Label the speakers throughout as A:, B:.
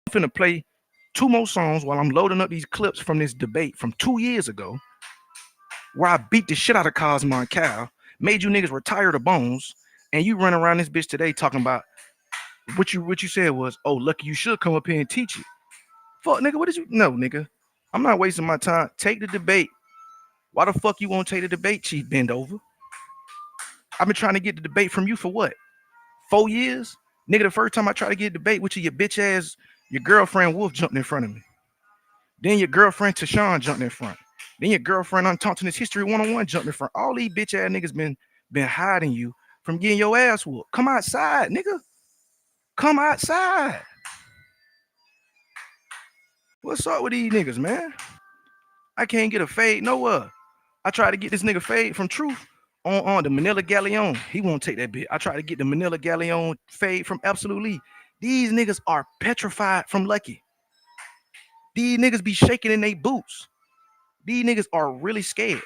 A: finna play 2 more songs while I'm loading up these clips from this debate from 2 years ago, where I beat the shit out of Cosmo and Cal, made you niggas retire the bones, and you run around this bitch today talking about what you said was, oh, lucky you should come up here and teach it. Fuck, nigga, what did you? No, nigga, I'm not wasting my time. Take the debate. Why the fuck you won't take the debate, Chief Bend Over? I've been trying to get the debate from you for what? 4 years? Nigga, the first time I tried to get a debate with you, your bitch ass, your girlfriend Wolf jumped in front of me. Then your girlfriend Tashawn jumped in front. Then your girlfriend Untaught in this History 101 jumped in front. All these bitch ass niggas been hiding you from getting your ass whooped. Come outside, nigga. Come outside. What's up with these niggas, man? I can't get a fade nowhere. I tried to get this nigga fade from Truth on the Manila Galleon. He won't take that bit. I tried to get the Manila Galleon fade from Absolutely. These niggas are petrified from Lucky. These niggas be shaking in their boots. These niggas are really scared.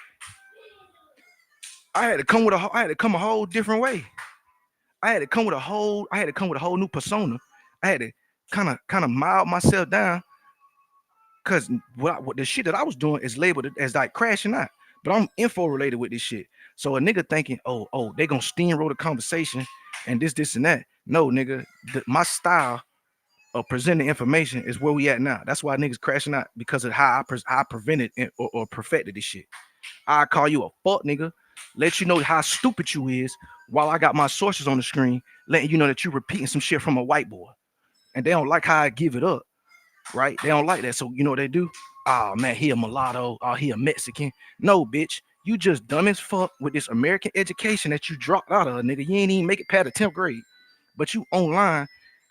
A: I had to come a whole different way. I had to come with a whole new persona. I had to kind of mild myself down, because what the shit that I was doing is labeled as like crashing out. But I'm info related with this shit. So a nigga thinking, oh, they gonna steamroll the conversation and this and that. No, nigga, my style of presenting information is where we at now. That's why niggas crashing out, because of how I prevented or perfected this shit. I call you a fuck nigga, let you know how stupid you is, while I got my sources on the screen, letting you know that you repeating some shit from a white boy. And they don't like how I give it up, right? They don't like that. So you know what they do? Oh man, he a mulatto. Oh, he a Mexican. No, bitch. You just dumb as fuck with this American education that you dropped out of, nigga. You ain't even make it past the 10th grade. But you online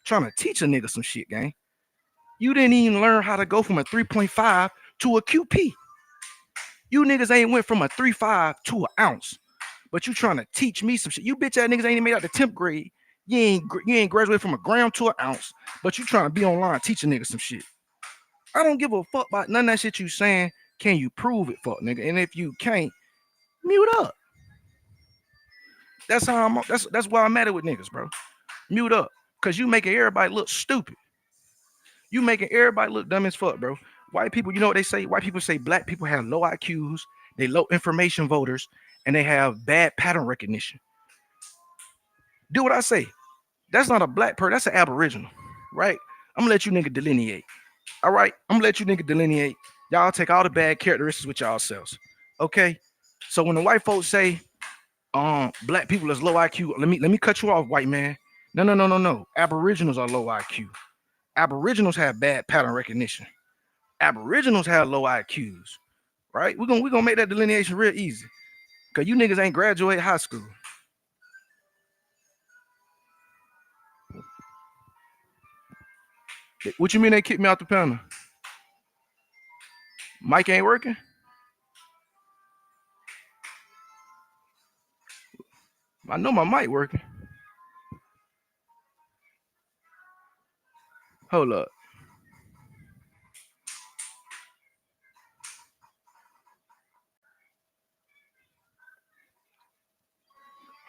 A: trying to teach a nigga some shit, gang. You didn't even learn how to go from a 3.5 to a QP. You niggas ain't went from a 3.5 to an ounce. But you trying to teach me some shit. You bitch ass niggas ain't even made out the 10th grade. You ain't graduated from a gram to an ounce. But you trying to be online teaching niggas some shit. I don't give a fuck about none of that shit you saying. Can you prove it, fuck nigga? And if you can't, mute up. That's how that's why I'm at it with niggas, bro. Mute up. Cause you making everybody look stupid. You making everybody look dumb as fuck, bro. White people, you know what they say? White people say black people have low IQs, they low information voters, and they have bad pattern recognition. Do what I say. That's not a black person, that's an Aboriginal, right? I'm gonna let you nigga delineate. All right, I'm gonna let you nigga delineate. Y'all take all the bad characteristics with y'all selves. Okay. So when the white folks say black people is low IQ, let me cut you off, white man. No. Aboriginals are low IQ. Aboriginals have bad pattern recognition. Aboriginals have low IQs. Right? We're gonna make that delineation real easy. Cause you niggas ain't graduated high school. What you mean they kicked me out the panel? Mic ain't working? I know my mic working. Hold up.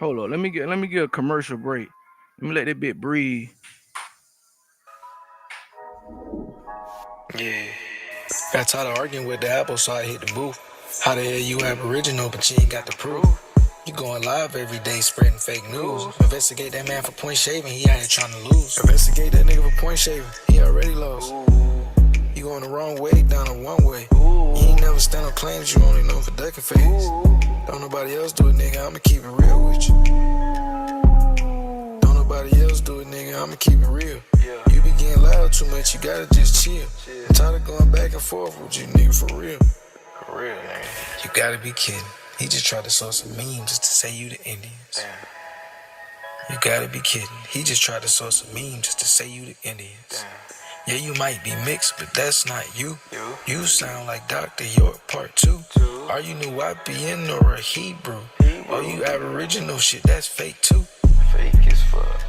A: Hold up. Let me get a commercial break. Let me let that bit breathe.
B: Yeah. Got tired of arguing with the Apple, so I hit the booth. How the hell you Aboriginal, but you ain't got the proof? You going live every day spreading fake news. Investigate that man for point shaving, he out here trying to lose. Investigate that nigga for point shaving, he already lost. You going the wrong way, down a one way. You ain't never stand on claims, you only know for ducking face. Don't nobody else do it, nigga, I'ma keep it real with you. Don't nobody else do it, nigga, I'ma keep it real. You be getting loud too much, you gotta just chill. I'm tired of going back and forth with you, nigga, for real. For real, nigga. You gotta be kidding. He just tried to sow some memes just to say you the Indians. Damn. You gotta be kidding. He just tried to sow some memes just to say you the Indians. Damn. Yeah, you might be mixed, but that's not you. You sound like Dr. York Part 2. Are you New YPN or a Hebrew? Oh, you Aboriginal shit, that's fake too. Fake as fuck.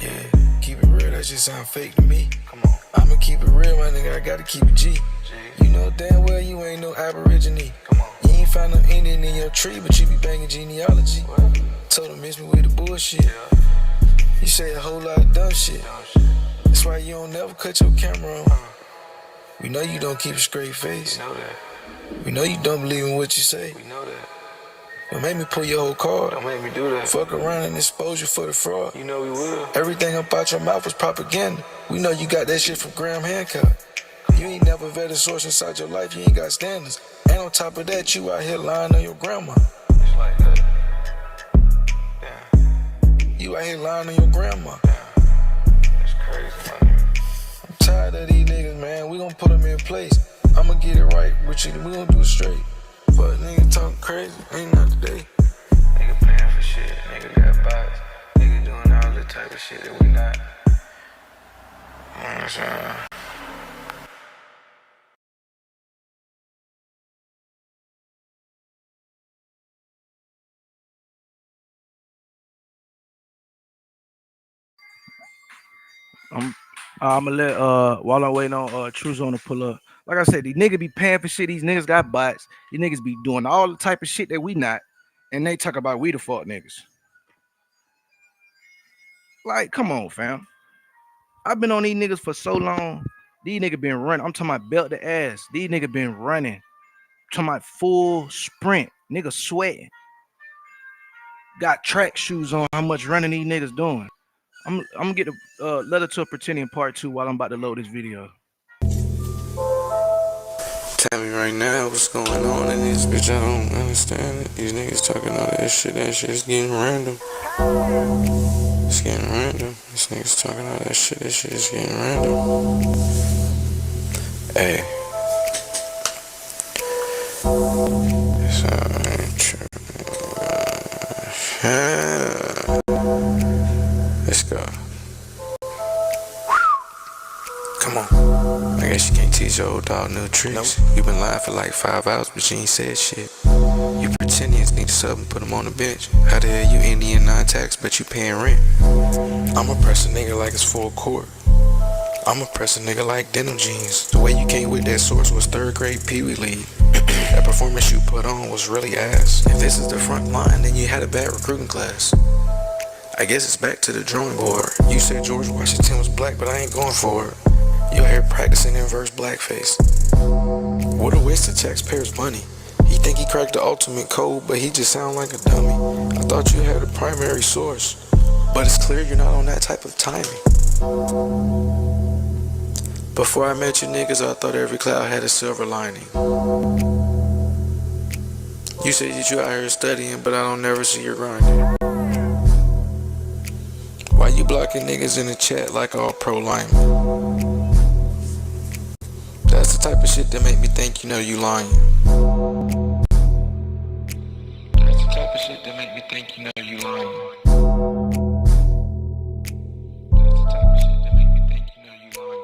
B: Yeah, keep it real, that just sound fake to me. Come on. I'ma keep it real, my nigga, I gotta keep it G. You know damn well you ain't no Aborigine. Come on. You ain't found no Indian in your tree, but you be banging genealogy. What? Told him miss me with the bullshit. Yeah. You say a whole lot of dumb shit. That's why you don't never cut your camera on. We know you don't keep a straight face. We know that. We know you don't believe in what you say. We know that. Don't make me pull your whole card. Don't make me do that. Fuck around and expose you for the fraud. You know we will. Everything up out your mouth is propaganda. We know you got that shit from Graham Hancock. You ain't never vetted a source inside your life. You ain't got standards. And on top of that, you out here lying on your grandma. It's like that. Damn. You out here lying on your grandma. Damn. That's crazy, man. I'm tired of these niggas, man. We gon' put them in place. I'ma get it right with you. We gon' do it straight. But nigga talking crazy, ain't not today. Nigga paying for shit, nigga got bots. Nigga doing all the type of shit that we not. You know what I'm saying?
A: I'm I'm gonna let while I'm waiting on True Zone to pull up. Like I said, these niggas be paying for shit. These niggas got bots. These niggas be doing all the type of shit that we not, and they talk about we the fault niggas. Like, come on, fam. I've been on these niggas for so long. These niggas been running. I'm talking about belt to ass. These niggas been running. I'm talking about full sprint. Niggas sweating. Got track shoes on. How much running these niggas doing? I'm gonna get a letter to a pretending part 2 while I'm about to load this video.
B: Tell me right now what's going on in this bitch. I don't understand it. These niggas talking all that shit. That shit's getting random. It's getting random. These niggas talking all that shit. That shit is getting random. Hey. It's alright. Let's go. Come on. I guess you can't teach your old dog new tricks. Nope. You been lying for like 5 hours, but you ain't said shit. You pretenders need to sub and put them on the bench. How the hell you Indian non-tax, but you paying rent? I'ma press a nigga like it's full court. I'ma press a nigga like denim jeans. The way you came with that source was 3rd grade Pee Wee League. That performance you put on was really ass. If this is the front line, then you had a bad recruiting class. I guess it's back to the drawing board. You said George Washington was black, but I ain't going for it. You out here practicing inverse blackface. What a waste of taxpayers' money. He think he cracked the ultimate code, but he just sound like a dummy. I thought you had a primary source, but it's clear you're not on that type of timing. Before I met you niggas, I thought every cloud had a silver lining. You say that you out here studying, but I don't never see you grinding. Why you blocking niggas in the chat like all pro linemen? That's the type of shit that make me think you know you lying. That's the type of shit that make me think you know you lying. That's the type of shit that make me think you know you lying.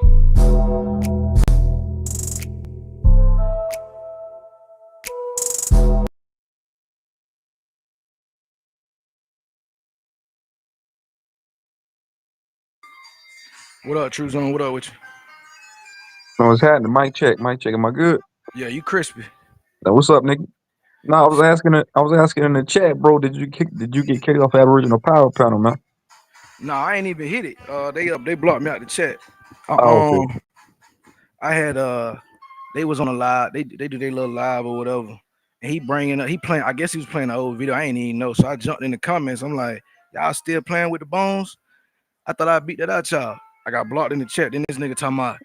A: What up, True Zone? What up with you?
C: No, what's happening? Mic check, mic check. Am I good?
A: Yeah, you crispy.
C: Now, what's up, nigga? No, I was asking in the chat, bro. Did you get kicked off Aboriginal Power Panel, man?
A: No, I ain't even hit it. They blocked me out the chat.
C: Oh, okay.
A: I had they was on a live. They do their little live or whatever, and he bringing up he playing. I guess he was playing the old video. I ain't even know. So I jumped in the comments. I'm like, y'all still playing with the bones? I thought I beat that out, y'all. I got blocked in the chat. Then this nigga talking about,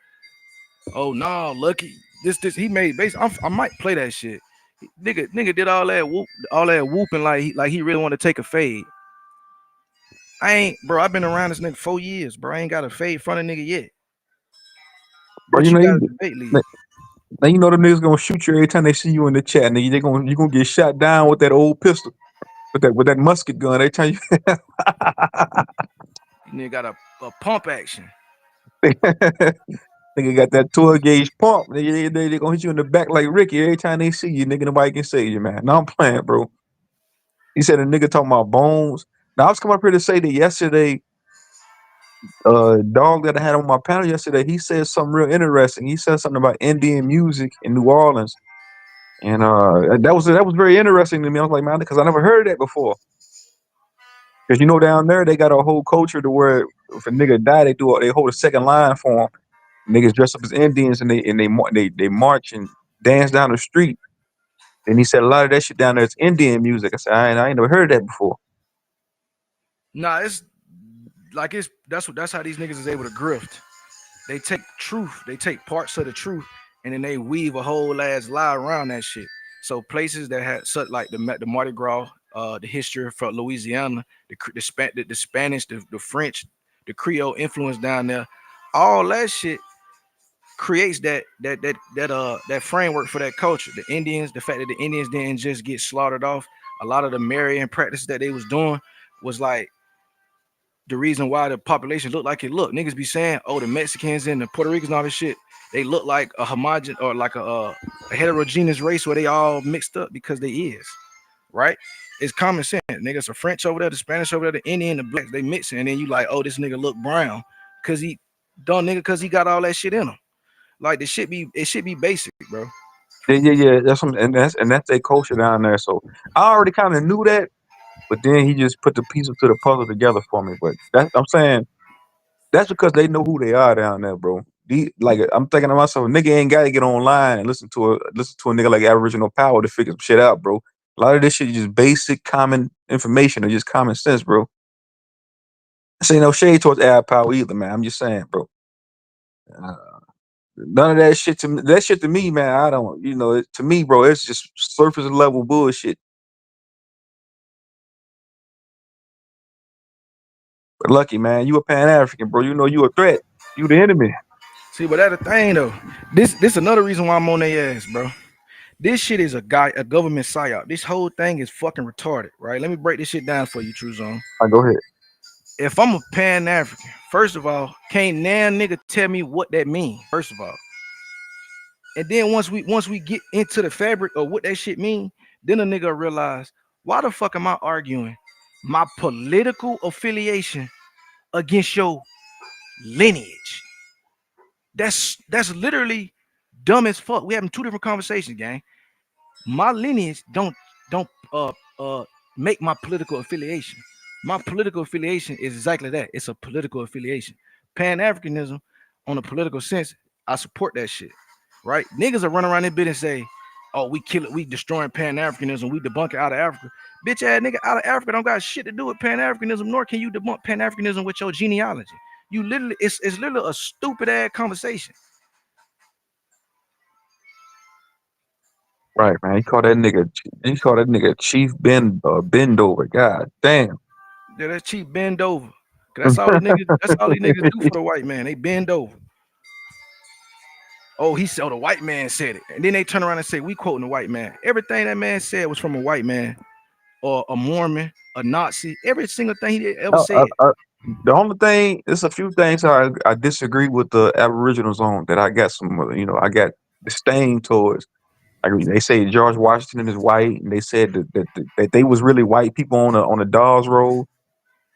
A: oh no, Lucky. This he made base. I might play that shit. Nigga did all that whooping like he really want to take a fade. I ain't, bro. I've been around this nigga 4 years, bro. I ain't got a fade front of nigga yet.
C: Bro,
A: But you got a debate lead.
C: now you know the niggas gonna shoot you every time they see you in the chat, nigga. You gonna get shot down with that old pistol, with that musket gun. Every time you
A: Nigga got a pump action.
C: nigga got that 12 gauge pump. They gonna hit you in the back like Ricky every time they see you, nigga. Nobody can save you, man. No, I'm playing, bro. He said a nigga talking about bones. Now I was coming up here to say that yesterday, dog that I had on my panel yesterday, he said something real interesting. He said something about Indian music in New Orleans, and that was very interesting to me. I was like, man, because I never heard that before. Because you know down there they got a whole culture to where if a nigga die, they hold a second line for him. Niggas dress up as Indians and they march and dance down the street. And he said a lot of that shit down there is Indian music. I said I ain't never heard that before.
A: Nah, it's like that's how these niggas is able to grift. They take truth, they take parts of the truth, and then they weave a whole ass lie around that shit. So places that had such like the Mardi Gras, the history from Louisiana, the Spanish, the French, the Creole influence down there, all that shit creates that framework for that culture. The Indians, the fact that the Indians didn't just get slaughtered off, a lot of the marrying practices that they was doing was like the reason why the population looked like it looked. Niggas be saying, oh, the Mexicans and the Puerto Ricans and all this shit, they look like a homogen or like a heterogeneous race where they all mixed up because they is, right? It's common sense. Niggas are French over there, the Spanish over there, the Indian, the blacks, they mixing, and then you like, oh, this nigga look brown because he dumb nigga because he got all that shit in him. Like it should be basic, bro.
C: Yeah. That's their culture down there. So I already kind of knew that, but then he just put the pieces to the puzzle together for me. But I'm saying that's because they know who they are down there, bro. Like I'm thinking to myself, nigga ain't got to get online and listen to a nigga like Aboriginal Power to figure some shit out, bro. A lot of this shit is just basic common information or just common sense, bro. This ain't no shade towards Ab Power either, man. I'm just saying, bro. Uh, None of that shit to me. That shit to me, man. I don't. To me, bro, it's just surface level bullshit. But lucky, man, you a Pan African, bro. You know you a threat. You the enemy.
A: See, but that's the thing though. This another reason why I'm on their ass, bro. This shit is a government psyop. This whole thing is fucking retarded, right? Let me break this shit down for you, True Zone.
C: All right, go ahead.
A: If I'm a Pan African, first of all, can't nan nigga tell me what that mean. First of all, and then once we get into the fabric of what that shit mean, then a nigga realize why the fuck am I arguing my political affiliation against your lineage? That's literally dumb as fuck. We having two different conversations, gang. My lineage don't make my political affiliation. My political affiliation is exactly that. It's a political affiliation. Pan Africanism, on a political sense, I support that shit. Right? Niggas are running around this bit and say, "Oh, we kill it. We destroying Pan Africanism. We debunk it out of Africa." Bitch ass nigga out of Africa don't got shit to do with Pan Africanism. Nor can you debunk Pan Africanism with your genealogy. You literally, it's literally a stupid ass conversation.
C: Right, man. He called that nigga. He called that nigga Chief Bendover. God damn.
A: Yeah, that's cheap. Bend over. 'Cause that's all these niggas. That's all these niggas do for the white man. They bend over. Oh, he said, oh, the white man said it, and then they turn around and say we quoting the white man. Everything that man said was from a white man or a Mormon, a Nazi. Every single thing he ever
C: Uh, uh,
A: said.
C: uh, the only thing, there's a few things I disagree with the Aboriginals on that I got I got disdain towards. Like they say George Washington is white, and they said that they was really white people on the Dawes Road.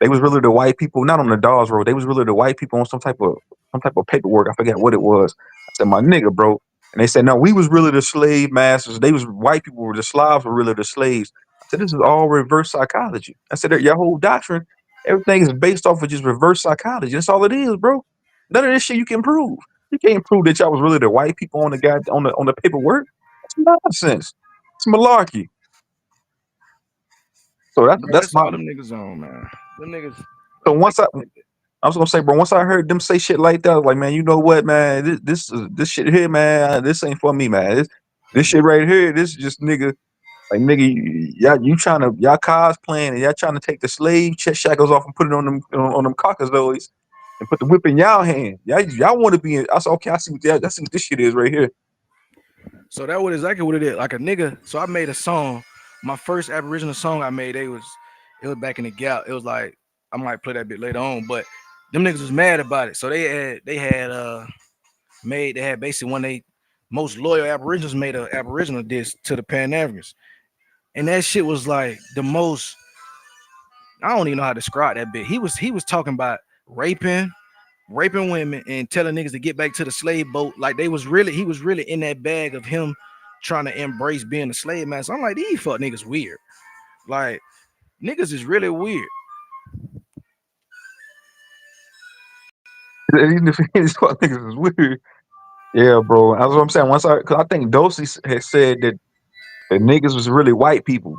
C: They was really the white people, not on the Dawes Road. They was really the white people on some type of paperwork. I forget what it was. I said, my nigga, bro. And they said, no, we was really the slave masters. They was white people were the Slavs were really the slaves. I said, this is all reverse psychology. I said, your whole doctrine, everything is based off of just reverse psychology. That's all it is, bro. None of this shit you can prove. You can't prove that y'all was really the white people on the guy on the paperwork. That's nonsense. It's malarkey. So
A: Bro,
C: that's
A: that's
C: my
A: all them niggas on, man. Them niggas
C: so
A: like
C: once I was gonna say, bro. Once I heard them say shit like that, I was like, man, you know what, man? This shit here, man. This ain't for me, man. This shit right here. This is just nigga. Like nigga, y'all cosplaying and y'all trying to take the slave shackles off and put it on them caucasoids and put the whip in y'all hand. Y'all want to be in. I said, okay, I see what this shit is right here.
A: so that was exactly what it is. Like a nigga. So I made a song. My first Aboriginal song I made, it was back in the gap. It was like I might play that bit later on, but them niggas was mad about it. So they had basically one of they most loyal Aboriginals made a Aboriginal diss to the Pan Africans. And that shit was like the most I don't even know how to describe that bit. He was talking about raping women and telling niggas to get back to the slave boat. Like he was really in that bag of him trying to embrace being a slave master. I'm like, these fuck niggas weird. Like niggas is really weird.
C: These fuck niggas is weird. Yeah, bro. That's what I'm saying. Cause I think Dosey had said that the niggas was really white people.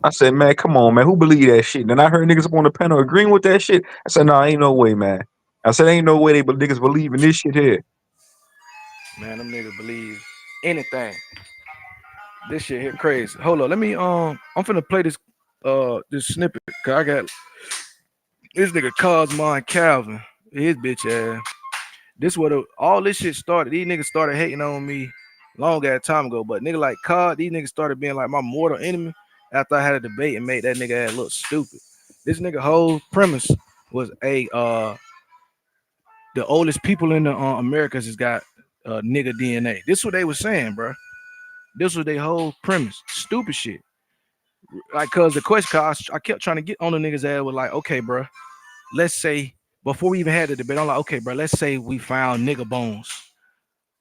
C: I said, man, come on, man. Who believe that shit? And then I heard niggas up on the panel agreeing with that shit. I said, nah, ain't no way, man. I said, ain't no way niggas believe in this shit here.
A: Man, them niggas believe anything. This shit here crazy. Hold on, let me I'm finna play this snippet. Cause I got this nigga Cosmo and Calvin. His bitch ass. This what all this shit started. These niggas started hating on me long ass time ago. But nigga like Cod, these niggas started being like my mortal enemy after I had a debate and made that nigga ass look stupid. This nigga whole premise was the oldest people in the Americas has got nigga DNA. This what they was saying, bro. This was their whole premise. Stupid shit. Like, cause the question, I kept trying to get on the niggas ass with like, okay, bro, let's say before we even had the debate, I'm like, okay, bro, let's say we found nigga bones.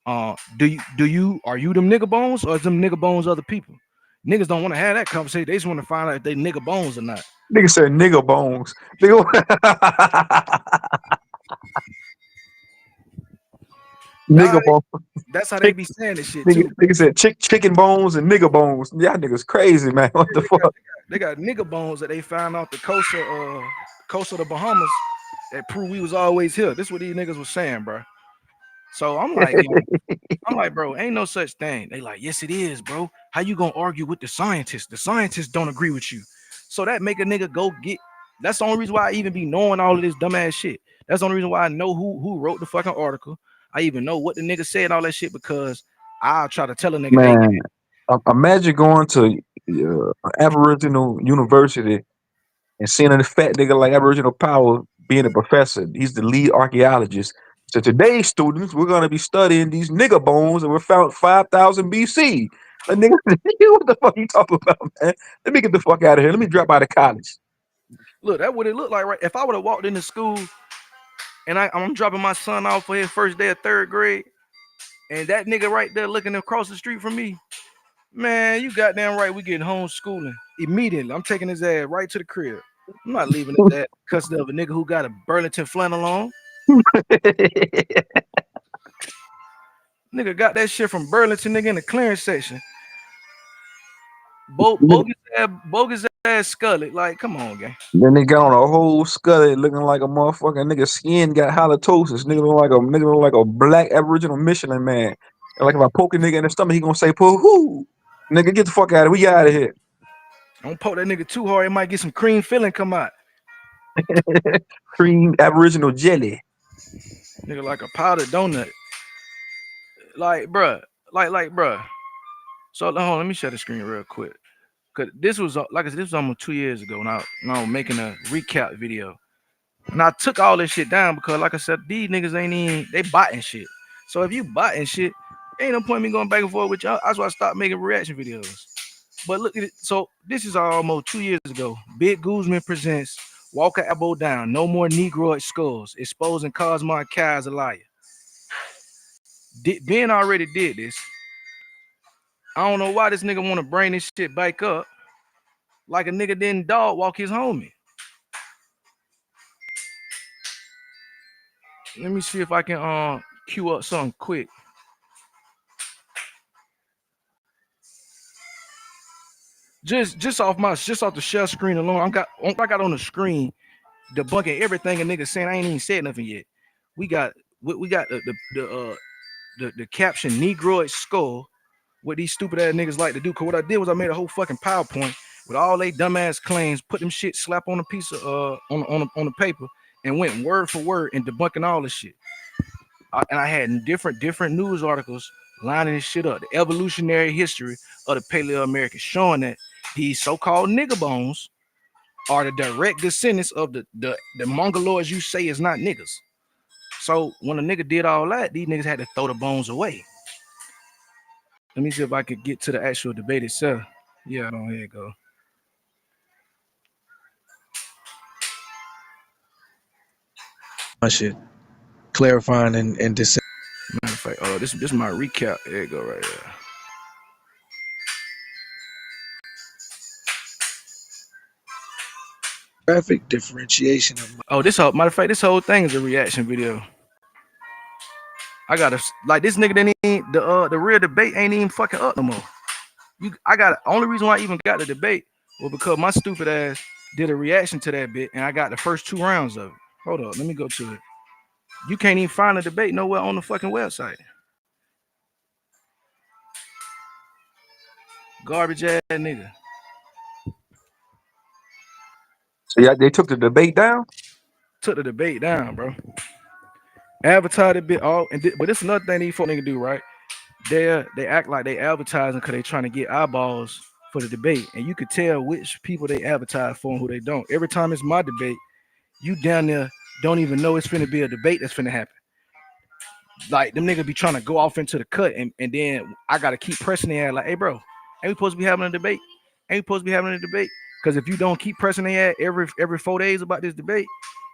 A: Are you them nigga bones or is them nigga bones other people? Niggas don't want to have that conversation. They just want to find out if they nigga bones or not.
C: Nigga said nigga bones.
A: Nah,
C: Nigga bones.
A: that's how they
C: Chick,
A: be saying this shit
C: nigga,
A: too.
C: nigga said chicken bones and nigga bones. Y'all niggas crazy, man. What the
A: Yeah,
C: fuck?
A: they got nigga bones that they found off the coast of the Bahamas that prove we was always here. This is what these niggas was saying, bro. So I'm like, bro, ain't no such thing. They like, yes, it is, bro. How you gonna argue with the scientists? The scientists don't agree with you. So that make a nigga go get. That's the only reason why I even be knowing all of this dumbass shit. That's the only reason why I know who wrote the fucking article. I even know what the nigga said, all that shit, because I'll try to tell a nigga, hey,
C: Man, imagine going to Aboriginal university and seeing a fat nigga like Aboriginal Power being a professor. He's the lead archaeologist. So today, students, we're gonna be studying these nigger bones that were found 5,000 BC. Like, nigga, what the fuck you talking about, man? Let me get the fuck out of here. Let me drop out of college.
A: look, that what it looked like, right? If I would have walked into school and I'm dropping my son off for his first day of third grade, and that nigga right there looking across the street from me, man, you goddamn right, we getting homeschooling immediately. I'm taking his ass right to the crib. I'm not leaving his ass custody of a nigga who got a Burlington flannel on. Nigga got that shit from Burlington, nigga, in the clearance section. Bogus ass Scully. Like, come on, gang.
C: Then they got on a whole scully looking like a motherfucking nigga skin got halitosis. Nigga look like a black Aboriginal Michelin man. And like if I poke a nigga in the stomach, he gonna say, "Pull who? Nigga, get the fuck out of here. We out of here."
A: Don't poke that nigga too hard. It might get some cream filling come out.
C: Cream Aboriginal jelly.
A: Nigga like a powdered donut. Like, bruh. Bruh. So hold on, let me share the screen real quick. Cause this was like I said, this was almost 2 years ago. Now I was making a recap video. And I took all this shit down because, like I said, these niggas ain't even they botting shit. So if you botting shit, ain't no point in me going back and forth with y'all. That's why I stopped making reaction videos. But look at it. So this is almost 2 years ago. Big Guzman presents Walker Abo Down. No more Negroid skulls. Exposing Cosmo and Kai as a liar. Ben already did this. I don't know why this nigga want to bring this shit back up like a nigga didn't dog walk his homie. Let me see if I can queue up something quick. Just off the share screen alone, I got on the screen debunking everything a nigga saying. I ain't even said nothing yet. We got the caption Negroid skull. What these stupid ass niggas like to do. Cause what I did was I made a whole fucking PowerPoint with all they dumbass claims, put them shit slap on a piece of on the paper, and went word for word and debunking all this shit. And I had different news articles lining this shit up. The evolutionary history of the Paleo Americans, showing that these so-called nigga bones are the direct descendants of the Mongoloids you say is not niggas. So when a nigga did all that, these niggas had to throw the bones away. Let me see if I could get to the actual debate itself. Yeah, here you go.
D: My shit. Clarifying and dis.
A: Matter of fact, this is my recap. There you go, right there.
D: graphic differentiation of
A: Oh, this whole matter of fact, this whole thing is a reaction video. I gotta like this nigga didn't even the real debate ain't even fucking up no more. I got only reason why I even got the debate was because my stupid ass did a reaction to that bit and I got the first 2 rounds of it. Hold up, let me go to it. You can't even find a debate nowhere on the fucking website. Garbage ass nigga.
C: So yeah, they took the debate down.
A: Took the debate down, bro. Advertised a bit all but this is another thing these folk niggas do, right? They act like they advertising because they trying to get eyeballs for the debate. And you could tell which people they advertise for and who they don't. Every time it's my debate, you down there don't even know it's finna be a debate that's finna happen. Like them niggas be trying to go off into the cut and then I gotta keep pressing their ass like, hey bro, ain't we supposed to be having a debate? Ain't we supposed to be having a debate? Because if you don't keep pressing their ass every 4 days about this debate,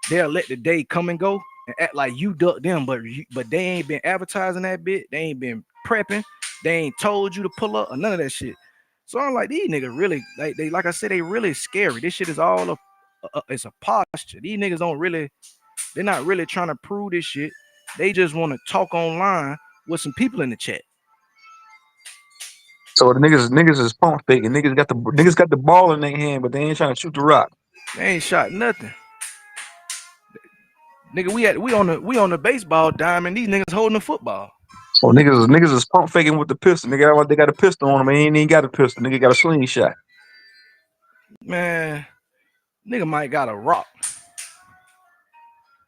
A: they'll let the day come and go and act like you ducked them, but they ain't been advertising that bit, they ain't been prepping, they ain't told you to pull up or none of that shit. So I'm like, these niggas really like I said, they really scary. This shit is all it's a posture. These niggas don't really, they're not really trying to prove this shit. They just want to talk online with some people in the chat.
C: So the niggas is pump fake and niggas got the ball in their hand, but they ain't trying to shoot the rock.
A: They ain't shot nothing. Nigga, we on the baseball diamond. These niggas holding the football.
C: So niggas is pump faking with the pistol. Nigga, they got a pistol on them. They ain't even got a pistol. Nigga got a slingshot.
A: Man, nigga might got a rock.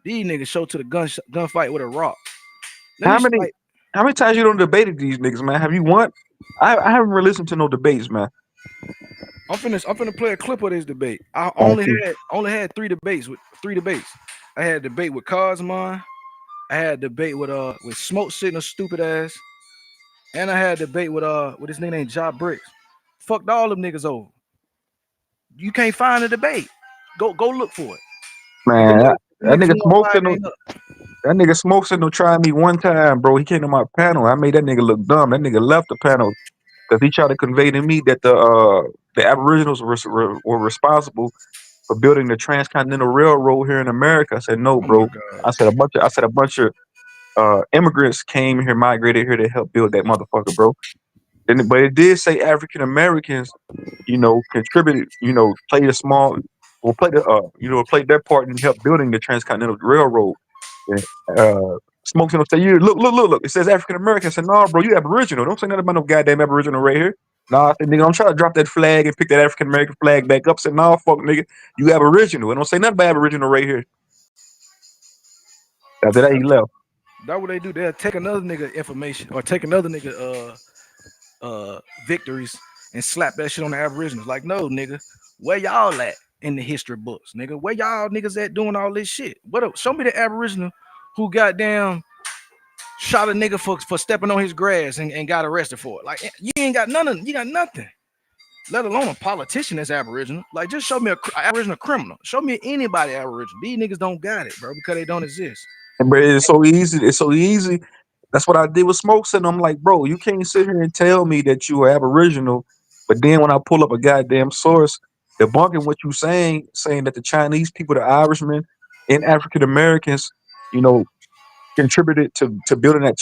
A: These niggas show to the gunfight with a rock. Let
C: How
A: me
C: many
A: like
C: how many times you done debated these niggas, man? Have you won? I haven't really listened to no debates, man.
A: I'm finna play a clip of this debate. I
C: Okay.
A: only had three debates. I had a debate with Cosmon. I had a debate with Smoke Signal stupid ass. And I had a debate with this nigga named Job Bricks. Fucked all them niggas over. You can't find a debate. Go look for it.
C: Man,
A: Them niggas who
C: smoke
A: online
C: signal
A: ain't up.
C: that nigga smoke signal tried me one time, bro. He came to my panel. I made that nigga look dumb. That nigga left the panel because he tried to convey to me that the Aboriginals were responsible for building the transcontinental railroad here in America. I said no,
A: Oh my
C: bro.
A: god.
C: I said a bunch of immigrants came here, migrated here to help build that motherfucker, bro. But it did say African Americans, contributed, played a small, well, played their part in help building the transcontinental railroad. And, Smoke signal say, "You look." It says African American. I said, "No, bro, you Aboriginal. Don't say nothing about no goddamn Aboriginal right here." Nah, I said, "Nigga, I'm trying to drop that flag and pick that African American flag back up." I said, "No, fuck, nigga, you Aboriginal. And don't say nothing about Aboriginal right here." After that, he left.
A: That's what they do. They'll take another nigga information or take another nigga victories and slap that shit on the Aboriginals. Like, no, nigga, where y'all at in the history books, nigga? Where y'all niggas at doing all this shit? Show me the Aboriginal who goddamn shot a nigga for stepping on his grass and got arrested for it. Like, you ain't got you got nothing. Let alone a politician that's Aboriginal. Like, just show me a Aboriginal criminal. Show me anybody Aboriginal. These niggas don't got it, bro, because they don't exist.
C: But it's so easy. It's so easy. That's what I did with Smoke Signal. I'm like, bro, you can't sit here and tell me that you are Aboriginal, but then when I pull up a goddamn source debunking what you saying that the Chinese people, the Irishmen, and African Americans, you know, contributed to building that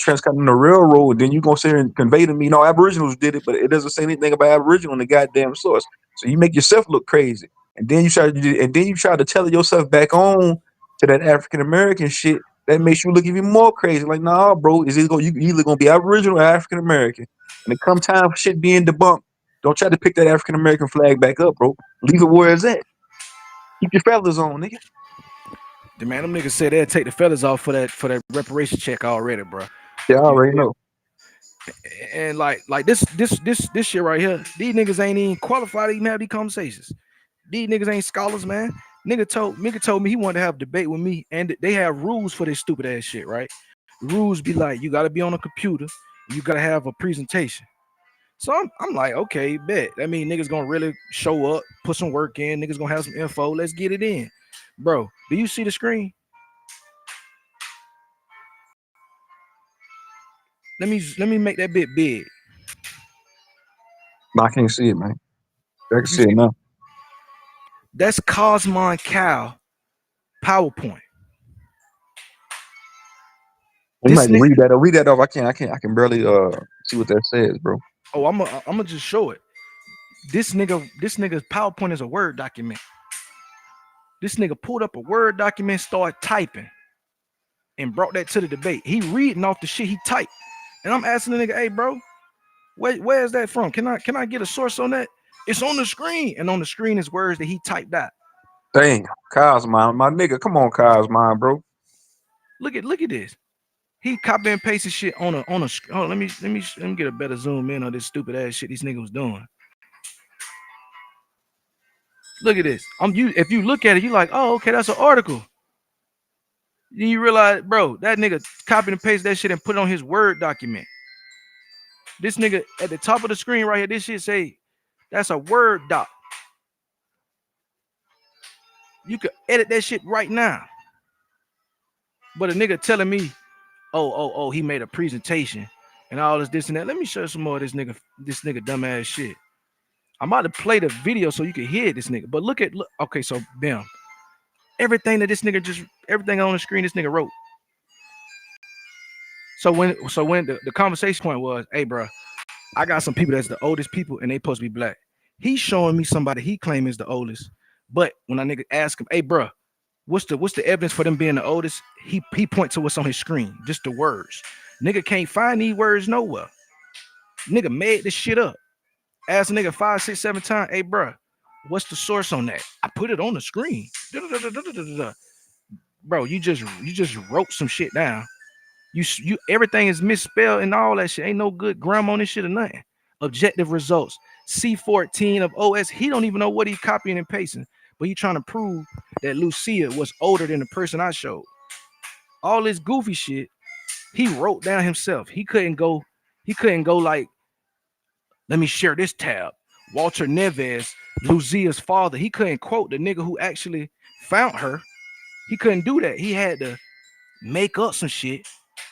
C: transcontinental railroad, then you gonna sit here and convey to me, no, Aboriginals did it, but it doesn't say anything about Aboriginal in the goddamn source. So you make yourself look crazy, and then you try to tell yourself back on to that African American shit. That makes you look even more crazy. Like, nah, bro, you either gonna be Aboriginal or African American. And it come time for shit being debunked, don't try to pick that African American flag back up, bro. Leave it where it's at. Keep your feathers on, nigga.
A: The man, them niggas said they'd take the fellas off for that reparation check already, bro.
C: Yeah, I
A: You
C: already
A: feel
C: know.
A: me? And like this shit right here, these niggas ain't even qualified to even have these conversations. These niggas ain't scholars, man. Nigga told me he wanted to have a debate with me, and they have rules for this stupid ass shit, right? Rules be like you gotta be on a computer, you gotta have a presentation. So I'm like, okay, bet. That mean niggas gonna really show up, put some work in, niggas gonna have some info. Let's get it in. Bro, do you see the screen? Let me make that bit big.
C: No, I can't see it, man. I can
A: You
C: see it
A: see,
C: now.
A: That's Cosmon Cal PowerPoint.
C: You
A: This
C: might
A: nigga.
C: read that. Read that off. I can barely see what that says, bro.
A: Oh, I'm gonna just show it. This nigga's PowerPoint is a Word document. This nigga pulled up a Word document, started typing, and brought that to the debate. He reading off the shit he typed. And I'm asking the nigga, hey bro, where's that from? Can I get a source on that? It's on the screen. And on the screen is words that he typed out.
C: Dang, Cosmine, my nigga, come on, Cosmine, bro.
A: Look at this. He copy and pasted shit on a oh, let me get a better zoom in on this stupid ass shit these niggas was doing. Look at this. If you look at it, you like, oh, okay, that's an article. Then you realize, bro, that nigga copied and pasted that shit and put it on his Word document. This nigga at the top of the screen right here, this shit say that's a Word doc. You could edit that shit right now. But a nigga telling me, oh, he made a presentation and all this and that. Let me show you some more of this nigga dumbass shit. I'm about to play the video so you can hear this nigga. But look, okay, so bam. Everything on the screen, this nigga wrote. So when the conversation point was, hey, bro, I got some people that's the oldest people and they supposed to be black. He's showing me somebody he claims is the oldest. But when I nigga ask him, hey, bro, what's the evidence for them being the oldest? He points to what's on his screen, just the words. Nigga can't find these words nowhere. Nigga made this shit up. Ask a nigga 5, 6, 7 times, hey, bro, what's the source on that? I put it on the screen. Bro, you just wrote some shit down. You everything is misspelled and all that shit. Ain't no good grammar on this shit or nothing. Objective results. C14 of OS. He don't even know what he copying and pasting, but he trying to prove that Luzia was older than the person I showed. All this goofy shit, he wrote down himself. He couldn't go like, let me share this tab. Walter Neves, Luzia's father. He couldn't quote the nigga who actually found her. He couldn't do that. He had to make up some shit,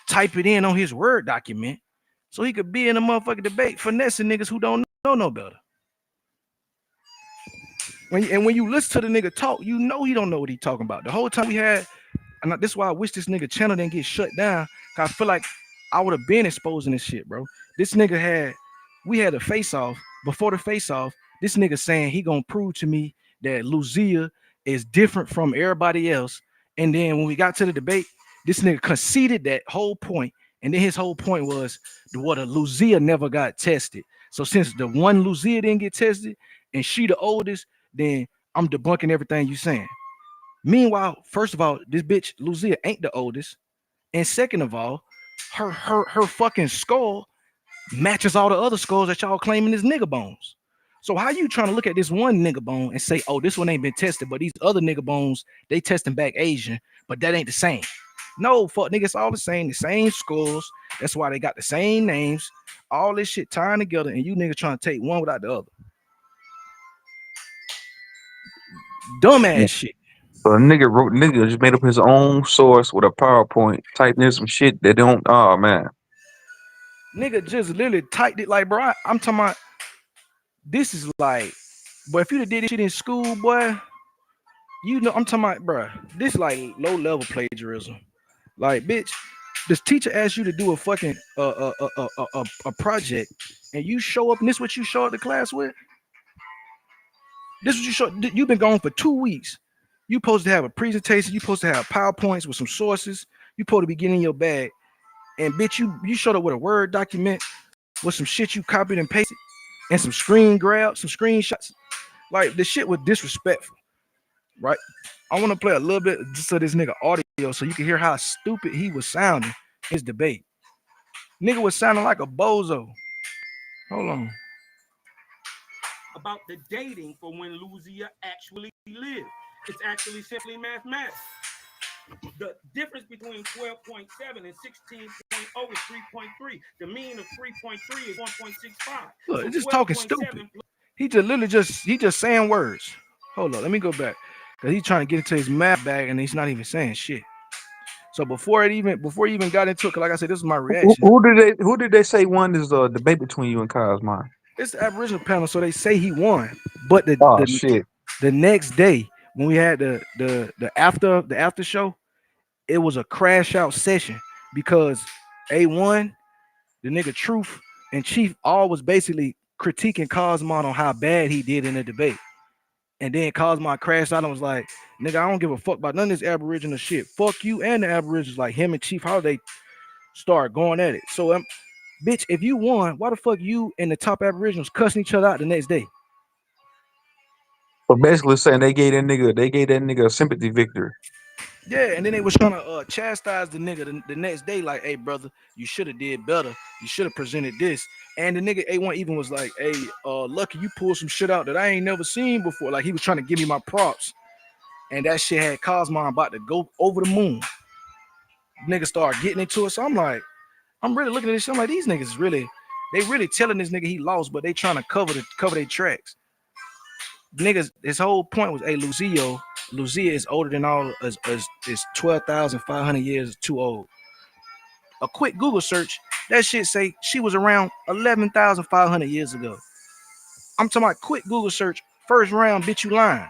A: type it in on his Word document so he could be in a motherfucking debate finessing niggas who don't know no better. When you listen to the nigga talk, you know he don't know what he talking about. The whole time we had, and this is why I wish this nigga channel didn't get shut down, cause I feel like I would have been exposing this shit, bro. This nigga we had a face off. Before the face off, this nigga saying he gonna prove to me that Luzia is different from everybody else. And then when we got to the debate, this nigga conceded that whole point. And then his whole point was what a Luzia never got tested. So since the one Luzia didn't get tested and she the oldest, then I'm debunking everything you saying. Meanwhile, first of all, this bitch Luzia ain't the oldest. And second of all, her fucking skull matches all the other skulls that y'all claiming is nigga bones. So how you trying to look at this one nigga bone and say, oh, this one ain't been tested, but these other nigga bones, they testing back Asian, but that ain't the same. No, fuck nigga, it's all the same skulls. That's why they got the same names. All this shit tying together, and you nigga trying to take one without the other. Dumbass shit.
C: So a nigga just made up his own source with a PowerPoint, typed in some shit that don't. Oh man,
A: Nigga just literally typed it like, bro. I'm talking about. This is like, but if you did this shit in school, boy, you know I'm talking about, bro. This like low level plagiarism. Like, bitch, this teacher asked you to do a fucking a project, and you show up, and this what you show up to class with. This what you show. You've been gone for 2 weeks. You supposed to have a presentation. You supposed to have PowerPoints with some sources. You supposed to be getting in your bag, and bitch, you showed up with a Word document with some shit you copied and pasted, and some screen grabs, some screenshots. Like, the shit was disrespectful, right? I want to play a little bit just of this nigga audio so you can hear how stupid he was sounding in his debate. Nigga was sounding like a bozo. Hold on.
E: About the dating for when Luzia actually lived. It's actually simply mathematics. The difference between 12.7 and 16.0 is 3.3. The mean of 3.3 is 1.65.
A: Look,
E: So
A: just talking stupid. He just saying words. Hold on, let me go back. Cause he's trying to get into his math bag and he's not even saying shit. So before he even got into it, cause like I said, this is my reaction.
C: Who did they say won this debate between you and Cosmine?
A: It's the Aboriginal panel, so they say he won. But
C: Shit.
A: The next day, when we had the after show, it was a crash out session because A1, the nigga Truth, and Chief all was basically critiquing Cosmon on how bad he did in the debate. And then Cosmon crashed out and was like, nigga, I don't give a fuck about none of this Aboriginal shit. Fuck you and the Aboriginals. Like him and Chief, how they start going at it. So, bitch, if you won, why the fuck you and the top Aboriginals cussing each other out the next day?
C: So basically saying they gave that nigga a sympathy victory.
A: Yeah, and then they was trying to chastise the nigga the next day, like, hey brother, you should have did better. You should have presented this. And the nigga A1 even was like, hey, Lucky, you pulled some shit out that I ain't never seen before. Like he was trying to give me my props. And that shit had Cosmon about to go over the moon. Nigga started getting into it. So I'm like, I'm really looking at this shit. I'm like, these niggas really, they really telling this nigga he lost, but they trying to cover their tracks. Niggas, his whole point was, hey, Luzia is older than all is 12,500 years too old. A quick Google search, that shit say she was around 11,500 years ago. I'm talking about quick Google search, first round, bitch, you lying.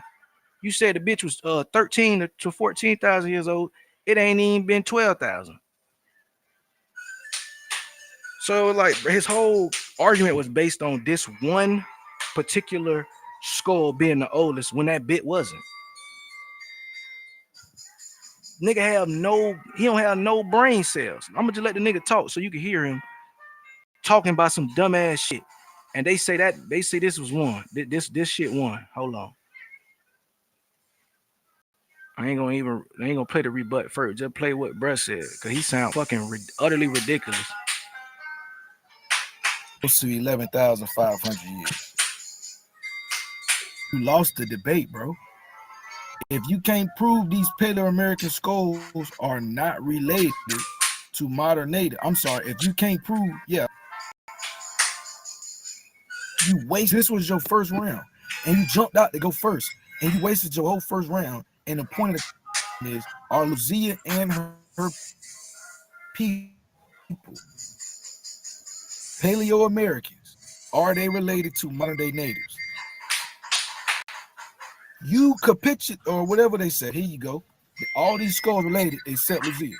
A: You said the bitch was 13 to 14,000 years old. It ain't even been 12,000. So like his whole argument was based on this one particular skull being the oldest when that bit wasn't. Nigga he don't have no brain cells. I'm gonna just let the nigga talk so you can hear him talking about some dumbass shit. And they say this was one. This shit won. Hold on. I ain't gonna play the rebut first. Just play what bruh said, cause he sound fucking utterly ridiculous.
F: Close to 11,500 years. You lost the debate, bro. If you can't prove these Paleo-American skulls are not related to modern native, I'm sorry, if you can't prove, yeah, you waste. This was your first round, and you jumped out to go first, and you wasted your whole first round. And the point of the is, are Luzia and her people Paleo-Americans? Are they related to modern-day natives? You capitulate, or whatever they said. Here you go. All these skulls related except Luzia.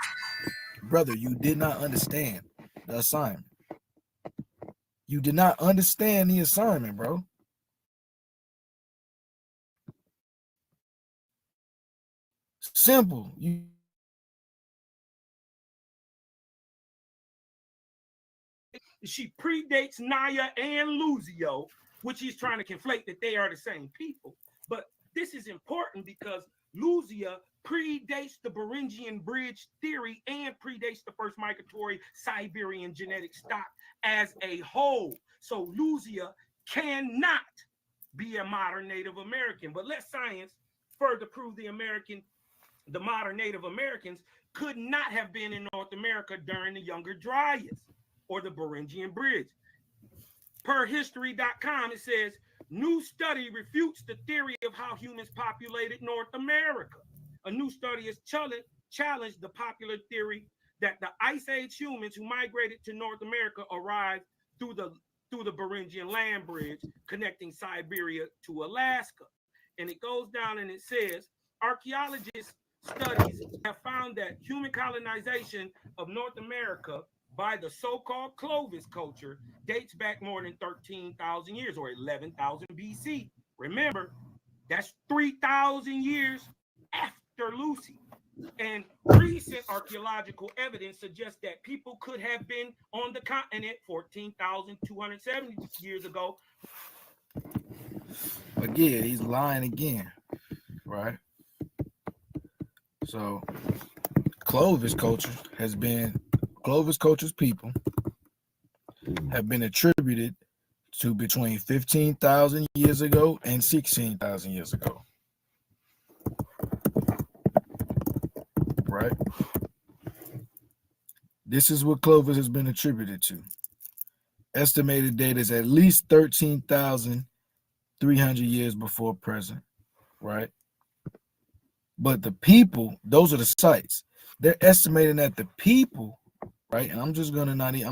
F: Brother, you did not understand the assignment. You did not understand the assignment, bro. Simple.
E: She predates Naya and Luzio, which he's trying to conflate that they are the same people. But this is important because Luzia predates the Beringian bridge theory and predates the first migratory Siberian genetic stock as a whole. So Luzia cannot be a modern Native American. But let science further prove the modern Native Americans could not have been in North America during the Younger Dryas or the Beringian Bridge. Per history.com, it says, new study refutes the theory of how humans populated North America. A new study has challenged the popular theory that the Ice Age humans who migrated to North America arrived through the Beringian land bridge connecting Siberia to Alaska. And it goes down and it says, archaeologists' studies have found that human colonization of North America by the so-called Clovis culture dates back more than 13,000 years or 11,000 BC. Remember, that's 3,000 years after Lucy. And recent archaeological evidence suggests that people could have been on the continent 14,270 years ago.
F: Again, he's lying again, right? So Clovis culture's people have been attributed to between 15,000 years ago and 16,000 years ago. Right? This is what Clovis has been attributed to. Estimated date is at least 13,300 years before present, right? But the people, those are the sites. They're estimating that the people, right? And I'm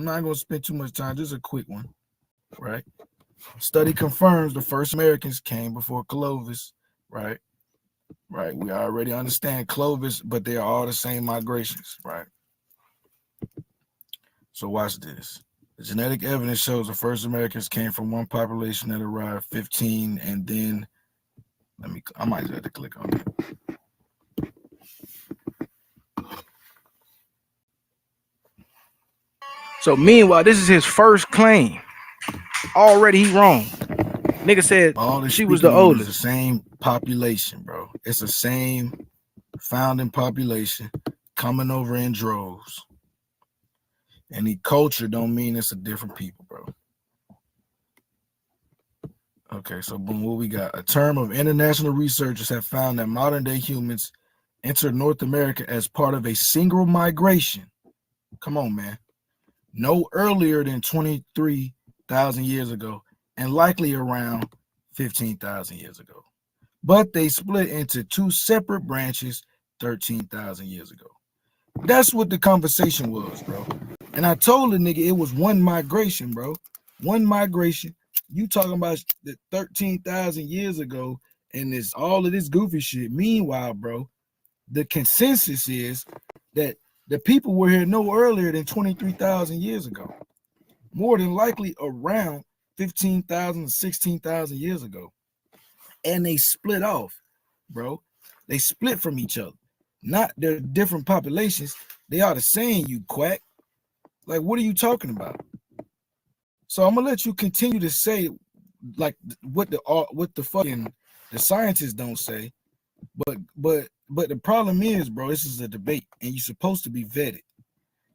F: not gonna spend too much time, just a quick one, right? Study confirms the first Americans came before Clovis, right? Right. We already understand Clovis, but they are all the same migrations, right? So watch this. The genetic evidence shows the first Americans came from one population that arrived 15, and then I might just have to click on it.
A: So meanwhile, this is his first claim. Already he wrong. Nigga said
F: All
A: she was the oldest.
F: The same population, bro. It's the same founding population coming over in droves. And the culture don't mean it's a different people, bro. Okay, so boom, what we got? A term of international researchers have found that modern day humans entered North America as part of a single migration. Come on, man. No earlier than 23,000 years ago, and likely around 15,000 years ago. But they split into two separate branches 13,000 years ago. That's what the conversation was, bro. And I told the nigga it was one migration, bro. One migration. You talking about the 13,000 years ago and this all of this goofy shit. Meanwhile, bro, the consensus is that the people were here no earlier than 23,000 years ago. More than likely around 15,000 to 16,000 years ago. And they split off, bro. They split from each other. Not they're different populations. They are the same, you quack. Like, what are you talking about? So I'm gonna let you continue to say like what the fucking the scientists don't say. But the problem is, bro, this is a debate and you're supposed to be vetted.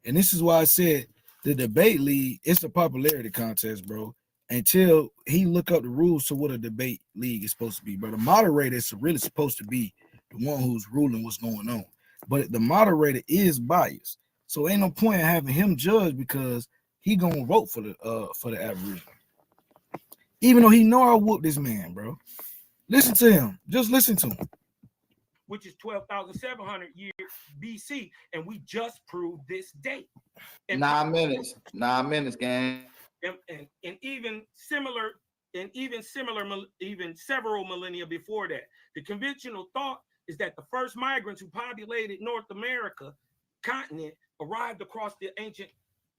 F: And this is why I said the debate league, it's a popularity contest, bro. Until he look up the rules to what a debate league is supposed to be. But the moderator is really supposed to be the one who's ruling what's going on. But the moderator is biased. So ain't no point in having him judge because he gonna vote for the Aboriginal. Even though he know I whoop this man, bro. Listen to him. Just listen to him.
E: Which is 12,700 years BC, and we just proved this date. And
G: 9 minutes, gang.
E: And even several millennia before that, the conventional thought is that the first migrants who populated North America continent arrived across the ancient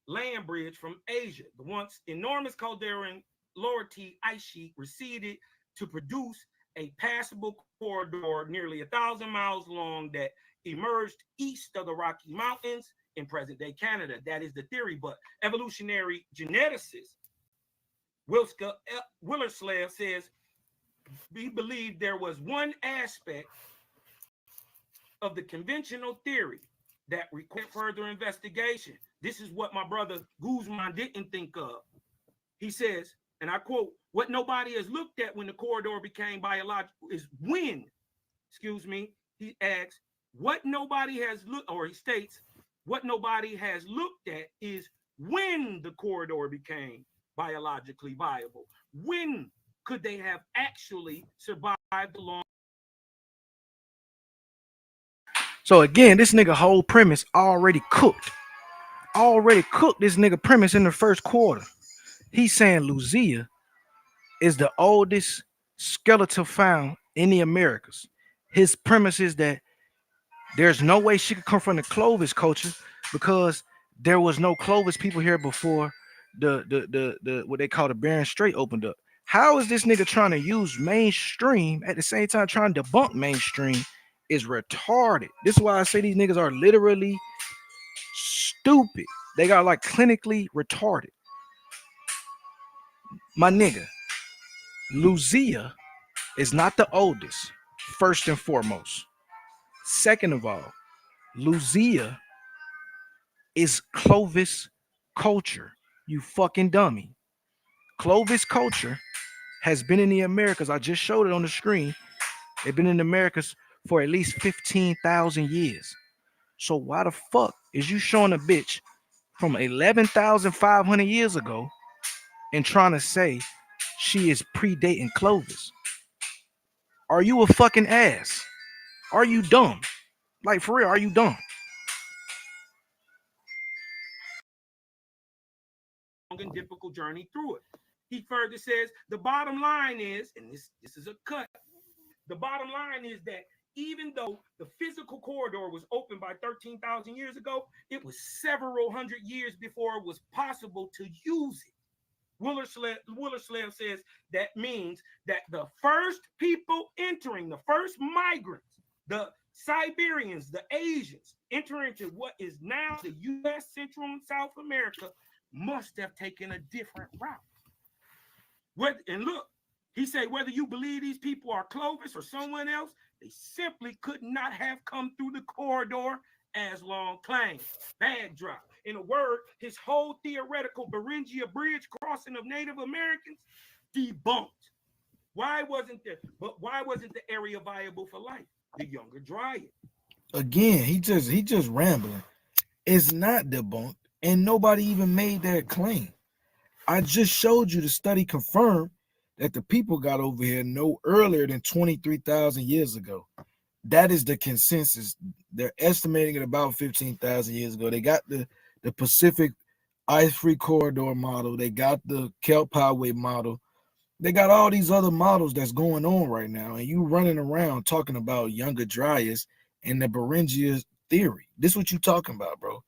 E: land bridge from Asia. The once enormous Caldera lower T ice sheet receded to produce a passable corridor nearly 1,000 miles long that emerged east of the Rocky Mountains in present-day Canada. That is the theory, but evolutionary geneticist Wilska Willerslev says we believe there was one aspect of the conventional theory that required further investigation. This is what my brother Guzman didn't think of. He says, and I quote, "What nobody has looked at when the corridor became biological is when," he asks, what nobody has looked, or he states, what nobody has looked at is when the corridor became biologically viable. When could they have actually survived the long?
A: So again, this nigga whole premise already cooked. This nigga premise in the first quarter. He's saying Luzia is the oldest skeleton found in the Americas. His premise is that there's no way she could come from the Clovis culture because there was no Clovis people here before the what they call the Bering Strait opened up. How is this nigga trying to use mainstream at the same time trying to debunk mainstream is retarded. This is why I say these niggas are literally stupid. They got like clinically retarded. My nigga, Luzia is not the oldest, first and foremost. Second of all, Luzia is Clovis culture. You fucking dummy. Clovis culture has been in the Americas. I just showed it on the screen. They've been in the Americas for at least 15,000 years. So why the fuck is you showing a bitch from 11,500 years ago and trying to say she is predating Clovis? Are you a fucking ass? Are you dumb? Like, for real, are you dumb?
E: And difficult journey through it. He further says the bottom line is, and this is a cut, The bottom line is that even though the physical corridor was opened by 13,000 years ago, it was several hundred years before it was possible to use it. Willerslev says that means that the first people entering, the first migrants, the Siberians, the Asians, entering into what is now the U.S., Central and South America, must have taken a different route. And look, he said, whether you believe these people are Clovis or someone else, they simply could not have come through the corridor as Long claimed. Bad drop. In a word, his whole theoretical Beringia Bridge crossing of Native Americans debunked. Why wasn't the area viable for life? The Younger Dryad.
F: Again, he just rambling. It's not debunked, and nobody even made that claim. I just showed you the study confirmed that the people got over here no earlier than 23,000 years ago. That is the consensus. They're estimating it about 15,000 years ago. They got the Pacific Ice-Free Corridor model. They got the Kelp Highway model. They got all these other models that's going on right now, and you running around talking about Younger Dryas and the Beringia theory. This is what you talking about, bro.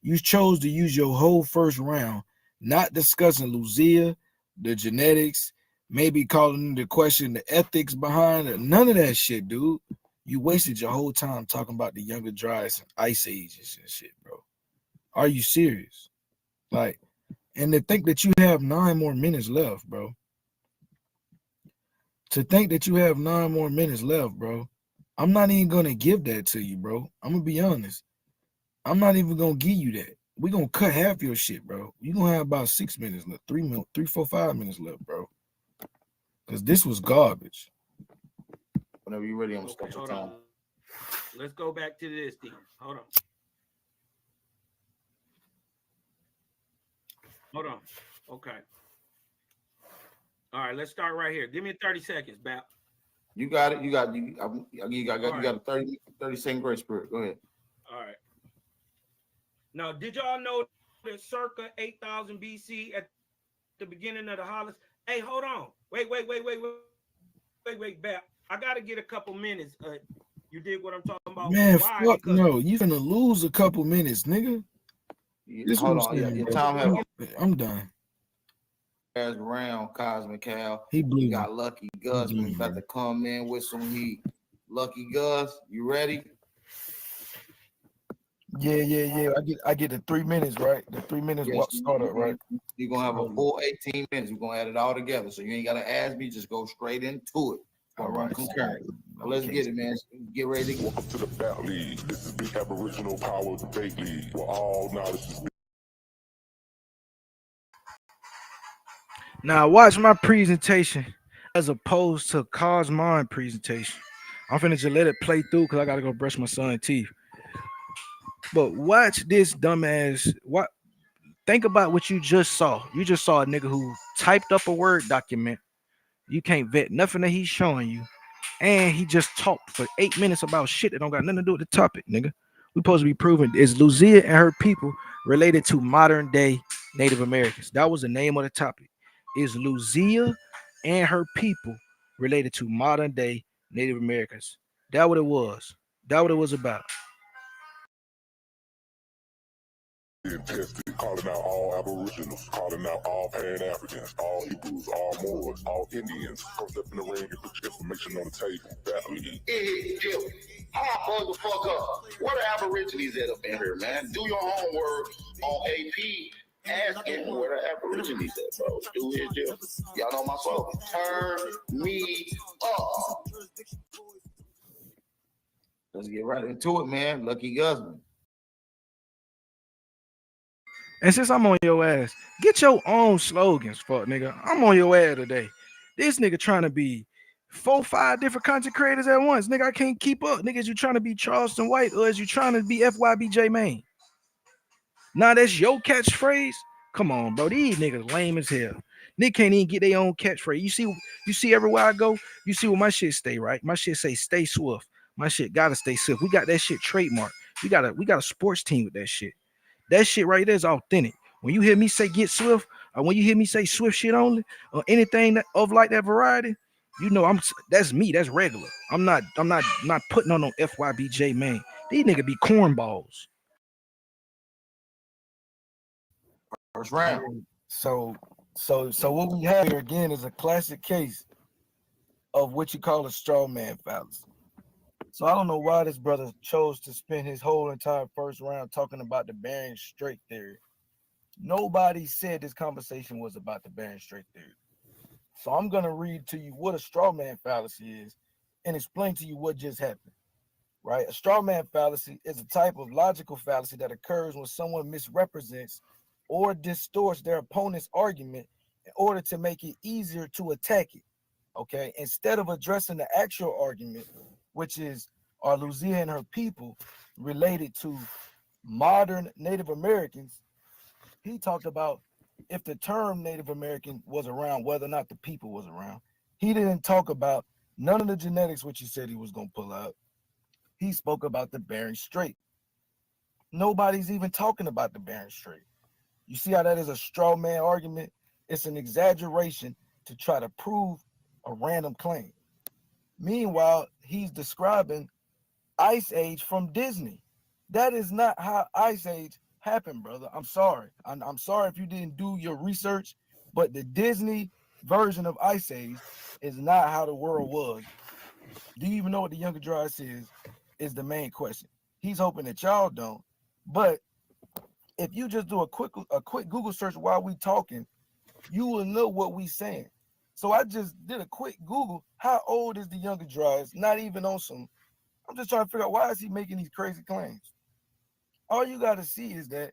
F: You chose to use your whole first round not discussing Luzia, the genetics, maybe calling into question the ethics behind it. None of that shit, dude. You wasted your whole time talking about the Younger Dryas and Ice Ages and shit, bro. Are you serious? Like, and to think that you have 9 more minutes left, bro. To think that you have 9 more minutes left, bro. I'm not even gonna give that to you, bro. I'm gonna be honest. I'm not even gonna give you that. We're gonna cut half your shit, bro. You're gonna have about 6 minutes left, 3, 4, 5 minutes left, bro. Because this was garbage.
G: Whenever you're ready, I'm gonna start your time.
E: Let's go back to this thing. Hold on. Okay. All right, let's start right here. Give me 30 seconds, Bap.
G: You got it. You got a 30-second grace period. Go ahead.
E: All right. Now, did y'all know that circa 8,000 BC at the beginning of the Hollis? Hey, hold on. Wait, Bap. I gotta get a couple minutes. You dig what I'm talking about?
F: Man, fuck no. You're gonna lose a couple minutes, nigga.
G: Hold on. Your time
F: I'm done.
G: As round Cosmic Cal.
F: He blew.
G: Got Lucky Gus about to come in with some heat. Lucky Gus, you ready?
F: Yeah. I get the 3 minutes, right? The 3 minutes startup, right?
G: You're gonna have a full 18 minutes. We're gonna add it all together. So you ain't gotta ask me, just go straight into it.
F: All right.
G: Let's get it, man. Get ready.
H: Welcome to the Bat League. This is the Aboriginal Power Debate League, where all knowledge is.
A: Now watch my presentation as opposed to Cosmine presentation. I'm finna just let it play through because I gotta go brush my son's teeth. But watch this dumbass. What? Think about what you just saw. You just saw a nigga who typed up a Word document. You can't vet nothing that he's showing you. And he just talked for 8 minutes about shit that don't got nothing to do with the topic, nigga. We supposed to be proving, is Luzia and her people related to modern day Native Americans? That was the name of the topic. Is Luzia and her people related to modern day Native Americans? That what it was. That what it was about.
H: Tested, calling out all Aboriginals, calling out all Pan-Africans, all Hebrews, all Moors, all Indians. Come step in the ring and put your information on the table. Battle League.
I: Hey, Jim, hold the fuck up. What are Aborigines at up in here, man? Do your homework on AP. Asking where the Aborigines at, bro. Do it, Jim. Y'all know my slogan. Turn me up.
G: Let's get right into it, man. Lucky Guzman.
A: And since I'm on your ass, get your own slogans, fuck nigga. I'm on your ass today. This nigga trying to be 4, 5 different content creators at once. Nigga, I can't keep up. Niggas, you trying to be Charleston White or is you trying to be FYBJ Maine? Now that's your catchphrase? Come on, bro. These niggas lame as hell. Nigga can't even get their own catchphrase. You see everywhere I go, you see what my shit stay, right? My shit say stay swift. My shit gotta stay swift. We got that shit trademark. We got a sports team with that shit. That shit right there is authentic. When you hear me say get swift, or when you hear me say swift shit only, or anything that of like that variety, You know, that's me. That's regular. I'm not putting on no FYBJ man. These nigga be cornballs.
G: First round.
F: So what we have here again is a classic case of what you call a straw man fallacy. So I don't know why this brother chose to spend his whole entire first round talking about the Bering Strait theory. Nobody said this conversation was about the Bering Strait theory. So I'm gonna read to you what a straw man fallacy is and explain to you what just happened. Right? A straw man fallacy is a type of logical fallacy that occurs when someone misrepresents or distorts their opponent's argument in order to make it easier to attack it. Okay, instead of addressing the actual argument, which is, are Luzia and her people related to modern Native Americans, he talked about if the term Native American was around, whether or not the people was around. He didn't talk about none of the genetics, which he said he was going to pull out. He spoke about the Bering Strait. Nobody's even talking about the Bering Strait. You see how that is a straw man argument? It's an exaggeration to try to prove a random claim. Meanwhile, he's describing Ice Age from Disney. That is not how Ice Age happened, brother. I'm sorry. I'm sorry if you didn't do your research, but the Disney version of Ice Age is not how the world was. Do you even know what the Younger Dryas is the main question. He's hoping that y'all don't. But if you just do a quick Google search while we talking, you will know what we saying. So I just did a quick Google. How old is the Younger Dryas? Not even on some. I'm just trying to figure out why is he making these crazy claims. All you got to see is that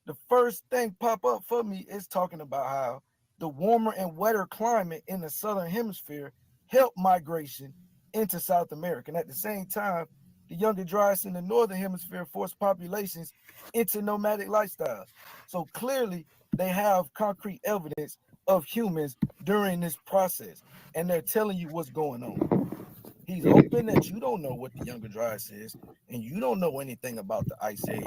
F: the first thing pop up for me is talking about how the warmer and wetter climate in the southern hemisphere helped migration into South America. And at the same time, the Younger Dryas in the northern hemisphere forced populations into nomadic lifestyles. So clearly, they have concrete evidence of humans during this process, and they're telling you what's going on. He's hoping that you don't know what the Younger Dryas is, and you don't know anything about the Ice Age,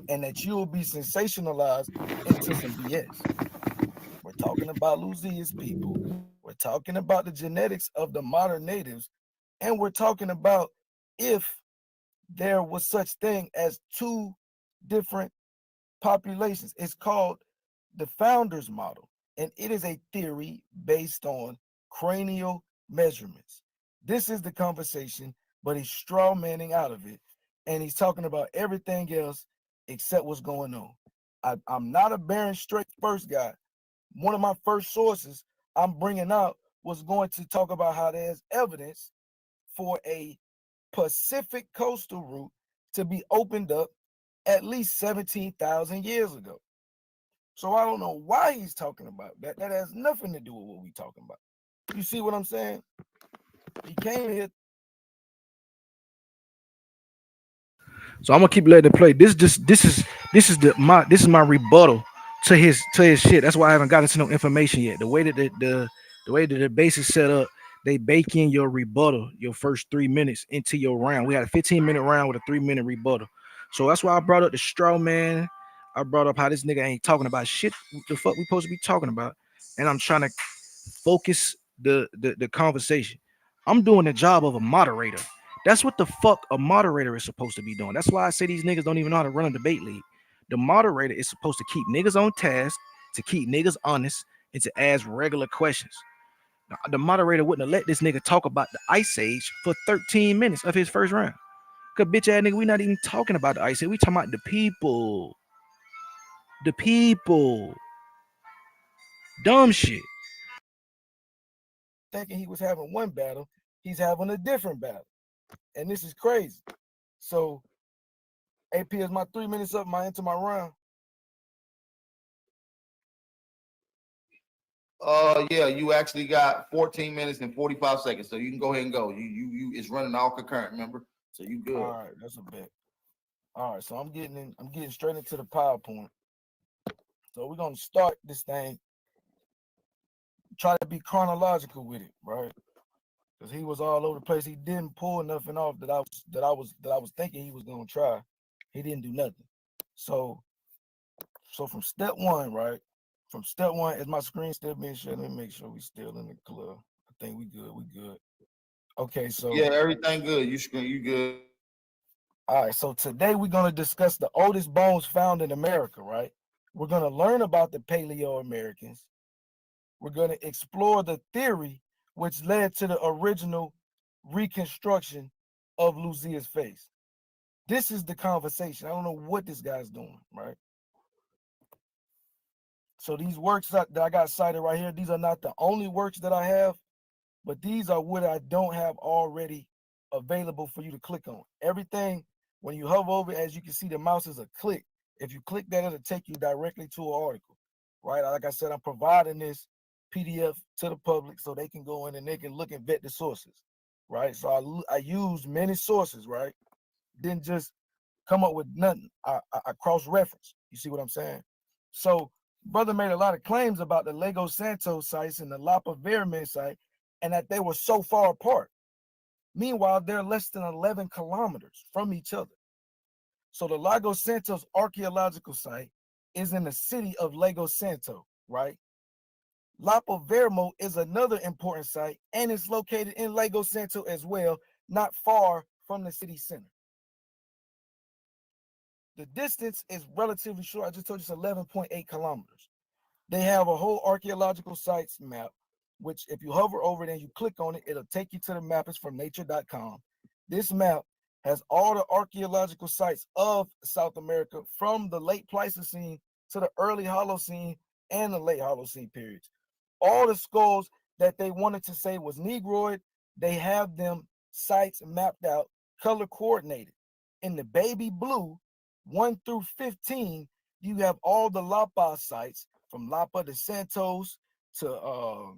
F: and that you will be sensationalized into some BS. We're talking about Luzia's people. We're talking about the genetics of the modern natives, and we're talking about if there was such thing as two different populations. It's called the founders model, and it is a theory based on cranial measurements. This is the conversation, but he's straw manning out of it, and he's talking about everything else except what's going on. I'm not a Bering Strait first guy. One of my first sources I'm bringing out was going to talk about how there's evidence for a Pacific coastal route to be opened up at least 17,000 years ago. So I don't know why he's talking about that. That has nothing to do with what we're talking about. You see what I'm saying? He came here.
A: So I'm gonna keep letting it play. This is my rebuttal to his shit. That's why I haven't gotten to no information yet. The way that the way that the base is set up, they bake in your rebuttal, your first 3 minutes into your round. We had a 15-minute round with a 3-minute rebuttal. So that's why I brought up the straw man. I brought up how this nigga ain't talking about shit. The fuck we supposed to be talking about, and I'm trying to focus the conversation. I'm doing the job of a moderator. That's what the fuck a moderator is supposed to be doing. That's why I say these niggas don't even know how to run a debate league. The moderator is supposed to keep niggas on task, to keep niggas honest, and to ask regular questions. Now, the moderator wouldn't have let this nigga talk about the Ice Age for 13 minutes of his first round. Cause bitch ass nigga, we not even talking about the Ice Age. We talking about the people. The people. Dumb shit.
F: Thinking he was having one battle, he's having a different battle. And this is crazy. So, AP, is my 3 minutes up? Am I into my round?
G: Yeah, you actually got 14 minutes and 45 seconds, so you can go ahead and go. You it's running all concurrent, remember? So you good.
F: All right, that's a bet. All right, so I'm getting straight into the PowerPoint. So we're gonna start this thing. Try to be chronological with it, right? Because he was all over the place. He didn't pull nothing off that I was thinking he was gonna try. He didn't do nothing. So from step one, right? From step one, is my screen still being shared? Let me make sure we still in the club. I think we good. We good. Okay, so
G: Yeah, everything good. You good.
F: all right, so today we're going to discuss the oldest bones found in America, right? We're going to learn about the Paleo-Americans. We're going to explore the theory which led to the original reconstruction of Luzia's face. This is the conversation. I don't know what this guy's doing, right? So these works that I got cited right here, these are not the only works that I have, but these are what I don't have already available for you to click on. Everything, when you hover over, as you can see, the mouse is a click. If you click that, it'll take you directly to an article, right? Like I said, I'm providing this PDF to the public so they can go in and they can look and vet the sources, right? So I use many sources, right? Didn't just come up with nothing. I cross-reference. You see what I'm saying? So brother made a lot of claims about the Lago Santos sites and the Lapa Verme site, and that they were so far apart. Meanwhile, they're less than 11 kilometers from each other. So the Lago Santos archaeological site is in the city of Lago Santo, right? Lapa Vermo is another important site, and it's located in Lago Santo as well, not far from the city center. The distance is relatively short. I just told you it's 11.8 kilometers. They have a whole archaeological sites map, which if you hover over it and you click on it, it'll take you to the map. It's from nature.com. This map has all the archaeological sites of South America from the late Pleistocene to the early Holocene and the late Holocene periods. All the skulls that they wanted to say was Negroid, they have them sites mapped out, color coordinated. In the baby blue, 1 through 15, you have all the Lapa sites from Lapa de Santos to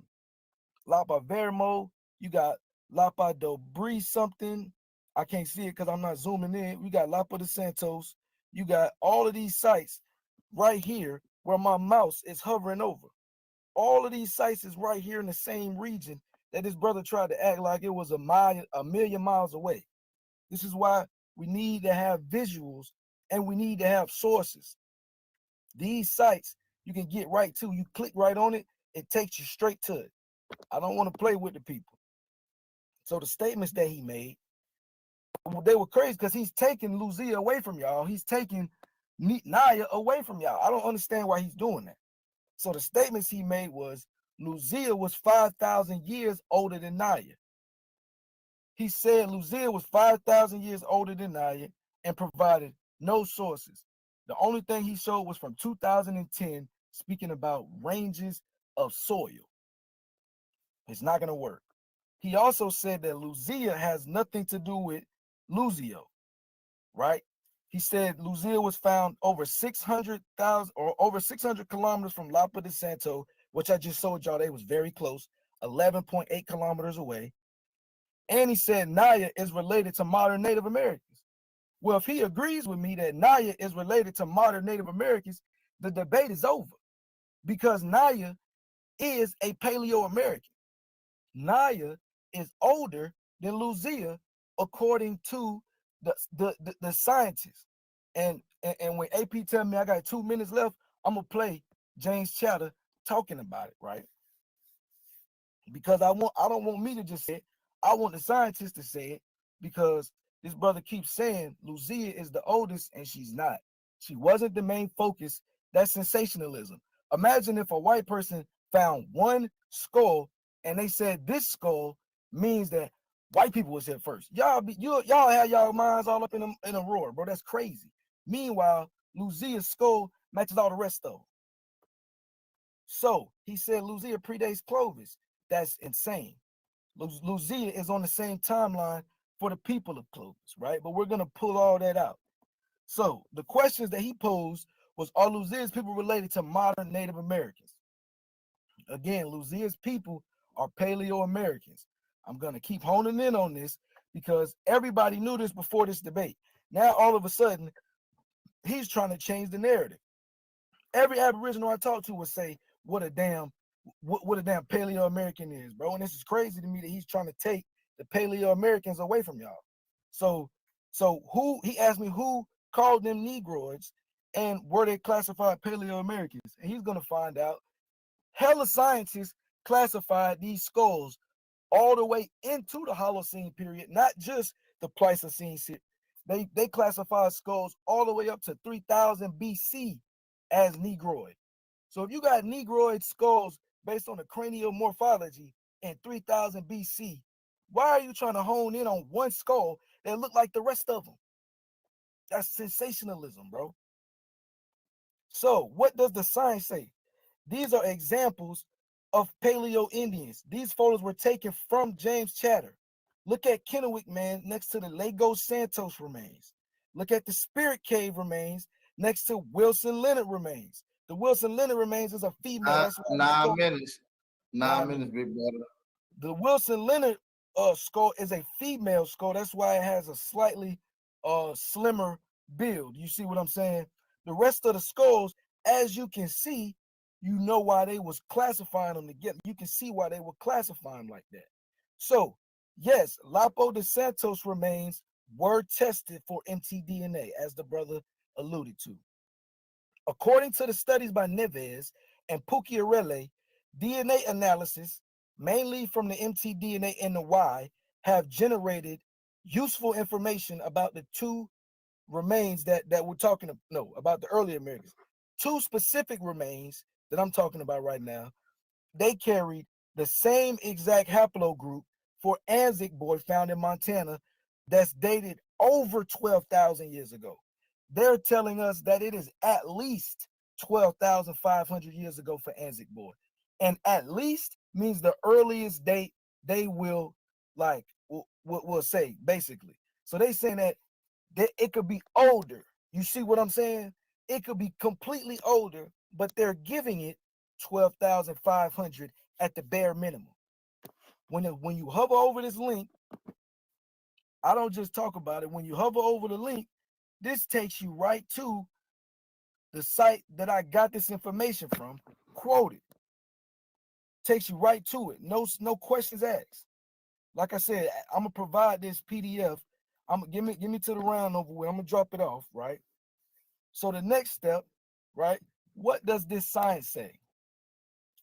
F: Lapa Vermo. You got Lapa do Brie something. I can't see it because I'm not zooming in. We got Lapa de Santos. You got all of these sites right here where my mouse is hovering over. All of these sites is right here in the same region that this brother tried to act like it was a million miles away. This is why we need to have visuals and we need to have sources. These sites you can get right to. You click right on it, it takes you straight to it. I don't want to play with the people. So the statements that he made, they were crazy because he's taking Luzia away from y'all. He's taking Naya away from y'all. I don't understand why he's doing that. So the statements he made was Luzia was 5,000 years older than Naya. He said Luzia was 5,000 years older than Naya and provided no sources. The only thing he showed was from 2010, speaking about ranges of soil. It's not going to work. He also said that Luzia has nothing to do with Luzio, right? He said Luzia was found over 600,000 or over 600 kilometers from Lapa de Santo, which I just told y'all they was very close, 11.8 kilometers away. And he said Naya is related to modern Native Americans. Well, if he agrees with me that Naya is related to modern Native Americans, the debate is over because Naya is a Paleo-American. Naya is older than Luzia, according to the scientists. And when AP tell me I got 2 minutes left, I'm gonna play James Chatter talking about it, right? Because I don't want me to just say it. I want the scientists to say it because this brother keeps saying Luzia is the oldest and she's not. She wasn't the main focus. That's sensationalism. Imagine if a white person found one skull and they said this skull means that white people was here first. Y'all have y'all minds all up in a roar, bro. That's crazy. Meanwhile, Luzia's skull matches all the rest of them. So he said Luzia predates Clovis. That's insane. Luzia is on the same timeline for the people of Clovis, right? But we're gonna pull all that out. So the questions that he posed was, are Luzia's people related to modern Native Americans? Again, Luzia's people are Paleo-Americans. I'm gonna keep honing in on this because everybody knew this before this debate. Now all of a sudden, he's trying to change the narrative. Every Aboriginal I talk to would say, what a damn Paleo-American is, bro. And this is crazy to me that he's trying to take the Paleo-Americans away from y'all. So who, he asked me who called them Negroids and were they classified Paleo-Americans? And he's gonna find out hella scientists classified these skulls all the way into the Holocene period, not just the Pleistocene. They classify skulls all the way up to 3000 BC as Negroid. So if you got Negroid skulls based on the cranial morphology in 3000 BC, why are you trying to hone in on one skull that look like the rest of them? That's sensationalism, bro. So what does the science say? These are examples of Paleo Indians. These photos were taken from James Chatter. Look at Kennewick, man, next to the Lagos Santos remains. Look at the Spirit Cave remains next to Wilson Leonard remains. The Wilson Leonard remains is a female. That's why
G: 9 minutes. 9
F: 9
G: minutes, big brother.
F: The Wilson Leonard skull is a female skull. That's why it has a slightly slimmer build. You see what I'm saying? The rest of the skulls, as you can see, you know why they was classifying them together. You can see why they were classifying like that. So, yes, Lapo de Santos remains were tested for mtDNA, as the brother alluded to. According to the studies by Neves and Pucciarelli, DNA analysis, mainly from the mtDNA in the Y, have generated useful information about the two remains that we're talking about the early Americans. Two specific remains that I'm talking about right now, they carried the same exact haplogroup for Anzac boy found in Montana that's dated over 12,000 years ago. They're telling us that it is at least 12,500 years ago for Anzac boy. And at least means the earliest date they will say, basically. So they saying that it could be older. You see what I'm saying? It could be completely older, but they're giving it 12,500 at the bare minimum. When you hover over this link, I don't just talk about it. When you hover over the link, this takes you right to the site that I got this information from, quoted. Takes you right to it. No questions asked. Like I said, I'm gonna provide this PDF. I'm gonna give me to the round over with. I'm gonna drop it off, right? So the next step, right? What does this science say?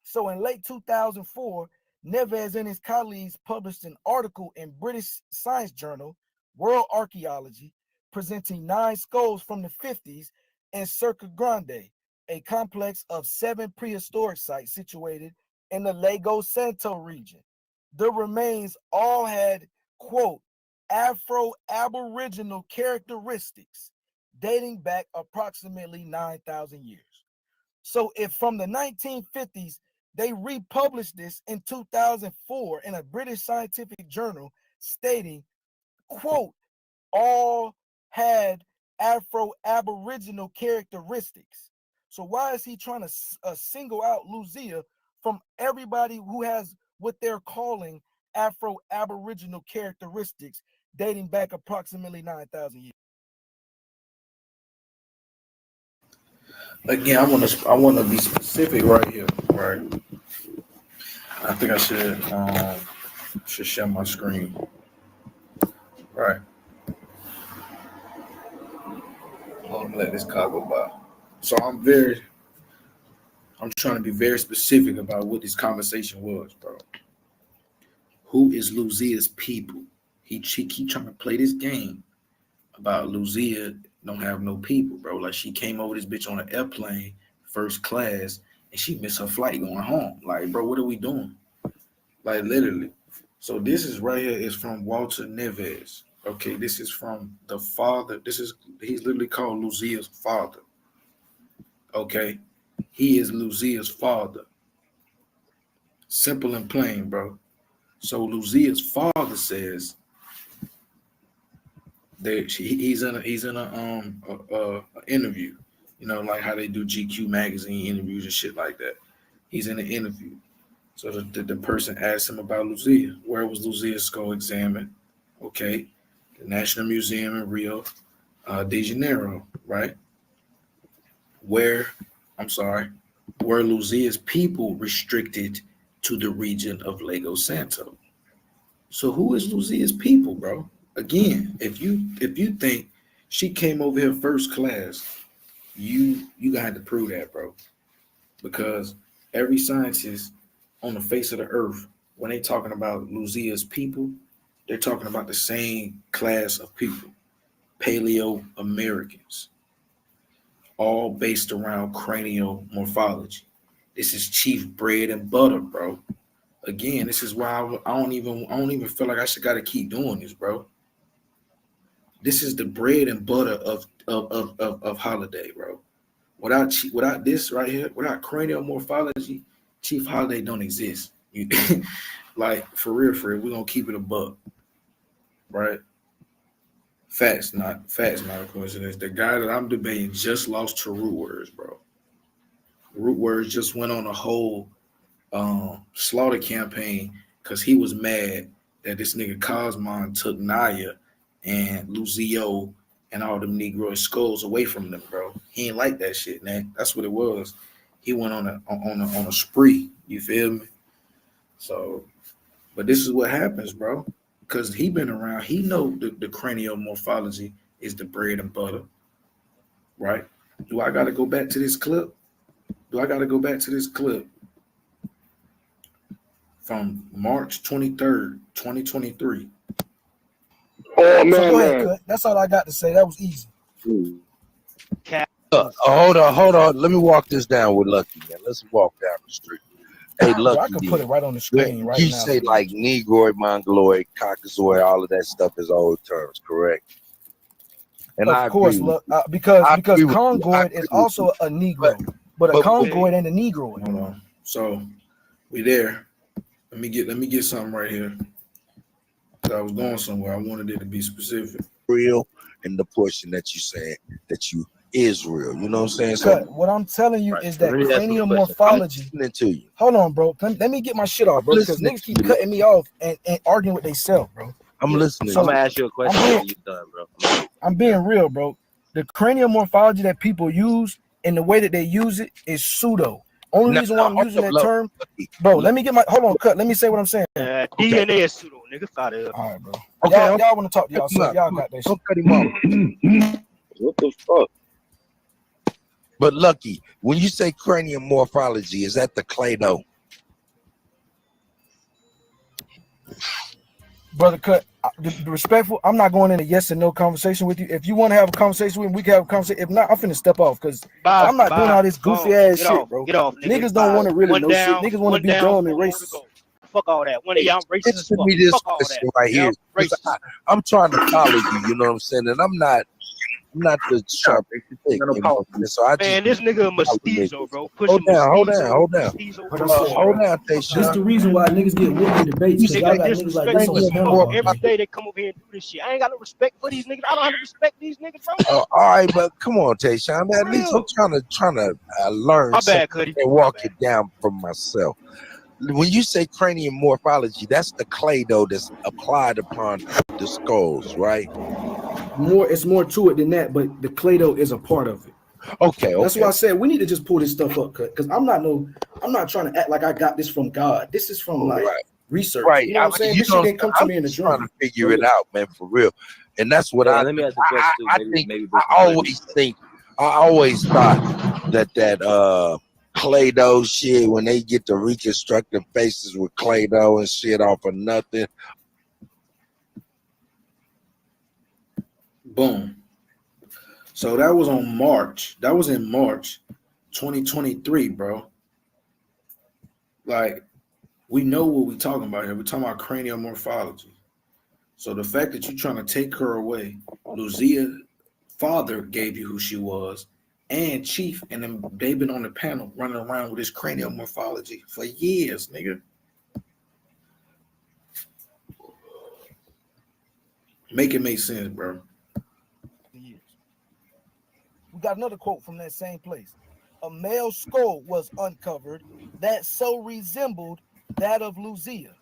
F: So in late 2004, Neves and his colleagues published an article in British Science Journal, World Archaeology, presenting 9 skulls from the 50s in Circa Grande, a complex of 7 prehistoric sites situated in the Lagos Santo region. The remains all had, quote, Afro-Aboriginal characteristics dating back approximately 9,000 years. So if from the 1950s, they republished this in 2004 in a British scientific journal stating, quote, all had Afro-Aboriginal characteristics. So why is he trying to single out Luzia from everybody who has what they're calling Afro-Aboriginal characteristics dating back approximately 9,000 years?
J: Again, I want to be specific right here, right? I think I should share my screen, right? Hold on, let this car go by. So I'm trying to be very specific about what this conversation was, bro. Who is Luzia's people? He keep trying to play this game about Luzia don't have no people, bro. Like she came over this bitch on an airplane, first class, and she missed her flight going home. Like, bro, what are we doing? Like literally. So this is right here is from Walter Neves. Okay, this is from the father. He's literally called Luzia's father. Okay, he is Luzia's father. Simple and plain, bro. So Luzia's father says that he's in a interview, you know, like how they do GQ magazine interviews and shit like that. He's in an interview. So the person asked him about Luzia. Where was Luzia's skull examined? Okay, the National Museum in Rio de Janeiro, right? Were Luzia's people restricted to the region of Lagos Santo? So who is Luzia's people, bro? Again, if you think she came over here first class, you gonna have to prove that, bro. Because every scientist on the face of the earth when they talking about Luzia's people, they're talking about the same class of people, Paleo Americans, all based around cranial morphology. This is chief bread and butter, bro. Again, this is why I don't even feel like I should gotta keep doing this, bro. This is the bread and butter of Holiday, bro. Without this right here, without cranial morphology, Chief Holiday don't exist. Like for real, we're gonna keep it a buck, right? Facts not a coincidence. The guy that I'm debating just lost to Root Words, bro. Root Words just went on a whole slaughter campaign because he was mad that this nigga Cosmon took Naya and Luzio and all them Negroid skulls away from them, bro. He ain't like that shit, man. That's what it was. He went on a spree. You feel me? So, but this is what happens, bro. Because he been around. He know the cranial morphology is the bread and butter, right? Do I got to go back to this clip? From March 23rd, 2023.
K: Oh man,
F: So go ahead, Cut. That's all I got to say. That was easy.
K: Hold on. Let me walk this down with Lucky, man. Let's walk down the street. Hey, Lucky,
F: I can put it right on the screen right
K: you
F: now.
K: say like Negroid, Mongoloid, Caucasoid, all of that stuff is old terms, correct? And
F: of course, look, because Congoid is also a Negro, but a Congoid ain't a Negroid.
J: Hold on. So we there. Let me get something right here. I was going somewhere. I wanted it to be specific.
K: Real in the portion that you saying that you is real. You know what I'm saying?
F: So what I'm telling you is that cranial morphology.
K: To you.
F: Hold on, bro. Let me get my shit off, bro. Because niggas keep cutting me off and arguing with themselves, bro.
K: I'm listening.
L: So, I'm gonna ask you a question when you're done, bro.
F: I'm being real, bro. The cranial morphology that people use and the way that they use it is pseudo. Only reason why I'm using that term, bro. Let me get my hold on, Cut. Let me say what I'm saying.
L: DNA is pseudo, nigga.
F: All right, bro. Okay, y'all want to talk to y'all, so y'all got that shit.
K: Don't cut him off.
L: What the fuck?
K: But Lucky, when you say cranial morphology, is that the Clado?
F: Brother Cut, respectful. I'm not going in a yes and no conversation with you. If you want to have a conversation with me, we can have a conversation. If not, I'm finna step off because I'm not doing all this goofy ass shit, bro.
L: Get off,
F: niggas don't want to really know shit. Niggas want to be dumb and racist.
L: Fuck all that. One of y'all racist as fuck.
K: Me this
L: fuck all
K: question
L: that.
K: right here. I'm trying to follow you. You know what I'm saying? And I'm not the sharp thing. You know? So I just,
L: man, this nigga a mestizo, bro.
K: Hold down.
F: This the reason why niggas get whooped in debates.
L: You got niggas like this on every day they come over here and do this shit. I ain't got no respect for these niggas. I don't have to respect these niggas, bro.
K: All right, but come on, Tayshaun. At least I'm trying to learn
L: and
K: walk it down for myself. When you say cranial morphology, that's the Clado that's applied upon the skulls, right?
F: It's more to it than that, but the Clado is a part of it.
K: Okay.
F: That's why I said we need to just pull this stuff up, because I'm not trying to act like I got this from God. This is from research.
K: Right.
F: You know what I'm saying? This shit didn't come to me in a dream.
K: I'm trying to figure it out, man, for real. And that's what
L: let me ask you a question.
K: I always thought that Clado shit, when they get to reconstructing faces with Clado and shit off of nothing.
J: Boom. So that was in March 2023, bro. Like, we know what we're talking about here. We're talking about cranial morphology. So the fact that you're trying to take her away, Luzia father gave you who she was, and Chief and them, they've been on the panel running around with this cranial morphology for years, nigga. Make it make sense, bro.
F: We got another quote from that same place. A male skull was uncovered that so resembled that of Luzia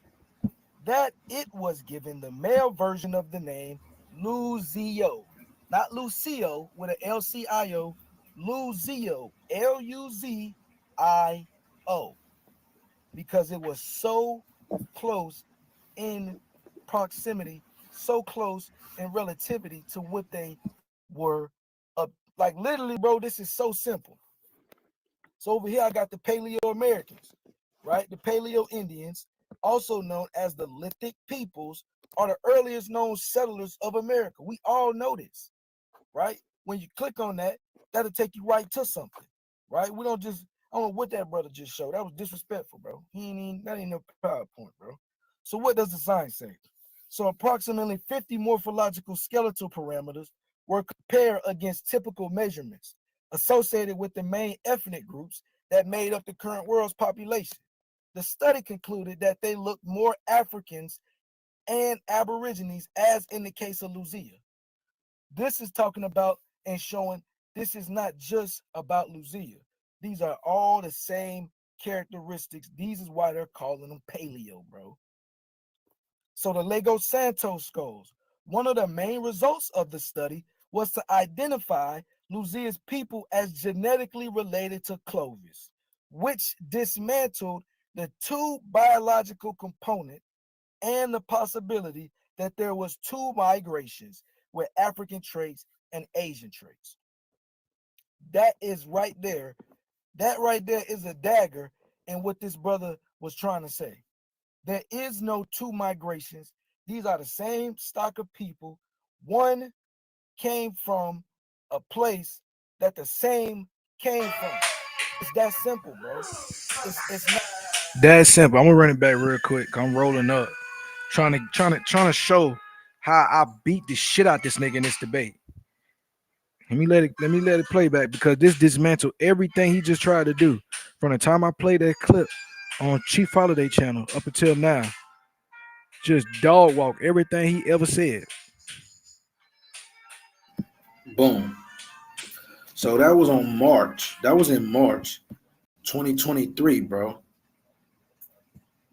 F: that it was given the male version of the name Luzio, not Lucio with an LCIO, Luzio, Luzio, because it was so close in proximity, so close in relativity to what they were. Like literally, bro, this is so simple. So over here, I got the Paleo Americans, right? The Paleo Indians, also known as the lithic peoples, are the earliest known settlers of America. We all know this, right? When you click on that, that'll take you right to something, right? We don't just, I don't know what that brother just showed. That was disrespectful, bro. That ain't no PowerPoint, bro. So what does the science say? So approximately 50 morphological skeletal parameters were compared against typical measurements associated with the main ethnic groups that made up the current world's population. The study concluded that they looked more Africans and Aborigines, as in the case of Luzia. This is talking about and showing this is not just about Luzia. These are all the same characteristics. These is why they're calling them paleo, bro. So the Lagos Santos skulls, one of the main results of the study was to identify Luzia's people as genetically related to Clovis, which dismantled the two biological component and the possibility that there was two migrations with African traits and Asian traits. That is right there. That right there is a dagger in what this brother was trying to say. There is no two migrations. These are the same stock of people. One came from a place that the same came from. It's that simple, bro. It's not.
A: That's simple. I'm gonna run it back real quick. I'm rolling up, trying to show how I beat the shit out this nigga in this debate. Let me let it play back because this dismantled everything he just tried to do from the time I played that clip on Chief Holiday channel up until now. Just dog walk everything he ever said.
J: Boom. So that was on March. That was in March 2023, bro.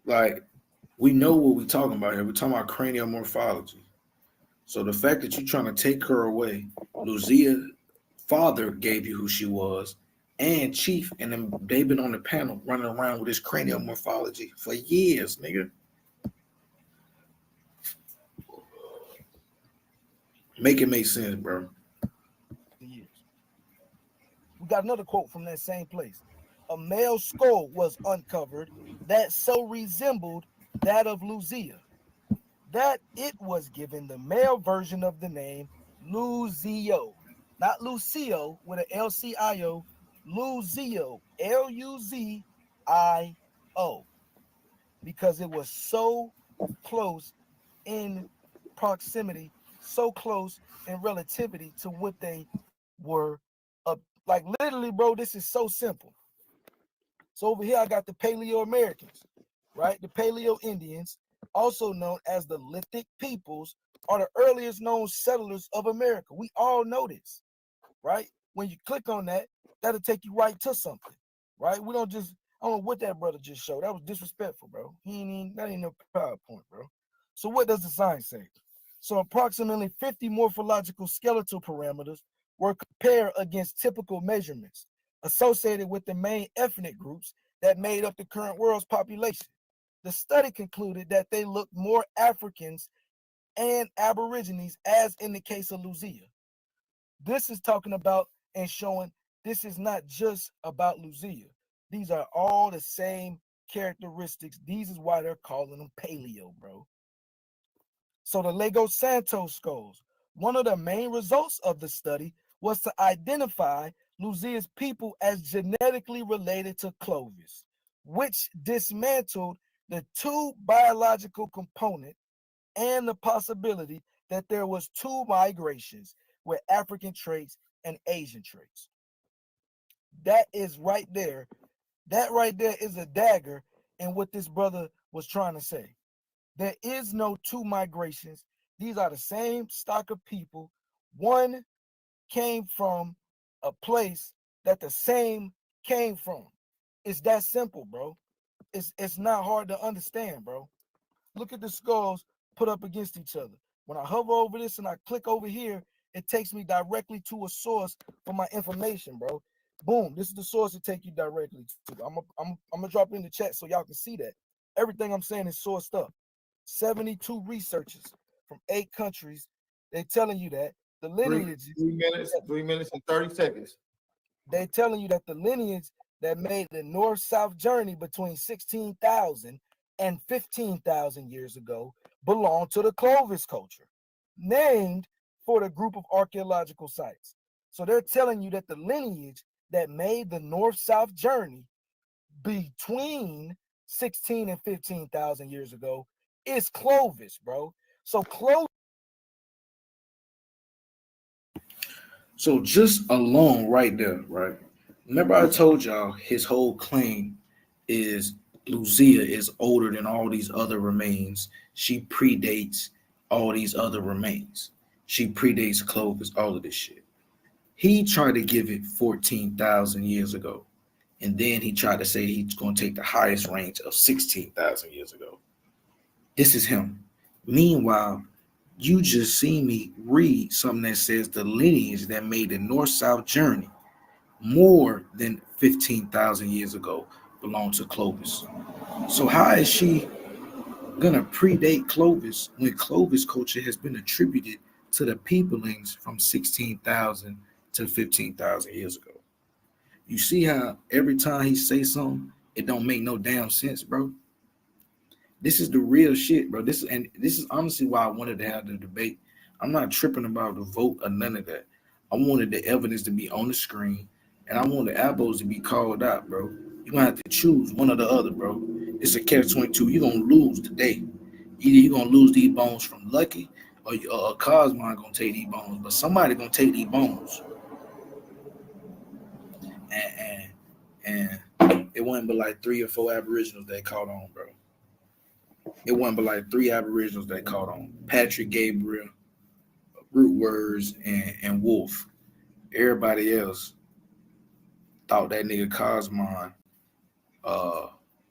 J: Like, we know what we're talking about here. We're talking about cranial morphology. So the fact that you're trying to take her away, Luzia father gave you who she was, and Chief and them, they've been on the panel running around with this cranial morphology for years, nigga. Make it make sense, bro.
F: Years. We got another quote from that same place. A male skull was uncovered that so resembled that of Luzia that it was given the male version of the name Luzio, not Lucio with an LCIO, Luzio, Luzio, because it was so close in proximity, so close in relativity to what they were. Like literally, bro, this is so simple. So over here, I got the Paleo Americans, right? The Paleo Indians, also known as the lithic peoples, are the earliest known settlers of America. We all know this, right? When you click on that, that'll take you right to something, right? We don't just, I don't know what that brother just showed. That was disrespectful, bro. That ain't no PowerPoint, bro. So what does the science say? So approximately 50 morphological skeletal parameters were compared against typical measurements associated with the main ethnic groups that made up the current world's population. The study concluded that they looked more Africans and Aborigines, as in the case of Luzia. This is talking about and showing this is not just about Luzia. These are all the same characteristics. These is why they're calling them paleo, bro. So the Lagos Santos skulls, one of the main results of the study was to identify Luzia's people as genetically related to Clovis, which dismantled the two biological component and the possibility that there was two migrations with African traits and Asian traits. That is right there. That right there is a dagger in what this brother was trying to say. There is no two migrations. These are the same stock of people. One came from a place that the same came from. It's that simple, bro. It's not hard to understand, bro. Look at the skulls put up against each other. When I hover over this and I click over here, it takes me directly to a source for my information, bro. Boom, this is the source to take you directly to. I'm gonna drop it in the chat so y'all can see that. Everything I'm saying is sourced up. 72 researchers from 8 countries. They're telling you that the lineage.
G: 3 minutes and 30 seconds.
F: They're telling you that the lineage that made the north-south journey between 16,000 and 15,000 years ago belong to the Clovis culture, named for the group of archaeological sites. So they're telling you that the lineage that made the north-south journey between 16 and 15,000 years ago is Clovis, bro. So Clovis.
J: So just alone right there, right? Remember I told y'all his whole claim is Luzia is older than all these other remains. She predates all these other remains. She predates Clovis, all of this shit. He tried to give it 14,000 years ago. And then he tried to say he's going to take the highest range of 16,000 years ago. This is him. Meanwhile, you just see me read something that says the lineage that made the north-south journey more than 15,000 years ago belonged to Clovis. So how is she gonna predate Clovis when Clovis culture has been attributed to the peoplings from 16,000 to 15,000 years ago? You see how every time he say something, it don't make no damn sense, bro. This is the real shit, bro. This is honestly why I wanted to have the debate. I'm not tripping about the vote or none of that. I wanted the evidence to be on the screen, and I want the elbows to be called out, bro. You're gonna have to choose one or the other, bro. It's a catch-22. You're gonna lose today. Either you're gonna lose these bones from Lucky, or Cosmo gonna take these bones, but somebody gonna take these bones. And it wasn't but like 3 or 4 Aboriginals that caught on, bro. It wasn't but like 3 Aboriginals that caught on. Patrick Gabriel, Root Words, and Wolf. Everybody else thought that nigga Cosmon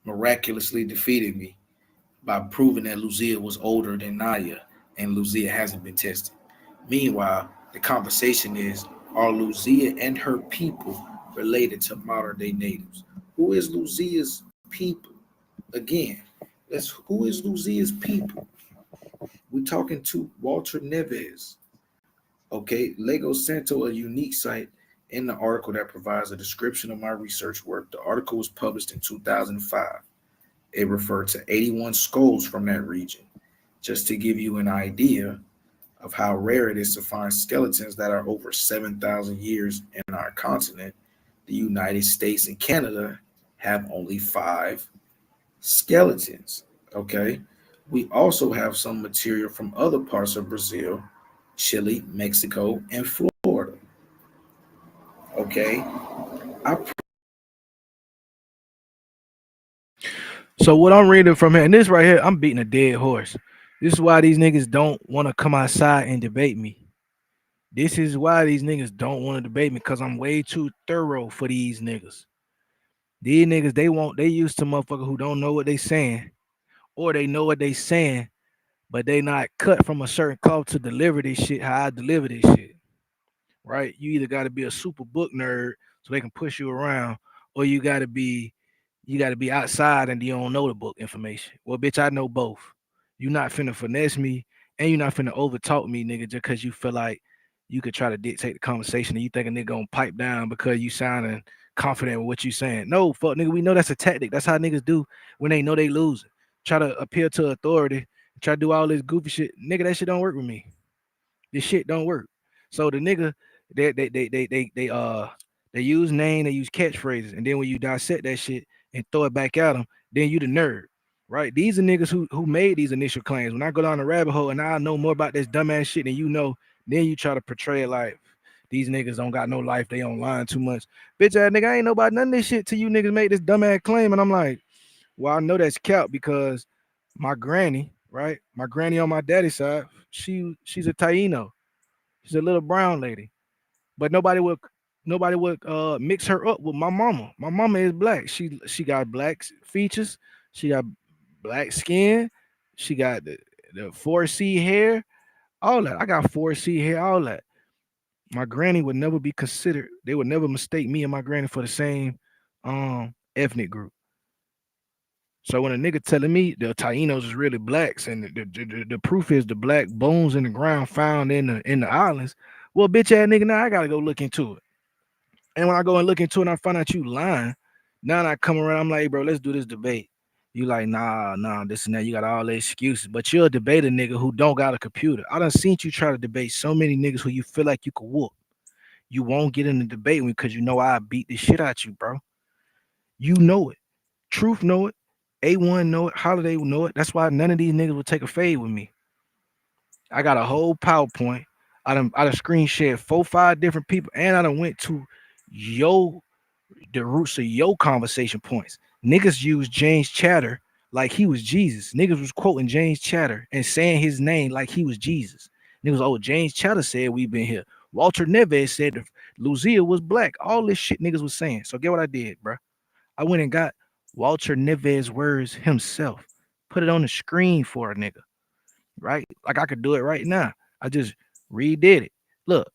J: miraculously defeated me by proving that Luzia was older than Naya, and Luzia hasn't been tested. Meanwhile, the conversation is, are Luzia and her people related to modern day natives? Who is Luzia's people? Again, who is Luzia's people? We're talking to Walter Neves. Okay, Lego Santo, a unique site in the article that provides a description of my research work. The article was published in 2005. It referred to 81 skulls from that region. Just to give you an idea of how rare it is to find skeletons that are over 7,000 years in our continent, the United States and Canada have only 5 skeletons. Okay, we also have some material from other parts of Brazil, Chile, Mexico, and Florida. Okay,
A: So what I'm reading from here, and this right here, I'm beating a dead horse. This is why these niggas don't want to come outside and debate me. This is why these niggas don't want to debate me, because I'm way too thorough for these niggas. These niggas, they used to motherfuckers who don't know what they saying, or they know what they saying, but they not cut from a certain cloth to deliver this shit how I deliver this shit. Right? You either got to be a super book nerd so they can push you around, or you got to be outside and you don't know the book information. Well, bitch, I know both. You not finna finesse me, and you not finna overtalk me, nigga, just because you feel like you could try to dictate the conversation and you think a nigga gonna pipe down because you sounding confident with what you saying. No, fuck, nigga, we know that's a tactic. That's how niggas do when they know they losing. Try to appeal to authority, try to do all this goofy shit. Nigga, that shit don't work with me. This shit don't work. So the nigga, they use name, they use catchphrases, and then when you dissect that shit and throw it back at them, then you the nerd, right? These are niggas who made these initial claims. When I go down the rabbit hole and I know more about this dumbass shit than you know, then you try to portray it like these niggas don't got no life, they online too much. Bitch ass nigga, I ain't know about none of this shit till you niggas made this dumbass claim, and I'm like, well, I know that's cap because my granny, right? My granny on my daddy's side, she's a Taino. She's a little brown lady, but nobody would mix her up with my mama. My mama is black. She got black features. She got black skin. She got the 4C hair. All that. I got 4C hair. All that. My granny would never be considered. They would never mistake me and my granny for the same ethnic group. So when a nigga telling me the Tainos is really blacks, and the proof is the black bones in the ground found in the islands, well, bitch ass nigga, now I gotta go look into it. And when I go and look into it, and I find out you lying. Now I come around, I'm like, bro, let's do this debate. You like, nah, this and that. You got all the excuses, but you'll debate a nigga who don't got a computer. I done seen you try to debate so many niggas who you feel like you could whoop. You won't get in the debate because you know I beat the shit out you, bro. You know it. Truth know it. A1 know it. Holiday know it. That's why none of these niggas will take a fade with me. I got a whole PowerPoint. I done screen shared 4, 5 different people, and I done went to yo the roots of your conversation points. Niggas use James Chatter like he was Jesus. Niggas was quoting James Chatter and saying his name like he was Jesus. Niggas, oh, James Chatter said we been here. Walter Neves said Luzia was black. All this shit niggas was saying. So get what I did, bro. I went and got Walter Neves' words himself. Put it on the screen for a nigga, right? Like I could do it right now. I just redid it. Look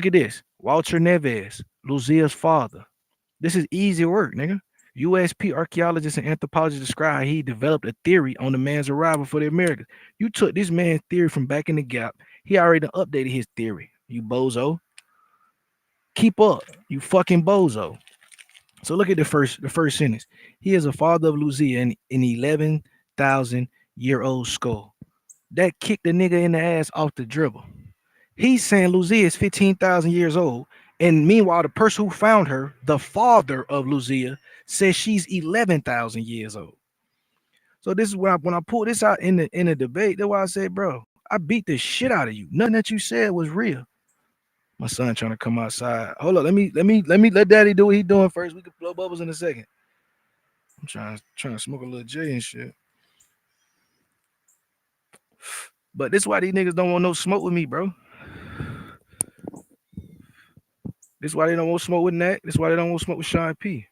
A: at this. Walter Neves, Luzia's father. This is easy work, nigga. USP archaeologists and anthropologists describe how he developed a theory on the man's arrival for the Americas. You took this man's theory from back in the gap. He already updated his theory. You bozo. Keep up. You fucking bozo. So look at the first sentence. He is a father of Luzia in an 11,000-year-old skull. That kicked the nigga in the ass off the dribble. He's saying Luzia is 15,000 years old. And meanwhile, the person who found her, the father of Luzia, says she's 11,000 years old. So this is when I pull this out in the debate, that's why I said, bro, I beat the shit out of you. Nothing that you said was real. My son trying to come outside. Hold on, let daddy do what he doing first. We can blow bubbles in a second. I'm trying to smoke a little J and shit. But this is why these niggas don't want no smoke with me, bro. This is why they don't want smoke with Nat. This is why they don't want smoke with Sean P.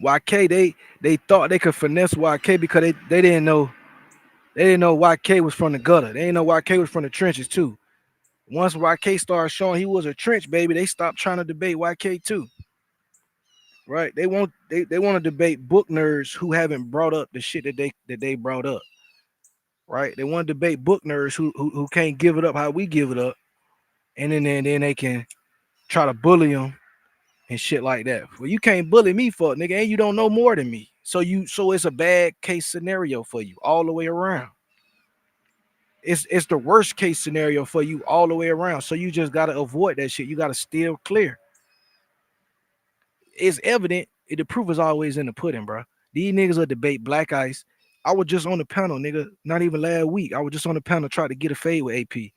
A: YK, they thought they could finesse YK because they didn't know YK was from the gutter. They didn't know YK was from the trenches too. Once YK started showing he was a trench baby, they stopped trying to debate YK too. Right? They want to debate book nerds who haven't brought up the shit that they brought up. Right? They want to debate book nerds who can't give it up how we give it up, and then they can try to bully them and shit like that. Well, you can't bully me for it, nigga, and you don't know more than me. So it's a bad case scenario for you all the way around. It's the worst case scenario for you all the way around. So you just gotta avoid that shit. You gotta steer clear. It's evident. The proof is always in the pudding, bro. These niggas will debate black ice. I was just on the panel, nigga. Not even last week. I was just on the panel trying to get a fade with AP.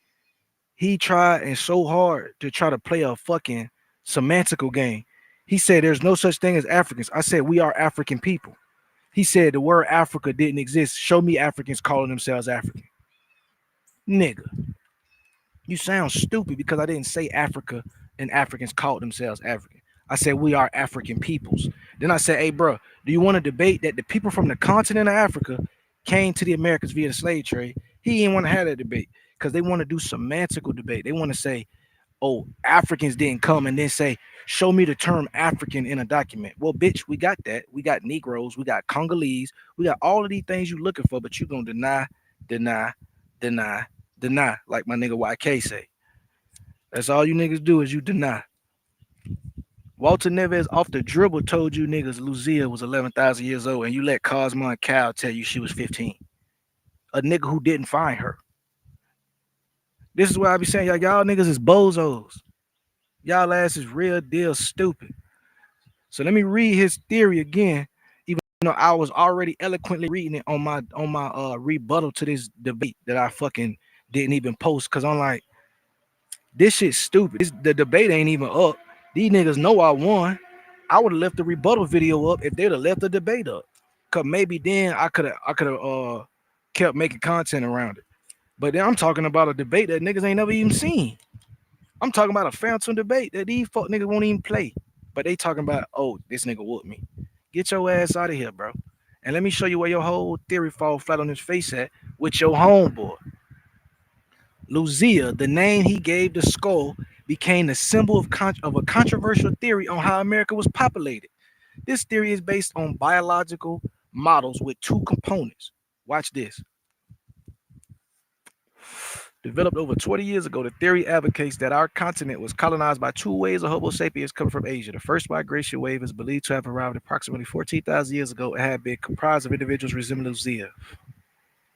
A: He tried and so hard to try to play a fucking semantical game. He said there's no such thing as Africans. I said we are African people. He said the word Africa didn't exist. Show me Africans calling themselves African. Nigga, you sound stupid because I didn't say Africa and Africans called themselves African. I said we are African peoples. Then I said, hey, bro, do you want to debate that the people from the continent of Africa came to the Americas via the slave trade? He didn't want to have that debate because they want to do semantical debate. They want to say, oh, Africans didn't come, and then say, show me the term African in a document. Well, bitch, we got that. We got Negroes, we got Congolese, we got all of these things you looking for, but you gonna deny, like my nigga YK say. That's all you niggas do is you deny. Walter Neves off the dribble told you niggas Luzia was 11,000 years old, and you let Cosmo and Cal tell you she was 15. A nigga who didn't find her. This is why I be saying y'all niggas is bozos. Y'all ass is real deal stupid. So let me read his theory again. Even though I was already eloquently reading it on my rebuttal to this debate that I fucking didn't even post because I'm like, this shit's stupid. The debate ain't even up. These niggas know I won. I would have left the rebuttal video up if they'd have left the debate up. Cause maybe then I could have kept making content around it. But then I'm talking about a debate that niggas ain't never even seen. I'm talking about a phantom debate that these fuck niggas won't even play. But they talking about, oh, this nigga whooped me. Get your ass out of here, bro. And let me show you where your whole theory fall flat on his face at with your homeboy. Luzia, the name he gave the skull, became the symbol of a controversial theory on how America was populated. This theory is based on biological models with two components. Watch this. Developed over 20 years ago, the theory advocates that our continent was colonized by two waves of Homo sapiens coming from Asia. The first migration wave is believed to have arrived approximately 14,000 years ago and had been comprised of individuals resembling Luzia,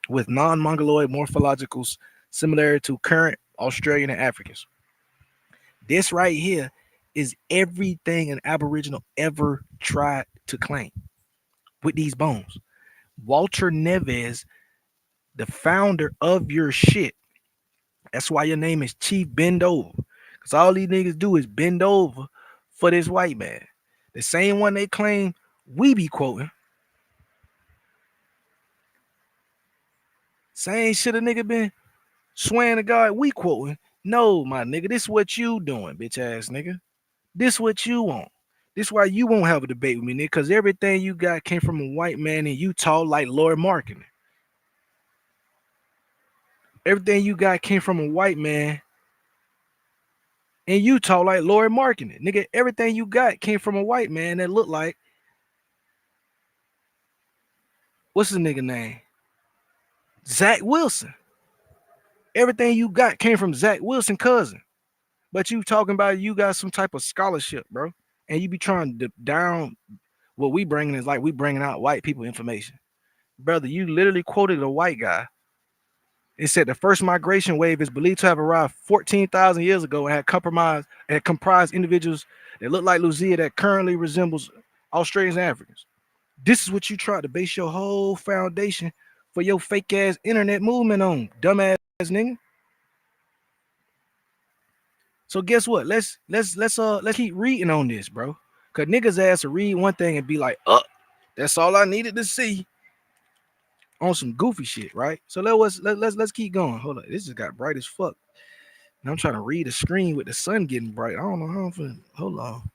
A: with non-Mongoloid morphological similarity to current Australian and Africans. This right here is everything an Aboriginal ever tried to claim with these bones. Walter Neves, the founder of your shit. That's why your name is Chief Bend Over. Because all these niggas do is bend over for this white man. The same one they claim we be quoting. Same shit a nigga been swearing to God we quoting. No, my nigga, this what you doing, bitch ass nigga. This what you want. This why you won't have a debate with me, nigga, because everything you got came from a white man in Utah like Lord Marketing. Everything you got came from a white man in Utah like Lord Marketing. Nigga, everything you got came from a white man that looked like, what's his nigga name? Zach Wilson. Everything you got came from Zach Wilson cousin. But you talking about you got some type of scholarship, bro. And you be trying to down what we bringing is like we bringing out white people information. Brother, you literally quoted a white guy. It said the first migration wave is believed to have arrived 14,000 years ago and had comprised individuals that look like Luzia that currently resembles Australians and Africans. This is what you tried to base your whole foundation for your fake ass internet movement on, dumbass nigga. So guess what? Let's keep reading on this, bro. Cause niggas ass to read one thing and be like, that's all I needed to see on some goofy shit, right? So let's keep going. Hold on, this just got bright as fuck. And I'm trying to read the screen with the sun getting bright. I don't know how I'm feeling. Hold on.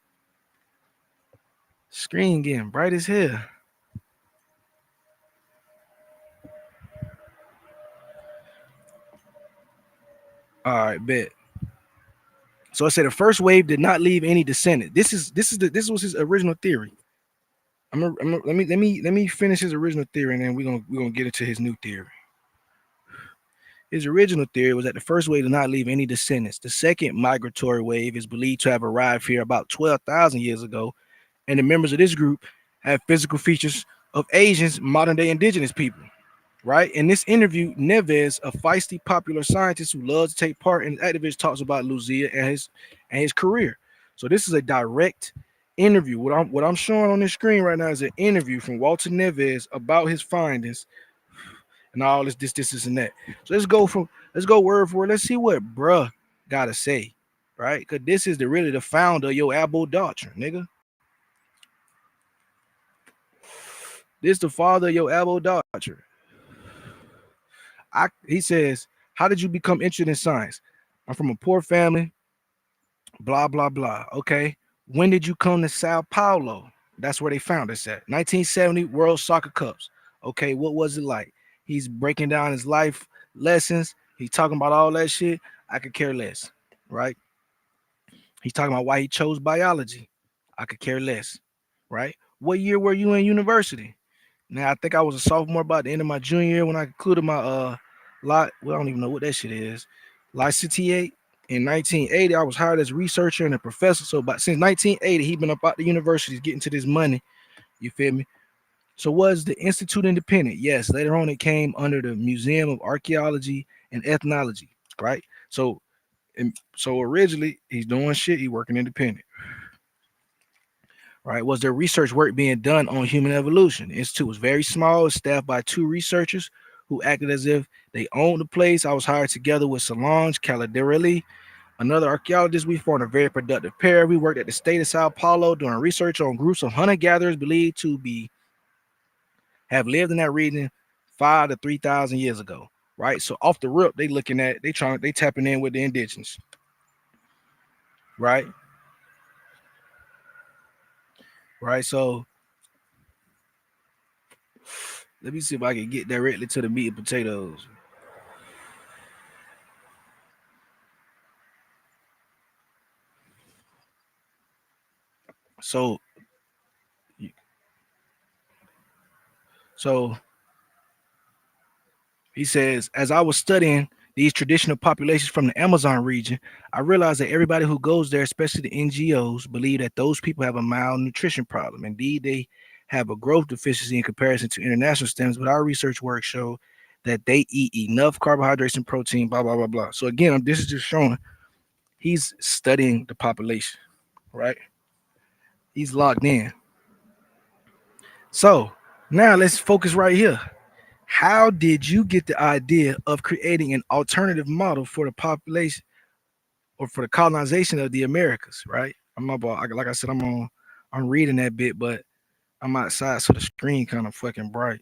A: Screen getting bright as hell. All right, bet. So I said the first wave did not leave any descendant. This was his original theory. Let me finish his original theory, and then we're gonna get into his new theory. His original theory was that the first wave did not leave any descendants. The second migratory wave is believed to have arrived here about 12,000 years ago, and the members of this group have physical features of Asians, modern day indigenous people. Right? In this interview, Neves, a feisty popular scientist who loves to take part in activist, talks about Luzia and his career. So this is a direct interview. What I'm showing on the screen right now is an interview from Walter Neves about his findings and all this, and that. So let's go word for word. Let's see what bruh gotta say, right? Because this is really the founder of your Abo doctrine, nigga. This the father of your Abo doctrine. He says, how did you become interested in science? I'm from a poor family, blah, blah, blah. Okay. When did you come to Sao Paulo? That's where they found us at. 1970 World Soccer Cups. Okay. What was it like? He's breaking down his life lessons. He's talking about all that shit. I could care less. Right. He's talking about why he chose biology. I could care less. Right. What year were you in university? Now I think I was a sophomore by the end of my junior year when I concluded my I don't even know what that shit is. Licentiate in 1980. I was hired as a researcher and a professor. So since 1980, he been up out the universities getting to this money. You feel me? So was the Institute independent? Yes. Later on, it came under the Museum of Archaeology and Ethnology. Right. So originally he's doing shit. He working independent. Right? Was there research work being done on human evolution? The institute was very small, staffed by two researchers who acted as if they owned the place. I was hired together with Solange Caladarelli, another archaeologist. We formed a very productive pair. We worked at the state of Sao Paulo doing research on groups of hunter-gatherers believed to have lived in that region 5,000 to 3,000 years ago. Right? So off the rip, they tapping in with the indigenous. Right? Right. So let me see if I can get directly to the meat and potatoes. So he says, as I was studying these traditional populations from the Amazon region, I realized that everybody who goes there, especially the NGOs, believe that those people have a malnutrition problem. Indeed, they have a growth deficiency in comparison to international standards, but our research work showed that they eat enough carbohydrates and protein, blah, blah, blah, blah. So again, this is just showing he's studying the population, right? He's locked in. So now let's focus right here. How did you get the idea of creating an alternative model for the population or for the colonization of the Americas? Right. I'm about, like I said, I'm reading that bit, but I'm outside, so the screen kind of fucking bright.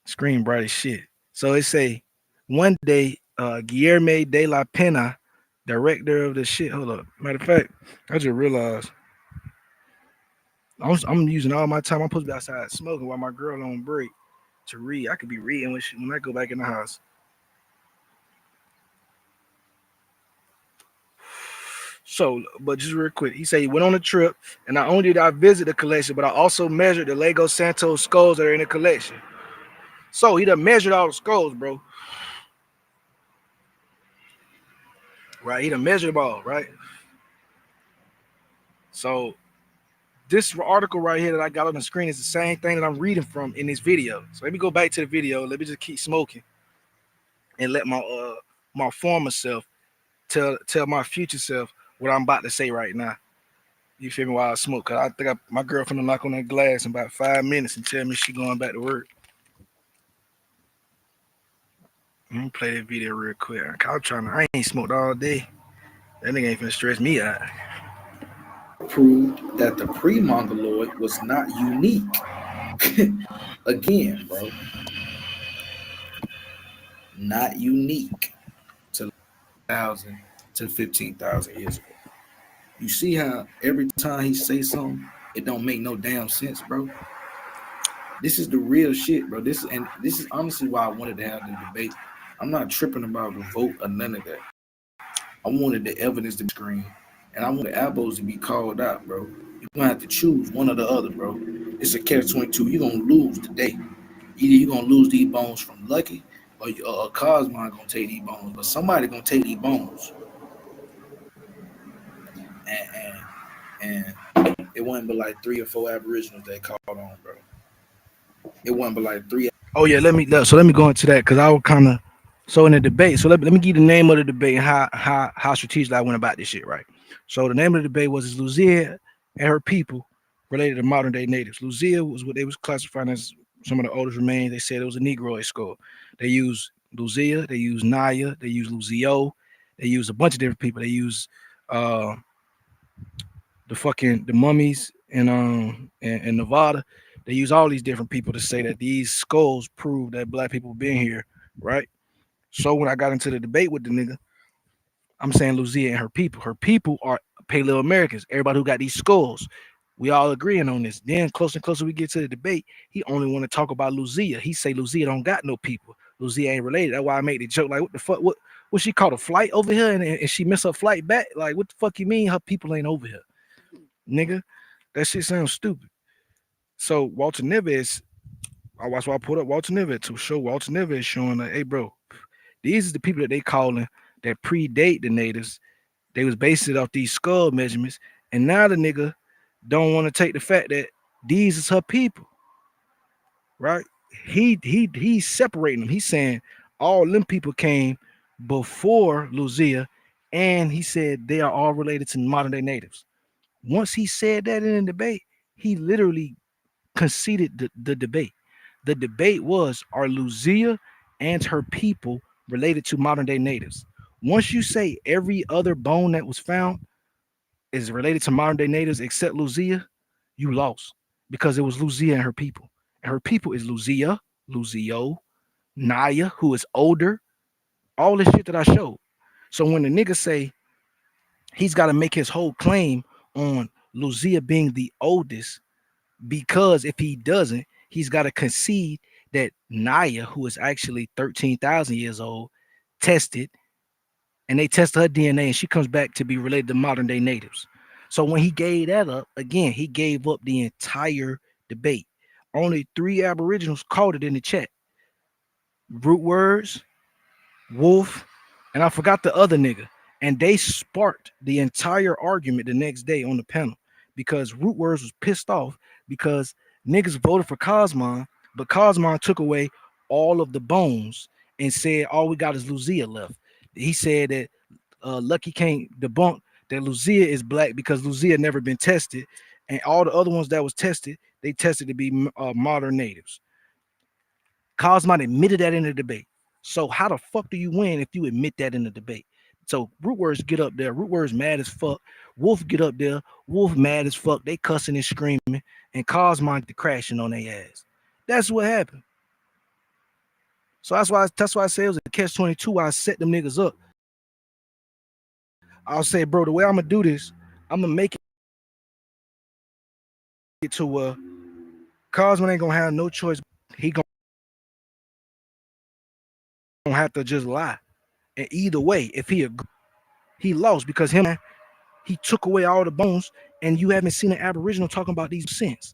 A: Screen bright as shit. So it say one day, Guillermo de la Pena, director of the shit. Hold up. Matter of fact, I just realized I'm using all my time. I'm supposed to be outside smoking while my girl on break to read. I could be reading when I go back in the house. So, but just real quick, he said he went on a trip, and not only did I visit the collection, but I also measured the Lego Santos skulls that are in the collection. So he done measured all the skulls, bro. Right? He done measured them all, right? So this article right here that I got on the screen is the same thing that I'm reading from in this video. So let me go back to the video. Let me just keep smoking and let my former self tell my future self what I'm about to say right now. You feel me? While I smoke, cause I think my girlfriend will knock on that glass in about 5 minutes and tell me she going back to work. Let me play that video real quick. I ain't smoked all day. That nigga ain't finna stress me out.
J: Proved that the pre-Mongoloid was not unique. Again, bro. Not unique to 1,000 to 15,000 years ago. You see how every time he say something, it don't make no damn sense, bro. This is the real shit, bro. This is honestly why I wanted to have the debate. I'm not tripping about the vote or none of that. I wanted the evidence to be screened, and I want the elbows to be called out, bro. You're gonna have to choose one or the other, bro. It's a catch-22. You're gonna lose today. Either you're gonna lose these bones from Lucky, or Cosmo gonna take these bones, but somebody gonna take these bones. And it wasn't but like 3 or 4 Aboriginals that caught on, bro. It wasn't but like 3.
A: Oh yeah, let me go into that because I was kind of so in the debate. So let me give you the name of the debate and how strategic I went about this shit, right? So the name of the debate was Luzia and her people related to modern day natives. Luzia was what they was classifying as some of the oldest remains. They said it was a Negroid skull. They use Luzia, they use Naya, they use Luzio, they use a bunch of different people. They use uh the mummies in Nevada. They use all these different people to say that these skulls prove that black people been here, right? So when I got into the debate with the nigga, I'm saying Luzia and her people. Her people are Paleo Americans. Everybody who got these skulls. We all agreeing on this. Then closer and closer we get to the debate, he only want to talk about Luzia. He say Luzia don't got no people. Luzia ain't related. That's why I made the joke. Like, what the fuck? What she called a flight over here and she missed her flight back? Like, what the fuck you mean her people ain't over here? Nigga, that shit sounds stupid. So Walter Neves, that's why I put up Walter Neves to show Walter Neves showing like, hey bro, these are the people that they calling that predate the natives. They was based it off these skull measurements, and now the nigga don't want to take the fact that these is her people, right? He's separating them. He's saying all them people came before Luzia, and he said they are all related to modern day natives. Once he said that in the debate, he literally conceded the debate. The debate was, are Luzia and her people related to modern day natives? Once you say every other bone that was found is related to modern day natives except Luzia, you lost because it was Luzia and her people. And her people is Luzia, Luzio, Naya, who is older, all this shit that I showed. So when the nigga say he's got to make his whole claim on Luzia being the oldest, because if he doesn't, he's got to concede that Naya, who is actually 13,000 years old, tested, and they tested her DNA, and she comes back to be related to modern day natives. So when he gave that up, again, he gave up the entire debate. Only 3 Aboriginals called it in the chat. root words, wolf, and I forgot the other nigga. And they sparked the entire argument the next day on the panel because root words was pissed off because niggas voted for Cosmon, but Cosmon took away all of the bones and said all we got is Luzia left. He said that Lucky can't debunk that Luzia is black because Luzia never been tested, and all the other ones that was tested, they tested to be modern natives. Cosmon admitted that in the debate. So how the fuck do you win if you admit that in the debate? So root words get up there. Root words mad as fuck. Wolf get up there. Wolf mad as fuck. They cussing and screaming, and Cosmon crashing on their ass. That's what happened. So that's why I say it was a catch-22. I set them niggas up. I'll say, bro, the way I'm gonna do this, I'm gonna make it to Cosman ain't gonna have no choice. He gonna have to just lie. And either way, if he lost because he took away all the bones, and you haven't seen an Aboriginal talking about these since.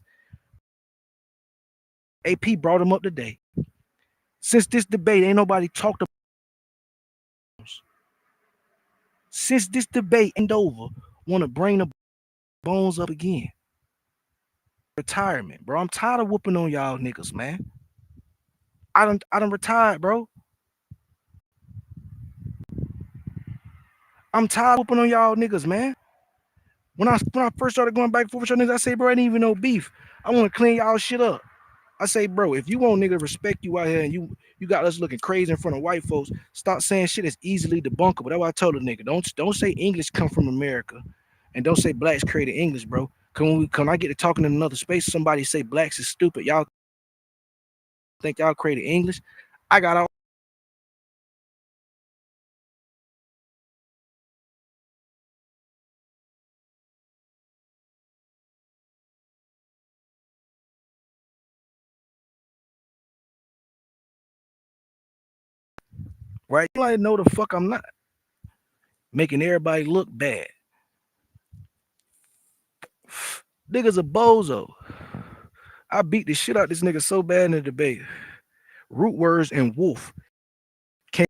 A: AP brought him up today. Since this debate, ain't nobody talked about. Since this debate ain't over, want to bring the bones up again. Retirement, bro. I'm tired of whooping on y'all niggas, man. I done retired, bro. I'm tired of whooping on y'all niggas, man. When I first started going back and forth with y'all niggas, I say, bro, ain't even no beef. I want to clean y'all shit up. I say, bro, if you want nigga respect you out here and you got us looking crazy in front of white folks, stop saying shit that's easily debunkable. That's what I told a nigga. Don't say English come from America, and don't say blacks created English, bro. When I get to talking in another space, somebody say blacks is stupid. Y'all think y'all created English? I got all. Right? You like know the fuck I'm not making everybody look bad. Nigga's a bozo. I beat the shit out this nigga so bad in the debate. Root words and wolf came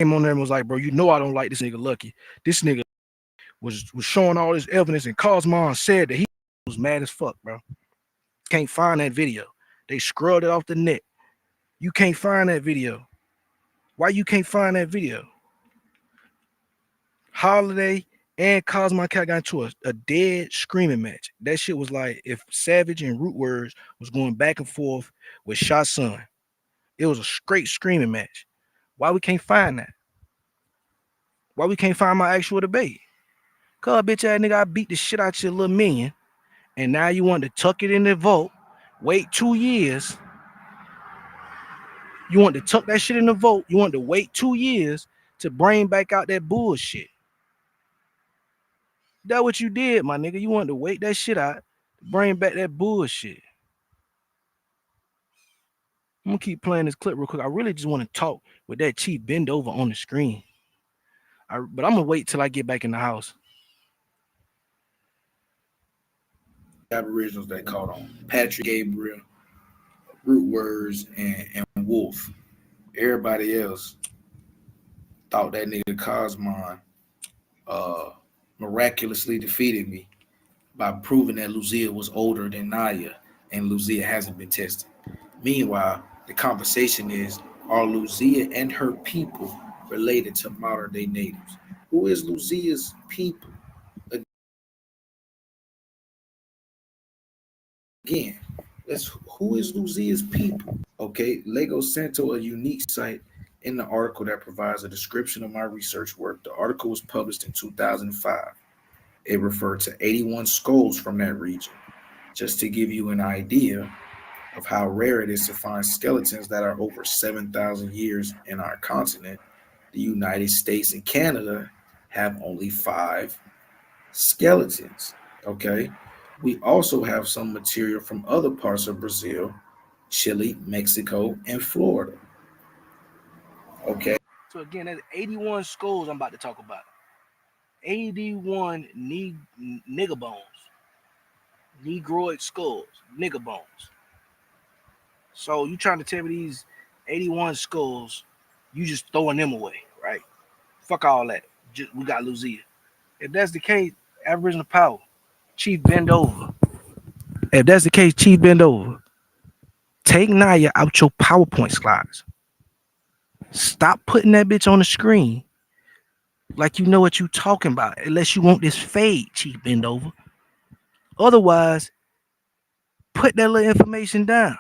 A: on there and was like, bro, you know I don't like this nigga Lucky. This nigga was showing all this evidence, and Cosmon said that he was mad as fuck, bro. Can't find that video. They scrubbed it off the net. You can't find that video. Why you can't find that video? Holiday and Cosmon Cat got into a dead screaming match. That shit was like if Savage and Root Words was going back and forth with Shot Son. It was a straight screaming match. Why we can't find that? Why we can't find my actual debate? Cause bitch ass nigga, I beat the shit out your little minion, and now you want to tuck it in the vote, wait 2 years. You want to tuck that shit in the vote. You want to wait 2 years to bring back out that bullshit. That's what you did, my nigga. You wanted to wait that shit out, bring back that bullshit. I'm gonna keep playing this clip real quick. I really just want to talk with that chief bend over on the screen. But I'm gonna wait till I get back in the house.
J: Aboriginals that caught on. Patrick Gabriel, Root Words, and Wolf. Everybody else thought that nigga Cosmon miraculously defeated me by proving that Luzia was older than Naya, and Luzia hasn't been tested. Meanwhile, the conversation is, are Luzia and her people related to modern day natives? Who is Luzia's people? Again, who is Luzia's people? Okay, Lego Santo, a unique site in the article that provides a description of my research work. The article was published in 2005. It referred to 81 skulls from that region. Just to give you an idea of how rare it is to find skeletons that are over 7,000 years in our continent, the United States and Canada have only 5 skeletons. Okay. We also have some material from other parts of Brazil, Chile, Mexico, and Florida. Okay.
A: So again, that's 81 skulls I'm about to talk about. 81 nigger bones. Negroid skulls, nigger bones. So you trying to tell me 81 skulls, you just throwing them away, right? Fuck all that. Just, we got Luzia. If that's the case, Aboriginal power, Chief, bend over. If that's the case, Chief, bend over. Take Naya out your PowerPoint slides. Stop putting that bitch on the screen like you know what you talking about, unless you want this fade, Chief, bend over. Otherwise, put that little information down.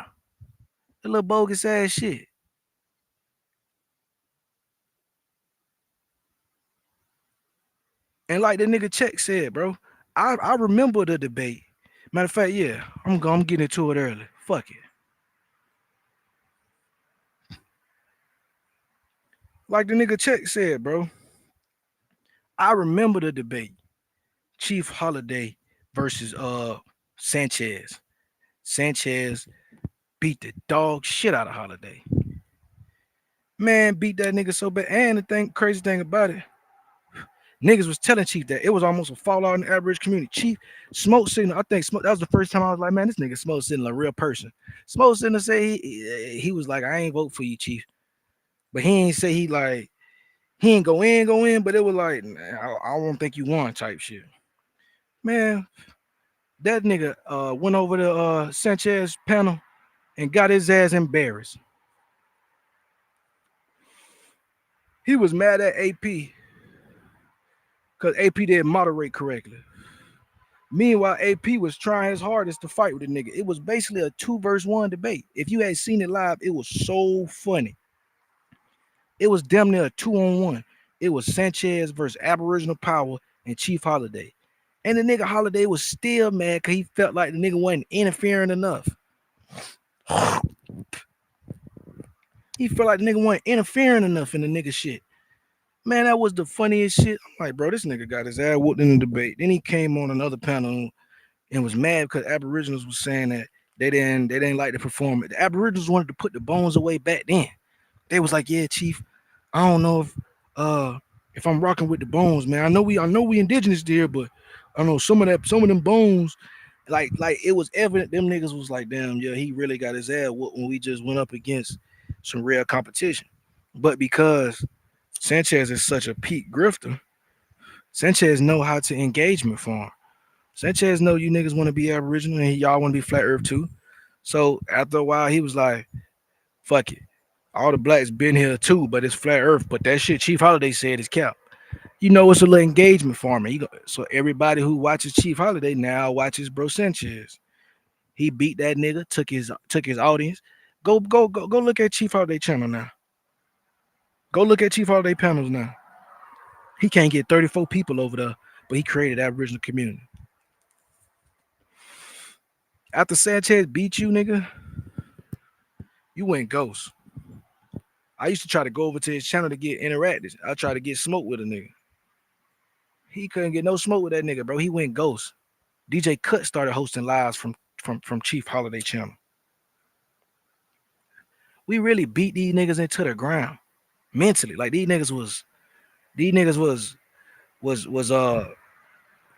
A: That little bogus ass shit. And like the nigga Check said, bro, I remember the debate. Matter of fact, yeah, I'm getting into it early. Fuck it. Like the nigga Check said, bro, I remember the debate. Chief Holiday versus Sanchez. Sanchez beat the dog shit out of Holiday. Man, beat that nigga so bad. And the crazy thing about it, niggas was telling Chief that it was almost a fallout in the Aboriginal community. Chief Smoke Signal, I think Smoke, that was the first time I was like, man, this nigga Smoke Signal a real person. Smoke Signal say he was like, I ain't vote for you, Chief. But he ain't say he ain't go in, but it was like, I don't think you won type shit. Man, that nigga went over to Sanchez panel and got his ass embarrassed. He was mad at AP because AP didn't moderate correctly. Meanwhile, AP was trying his hardest to fight with the nigga. It was basically a 2-versus-1 debate. If you had seen it live, it was so funny. It was damn near a 2-on-1. It was Sanchez versus Aboriginal Power and Chief Holiday. And the nigga Holiday was still mad because he felt like the nigga wasn't interfering enough. He felt like the nigga wasn't interfering enough in the nigga shit. Man, that was the funniest shit. I'm like, bro, this nigga got his ass whooped in the debate. Then he came on another panel and was mad because Aboriginals was saying that they didn't like the performance. The Aboriginals wanted to put the bones away back then. They was like, yeah, Chief, I don't know if I'm rocking with the bones, man. I know we indigenous there, but I know some of them bones, like it was evident them niggas was like, damn, yeah, he really got his ass whooped when we just went up against some real competition. But because Sanchez is such a peak grifter, Sanchez know how to engagement farm. Sanchez know you niggas want to be Aboriginal and y'all want to be flat earth too. So after a while, he was like, fuck it. All the blacks been here too, but it's flat earth. But that shit Chief Holiday said is cap. You know, it's a little engagement farming. So everybody who watches Chief Holiday now watches Bro Sanchez. He beat that nigga, took his audience. Go look at Chief Holiday channel now. Go look at Chief Holiday panels now. He can't get 34 people over there, but he created Aboriginal community. After Sanchez beat you, nigga, you went ghost. I used to try to go over to his channel to get interacted. I tried to get smoke with a nigga. He couldn't get no smoke with that nigga, bro. He went ghost. DJ Cut started hosting lives from Chief Holiday channel. We really beat these niggas into the ground mentally. Like these niggas was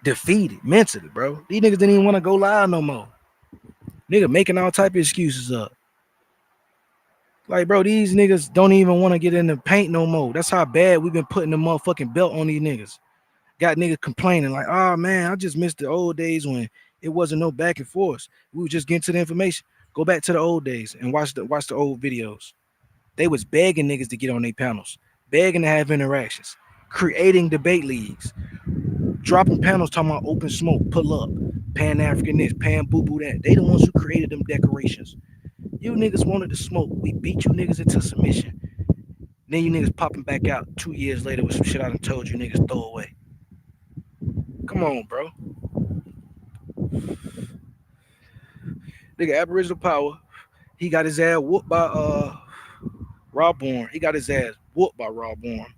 A: defeated mentally, bro. These niggas didn't even want to go live no more. Nigga making all type of excuses up. Like, bro, these niggas don't even want to get in the paint no more. That's how bad we've been putting the motherfucking belt on these niggas. Got niggas complaining like, oh man, I just missed the old days when it wasn't no back and forth. We were just getting to the information. Go back to the old days and watch the old videos. They was begging niggas to get on their panels, begging to have interactions, creating debate leagues, dropping panels talking about open smoke, pull up, Pan-African this, Pan-Boo-Boo that. They the ones who created them decorations. You niggas wanted to smoke. We beat you niggas into submission. Then you niggas popping back out 2 years later with some shit I done told you niggas throw away. Come on, bro. Nigga, Aboriginal Power, he got his ass whooped by Rob Bourne. He got his ass whooped by Rob Bourne.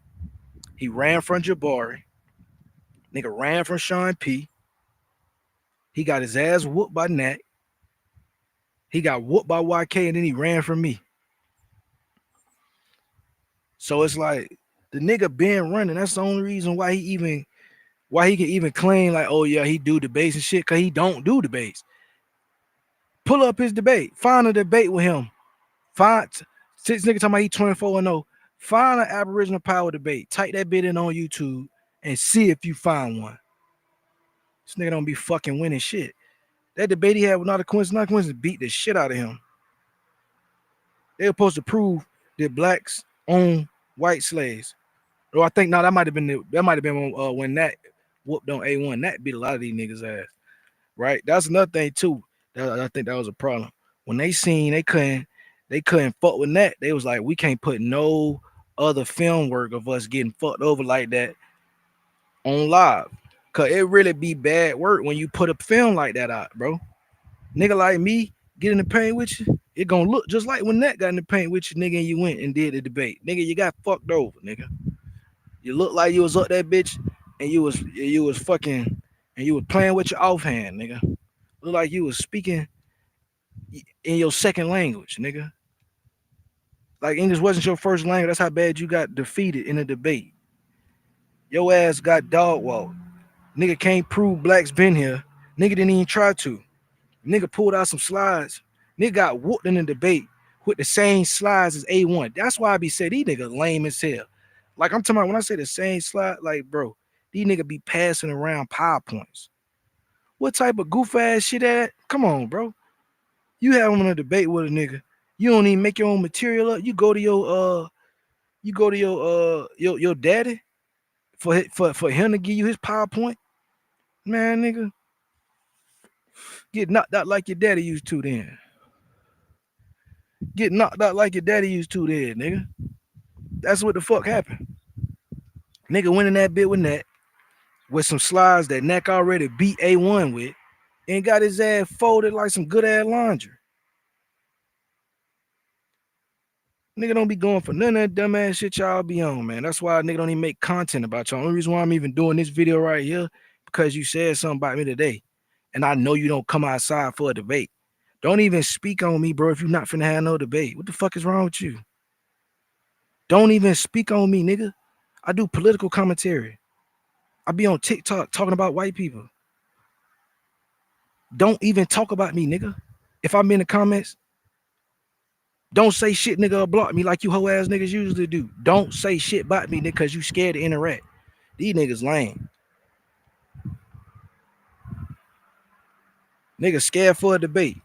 A: He ran from Jabari. Nigga ran from Sean P. He got his ass whooped by Nat. He got whooped by YK, and then he ran from me. So it's like the nigga been running. That's the only reason why he can even claim like, oh yeah, he do debates and shit, because he don't do debates. Pull up his debate. Find a debate with him. This nigga talking about he 24-0. Find an Aboriginal power debate. Type that bit in on YouTube and see if you find one. This nigga don't be fucking winning shit. That debate he had with not a coincidence beat the shit out of him. They were supposed to prove that blacks own white slaves. Or I think that might have been when that whooped on A1. That beat a lot of these niggas ass. Right? That's another thing too. I think that was a problem. When they seen they couldn't fuck with that, they was like, we can't put no other film work of us getting fucked over like that on live. Cause it really be bad work when you put a film like that out, bro. Nigga like me get in the paint with you, it gonna look just like when that got in the paint with you, nigga, and you went and did the debate. Nigga, you got fucked over, nigga. You look like you was up that bitch and you was fucking and you was playing with your offhand, nigga. Look like you was speaking in your second language, nigga. Like English wasn't your first language. That's how bad you got defeated in a debate. Your ass got dog walked. Nigga can't prove blacks been here. Nigga didn't even try to. Nigga pulled out some slides. Nigga got whooped in the debate with the same slides as A1. That's why I be saying these niggas lame as hell. Like I'm talking about when I say the same slide, like bro, these niggas be passing around PowerPoints. What type of goof ass shit that? Come on, bro. You having a debate with a nigga. You don't even make your own material up. You go to your daddy for him to give you his PowerPoint. Man, nigga, get knocked out like your daddy used to then. Get knocked out like your daddy used to then, nigga. That's what the fuck happened. Nigga went in that bit with some slides that Neck already beat A1 with and got his ass folded like some good ass laundry. Nigga don't be going for none of that dumb ass shit y'all be on, man. That's why nigga don't even make content about y'all. The only reason why I'm even doing this video right here, because you said something about me today. And I know you don't come outside for a debate. Don't even speak on me, bro, if you're not finna have no debate. What the fuck is wrong with you? Don't even speak on me, nigga. I do political commentary. I be on TikTok talking about white people. Don't even talk about me, nigga. If I'm in the comments, don't say shit, nigga, or block me like you hoe ass niggas usually do. Don't say shit about me, nigga, because you scared to interact. These niggas lame. Niggas scared for a debate.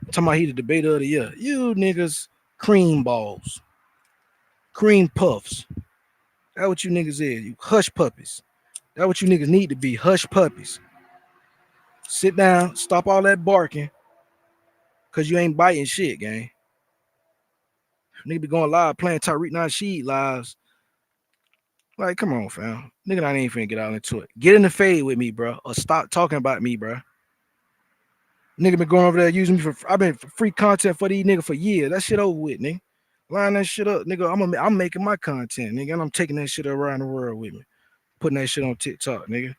A: I'm talking about he the debater of the year. You niggas cream balls. Cream puffs. That's what you niggas is. You hush puppies. That's what you niggas need to be. Hush puppies. Sit down. Stop all that barking. Cause you ain't biting shit, gang. Nigga be going live playing Tariq Nasheed lives. Like, come on, fam. Nigga, I ain't finna get out into it. Get in the fade with me, bro. Or stop talking about me, bro. Nigga been going over there using me for. I've been for free content for these niggas for years. That shit over with, nigga. Line that shit up, nigga. I'm making my content, nigga, and I'm taking that shit around the world with me. Putting that shit on TikTok, nigga.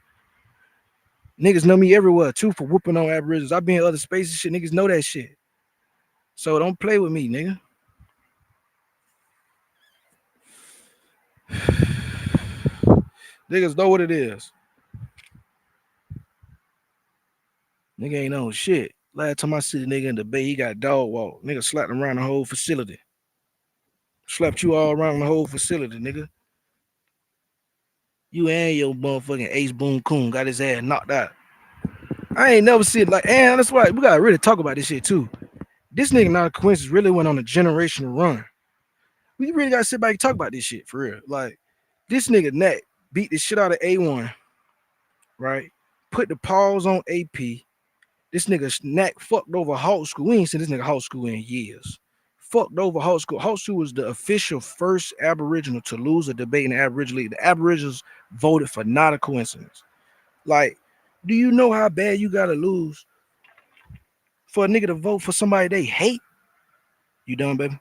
A: Niggas know me everywhere too for whooping on Aborigines. I be in other spaces, shit. Niggas know that shit. So don't play with me, nigga. Niggas know what it is. Nigga ain't on shit. Last time I see the nigga in the bay, he got dog walk. Nigga slapped him around the whole facility. Slapped you all around the whole facility, nigga. You and your motherfucking Ace Boon Coon got his ass knocked out. I ain't never seen it like, and that's why we gotta really talk about this shit too. This nigga not a coincidence really went on a generational run. We really gotta sit back and talk about this shit for real. Like this nigga Nat beat the shit out of A1, right? Put the pause on AP. This nigga Nat fucked over Hawk School. We ain't seen this nigga Hawk School in years. Fucked over Hawk School. Hawk School was the official first Aboriginal to lose a debate in the Aboriginal League. The Aboriginals voted for not a coincidence. Like, do you know how bad you gotta lose for a nigga to vote for somebody they hate? You done, baby?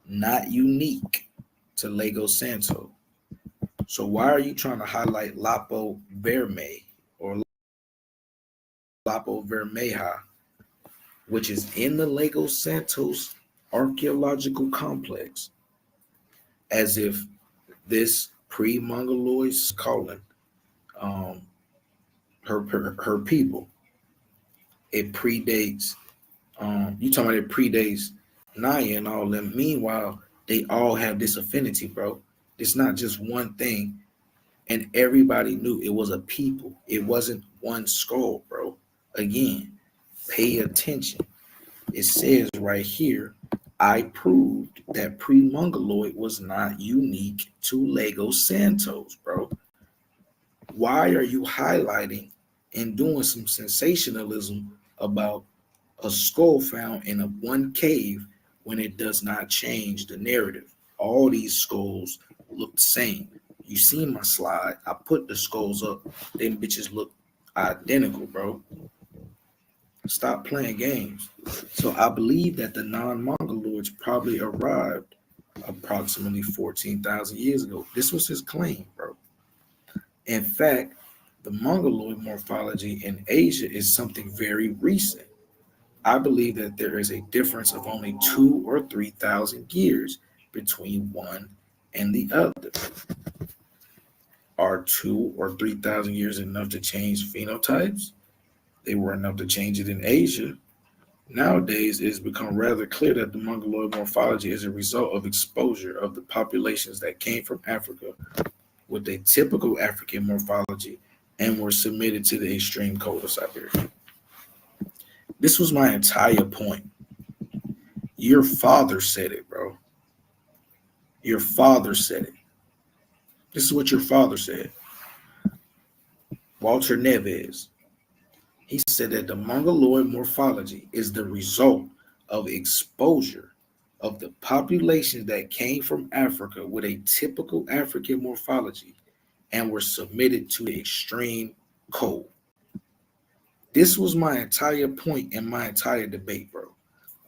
J: not unique to Lagos Santo. So why are you trying to highlight Lapo Verme or Lapo Vermeja, which is in the Lagos Santos archaeological complex, as if this pre-Mongoloid calling her people, it predates you talking about it predates Naya and all them. Meanwhile, they all have this affinity, bro. It's not just one thing, and everybody knew it was a people. It wasn't one skull, bro. Again, pay attention. It says right here, I proved that pre-Mongoloid was not unique to Lagos Santos, bro. Why are you highlighting and doing some sensationalism about a skull found in a one cave when it does not change the narrative? All these skulls look the same. You see my slide, I put the skulls up, them bitches look identical, bro. Stop playing games. So I believe that the non-Mongoloids probably arrived approximately 14,000 years ago. This was his claim, bro. In fact, the Mongoloid morphology in Asia is something very recent. I believe that there is a difference of only 2 or 3,000 years between one and the other. Are 2 or 3,000 years enough to change phenotypes? They were enough to change it in Asia. Nowadays, it has become rather clear that the Mongoloid morphology is a result of exposure of the populations that came from Africa with a typical African morphology and were submitted to the extreme cold of Siberia. This was my entire point. Your father said it, bro. Your father said it. This is what your father said. Walter Neves. He said that the Mongoloid morphology is the result of exposure of the populations that came from Africa with a typical African morphology and were submitted to the extreme cold. This was my entire point in my entire debate, bro.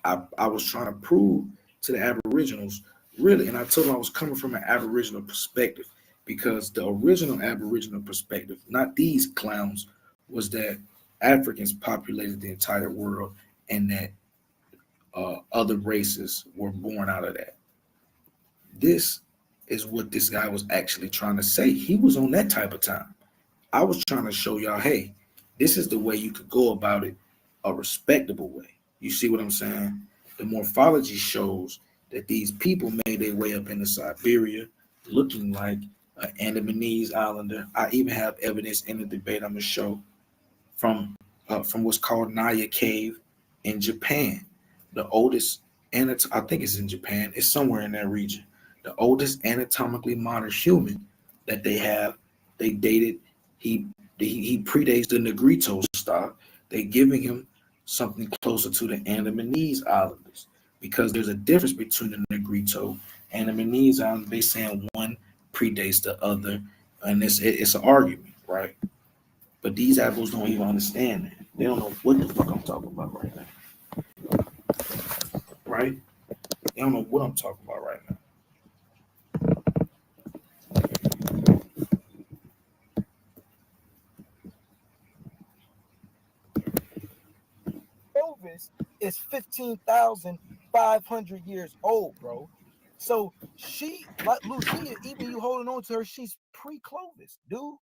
J: I was trying to prove to the Aboriginals, really, and I told them I was coming from an Aboriginal perspective because the original Aboriginal perspective, not these clowns, was that Africans populated the entire world and that other races were born out of that. This is what this guy was actually trying to say. He was on that type of time. I was trying to show y'all, hey, this is the way you could go about it, a respectable way. You see what I'm saying? The morphology shows that these people made their way up into Siberia looking like an Andamanese islander. I even have evidence in the debate I'm going to show from what's called Naya Cave in Japan. The oldest, and I think it's in Japan, it's somewhere in that region. The oldest anatomically modern human that they have, they dated, he predates the Negrito stock. They're giving him something closer to the Andamanese Islanders because there's a difference between the Negrito and the Andamanese Islanders. They saying one predates the other, and it's an argument, right? But these apples don't even understand that. They don't know what the fuck I'm talking about right now, right? They don't know what I'm talking about right now.
F: Clovis is 15,500 years old, bro. So she, like Luzia, even you holding on to her, she's pre-Clovis, dude.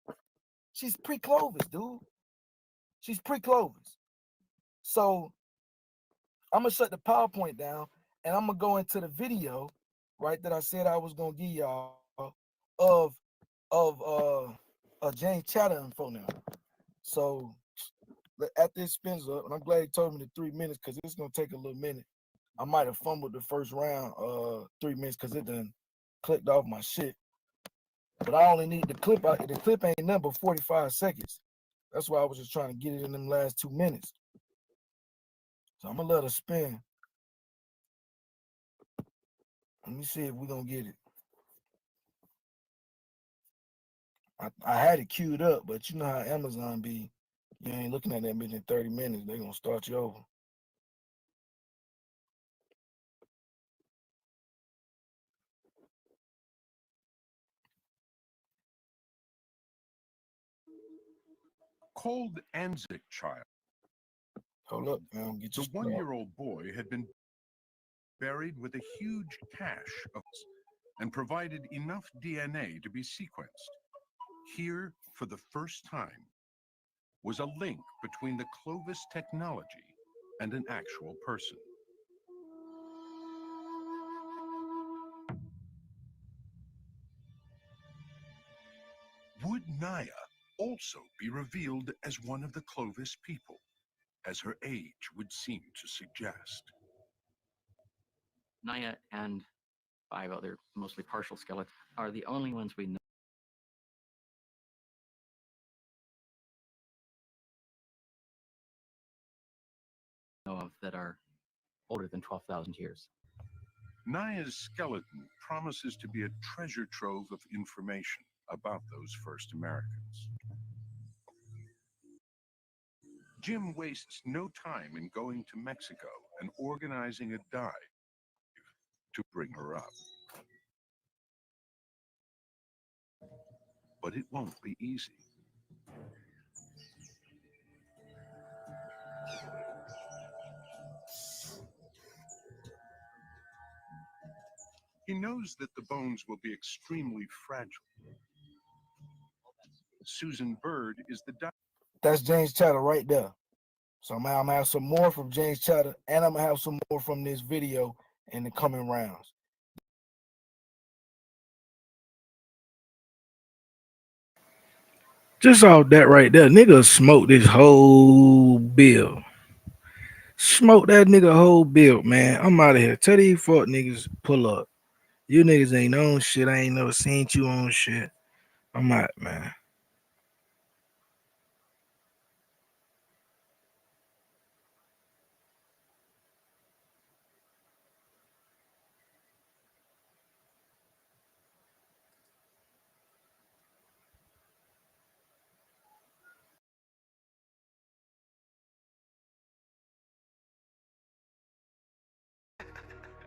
F: She's pre-Clovis, dude. She's pre-Clovis. So I'm gonna shut the PowerPoint down and I'm gonna go into the video, right, that I said I was gonna give y'all of James Chatter info now. So after it spins up, and I'm glad he told me the 3 minutes because it's gonna take a little minute. I might have fumbled the first round 3 minutes because it done clicked off my shit. But I only need the clip out. The clip ain't nothing but 45 seconds. That's why I was just trying to get it in them last 2 minutes. So I'm gonna let her spin. Let me see if we're gonna get it. I had it queued up, but you know how Amazon be. You ain't looking at that bitch in 30 minutes, they gonna start you over.
H: called Anzac child.
F: Hold up, man. Get
H: The 1-year-old boy had been buried with a huge cache of and provided enough DNA to be sequenced. Here, for the first time, was a link between the Clovis technology and an actual person. Would Naya also be revealed as one of the Clovis people, as her age would seem to suggest?
M: Naya and 5 other, mostly partial skeletons, are the only ones we know of that are older than 12,000 years.
H: Naya's skeleton promises to be a treasure trove of information about those first Americans. Jim wastes no time in going to Mexico and organizing a dive to bring her up. But it won't be easy. He knows that the bones will be extremely fragile. Susan Bird is the
F: That's James Chatter right there. So I'm gonna have some more from James Chatter, and I'm gonna have some more from this video in the coming rounds. Just off that right there, nigga smoked this whole bill. Smoke that nigga whole bill, man. I'm out of here. Tell these fuck niggas pull up. You niggas ain't on shit. I ain't never seen you on shit. I'm out, man.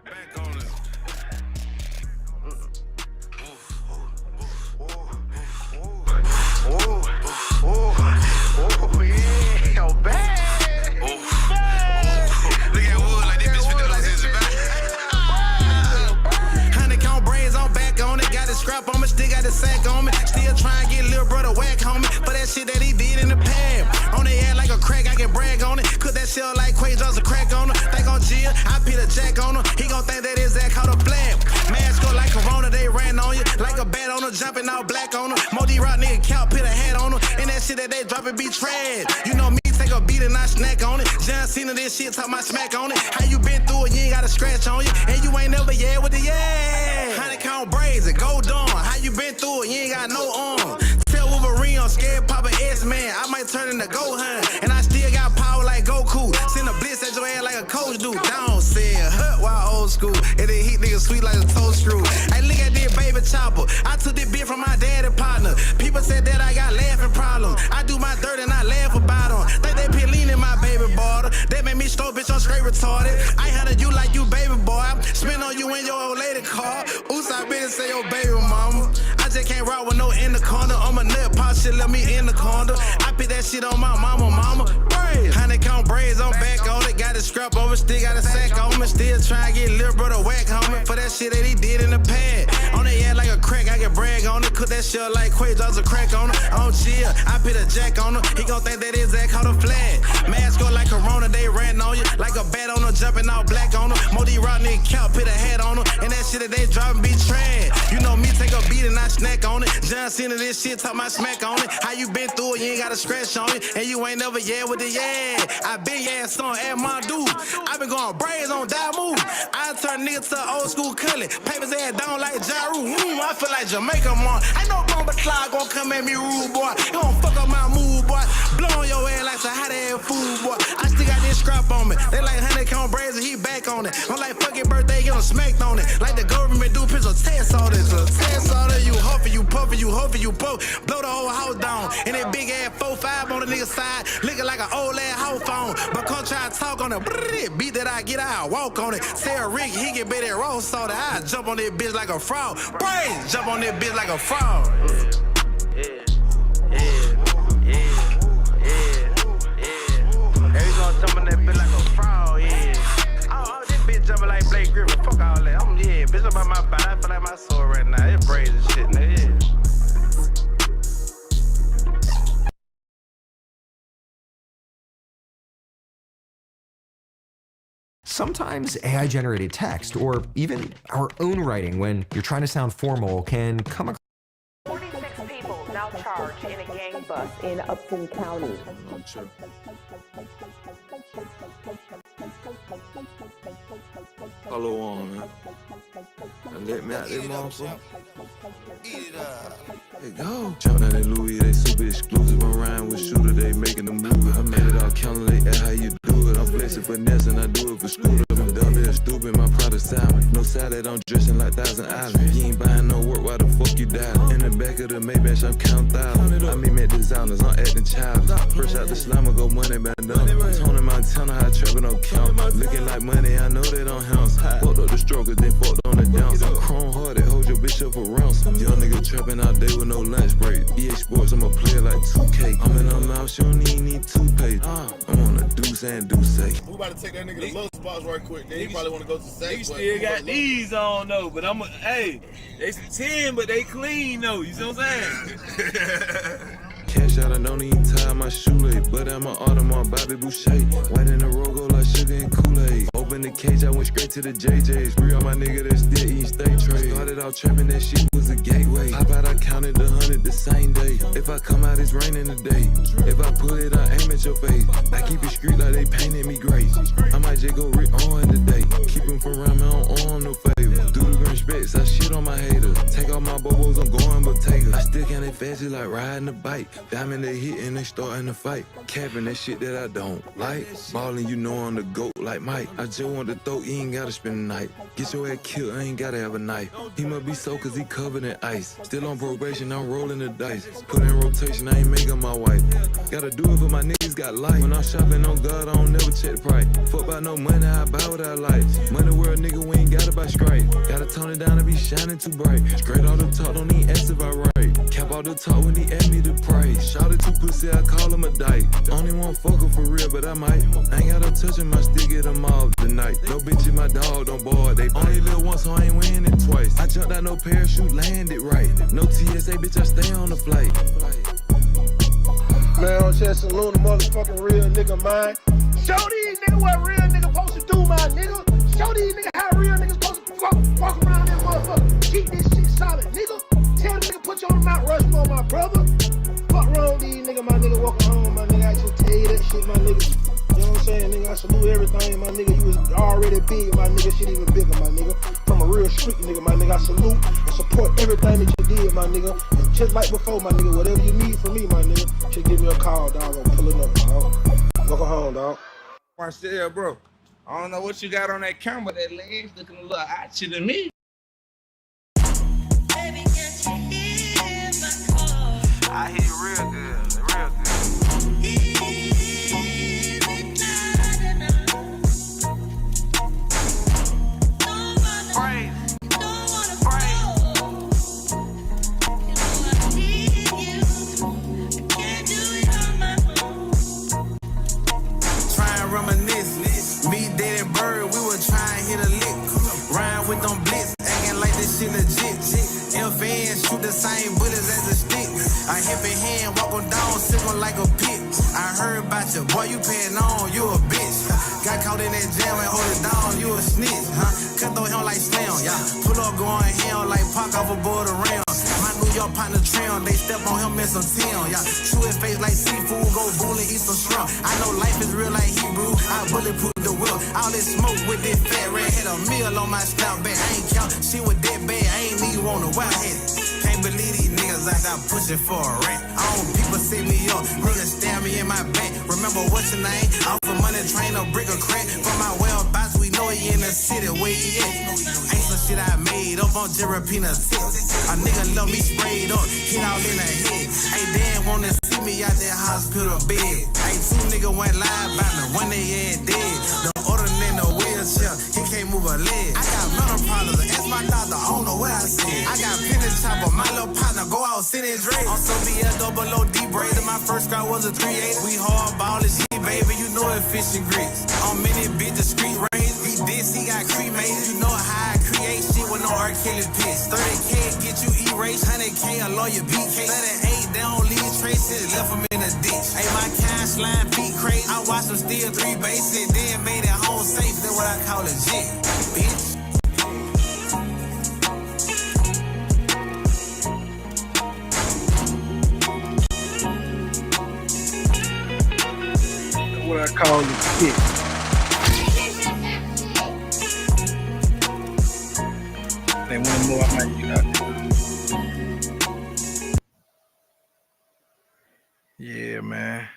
B: Back on it.
N: Scrap on me, still got the sack on me. Still trying to get little brother whack on me. For that shit that he did in the past. On the air like a crack, I can brag on it. Cook that shit like Quay draws a crack on her. Think on Jill, I put a jack on her. He gon' think that his that caught a flag. Mask go like Corona, they ran on you. Like a bat on her, jumping out black on her. Modi rock nigga count, put a hat on her. And that shit that they drop it be trash. You know me, take a beat and I snack on it. John Cena, this shit, talk my smack on it. How you been through it, you ain't got a scratch on you. And you ain't never yeah with the yeah. 100 count braids and go dawn. How you been through it, you ain't got no arm. Tell Wolverine I'm scared, Papa S-Man. I might turn into Gohan. And I still got power like Goku. Send a blitz at your ass like a coach do. Down said, hut while old school. And then hit niggas sweet like a toast screw. Hey, look at this baby chopper. I took this bit from my daddy partner. People said that I got laughing problems. I do my dirt and I laugh about them. Think they put lean in my baby border. That made me slow, bitch, I'm straight retarded. I handle you like you baby boy. Spin on you in your old lady car. Oops, I been say your baby mama. I just can't rock with no in the corner. I'm a nut pop shit, let me in the corner. I put that shit on my mama. Braids. 100 count braids, I'm back on it. Got a scrap over, still got a sack on me. Still trying to get little brother whack on me. For that shit that he did in the past. On the air like a crack, I can brag on it. Cook that shit like Quay draws a crack on it. On chill, I put a jack on her. He gon' think that his ass caught a flag. Mask go like Corona, they ran on you. Like a bat on her, jumping out black on her. Modi rock nigga count, put a hat on her. And that shit that they driving be trash. You know me, take a beat and I snack on it. John Cena, this shit, talk my smack on it. How you been through it, you ain't got a scratch on it. And you ain't never yeah with the yeah. I been yeah son at my dude. I been going braids on die move. I turn nigga to old school cully. Papers ass down like Jaru. I feel like Jamaica, man. I know Bomba Clyde gon' come at me rude, boy. You gon' fuck up my mood, boy. Blow on your ass like some hot ass food, boy. I still got this scrap on me. They like 100 count braids and he back on it. I'm like fucking birthday, get him smacked on it. Like the government do pistol test all this. Test all that, you huffing, you puffing, you huffing, you puff. Blow the whole house down. And that big ass 4-5 on the nigga side. Looking like an old ass house phone. But come try to talk on it. Beat that I get out, walk on it. Say a Rick, he get better raw soda. I jump on that bitch like a frog. Brains, jump on that bitch like a frog.
O: Sometimes AI-generated text, or even our own writing when you're trying to sound formal, can come across
P: 46 people now charged in a gang bust in Upton County.
Q: Follow on, man. And let me out that motherfucker. Hey, go. Shout out that Louis, they super exclusive. I'm riding with Shooter, they making the movie. I made it all counter, they ask how you do it. I'm flexing finesse and I do it for Scooter. I'm dumb, they're stupid, my product silent. No salad, I'm dressing like Thousand Island. You ain't buying no work, why the fuck you dialing? In the back of the Maybach, I'm counting thousands. I mean, met designers, I'm acting childish. Fresh out the slime, I go money back down. Tony Montana, how I trap it on count. Looking like money, I know they don't hounce. Fucked up the strokers, then fucked on the downs. I'm chrome hearted, hold your bitch up for rounds. Young nigga trapping all day with no lunch break. EA Sports, I'm a player like 2K. I'm in her mouth, she don't even need toothpaste. I'm on a deuce and deuce.
R: We about to take that nigga to Low Spots right quick. Then he probably want to go to Sex.
S: Niggas still got these on though, but I'm hey, they some 10, but they clean though. You see what I'm saying?
Q: Cash out, I don't even tie my shoelace. But I'm an Audemars, Bobby Boucher. White in the Rogo like sugar and Kool-Aid. Open the cage, I went straight to the JJ's. Free on my nigga that still eating steak trade. Started out trapping, that shit was a gateway. Pop out, I counted the 100 the same day. If I come out, it's raining today. If I pull it, I aim at your face. I keep it street like they painted me great. I might just go Rick on today. Keep him from around me, I don't owe him no favor. Do the green specs, I shit on my haters. Take off my bobos, I'm going Bottega. I still can't fast it like riding a bike. Diamond they hit and they starting to fight. Capping that shit that I don't like. Ballin', you know I'm the GOAT like Mike. I just want to throw, you ain't gotta spend the night. Get your ass killed, I ain't gotta have a knife. He must be so cause he covered in ice. Still on probation, I'm rolling the dice. Put in rotation, I ain't making my wife. Gotta do it for my niggas got life. When I'm shopping on God, I don't never check the price. Fuck about no money, I buy what I like. Money world nigga, we ain't gotta buy straight. Gotta tone it down and be shining too bright. Straight all the talk, don't need ask if I write. Cap all the talk when he ask me to pray. Shout it to pussy, I call him a dyke. Only one fucker for real, but I might. I ain't gotta touch him, I still get him off tonight. No bitch in my dog, don't bore. They only live once, so I ain't winning twice. I jumped out no parachute, landed right. No TSA, bitch, I stay on the flight.
F: Man, I'm just salute the motherfucking real nigga, man. Show these niggas what real nigga supposed to do, my nigga. Show these niggas how real niggas supposed to walk around that motherfucker. Keep this shit solid, nigga. Tell the nigga put you on Mount Rushmore, my brother. Fuck wrong with these nigga, my nigga walking home, my nigga. I just tell you that shit, my nigga. You know what I'm saying, nigga? I salute everything, my nigga. You was already big, my nigga. Shit even bigger, my nigga. From a real street nigga, my nigga. I salute and support everything that you did, my nigga. And just like before, my nigga, whatever you need from me, my nigga, just give me a call, dog. I'm pulling up, dog. Welcome home, dog.
S: Marcel, bro, I don't know what you got on that camera. That leg's looking a little itchy to me. I hear you real good, real good.
N: Try and reminisce, me, dead and bird, we were trying to hit a lick. Rhyme with them blitz, acting like this shit legit. FN shoot the same bullets as a stick. I hip a hand, walk on down, sipping like a pit. I heard about you, boy, you paying on, you a bitch. Got caught in that jam and hold it down, you a snitch, huh? Cut through him like slam, yeah. Pull up going ham like Pac off aboard the rim. My New York partner trim, they step on him in some Tim, yeah. Chew his face like seafood, go bull and eat some shrimp. I know life is real like Hebrew, I bulletproof the whip. All this smoke with this fat red, had a meal on my stout back. I ain't count shit with that bad, I ain't even want a wild head. Can't believe these niggas out there pushing for a rent. All people set me up, niggas stab me in my back. Remember what's your name? Off a money train, a brick of crack. From my whereabouts, we know he in the city, where he at? Ain't some shit I made up on Jerry Peanut's tips. A nigga love me sprayed up, hit all in the head. Hey, Dan wanna see me out that hospital bed. Hey, two niggas went live by me, one they had dead. The other in the wheelchair, he can't move a leg. I got mental problems, ask my doctor, I don't know what I said. I got penny chopper, my little partner, go out, sit and drink. On some BL-double-O-D braid, my first car was a 3.8. We hardball as shit, baby, you know it fish and grits. On many bitches, street raised, he this, he got cremated. You know how I create shit with no R. Kelly piss. 30K get you erased, 100K a lawyer BK. 38, they don't leave traces, left them in a ditch. Hey, my cash line feet crazy. I watched them steal 3 bases, then made it home safe. That's what I call it jit, bitch.
A: What I call it shit. Then one more I might get out there. Yeah, man.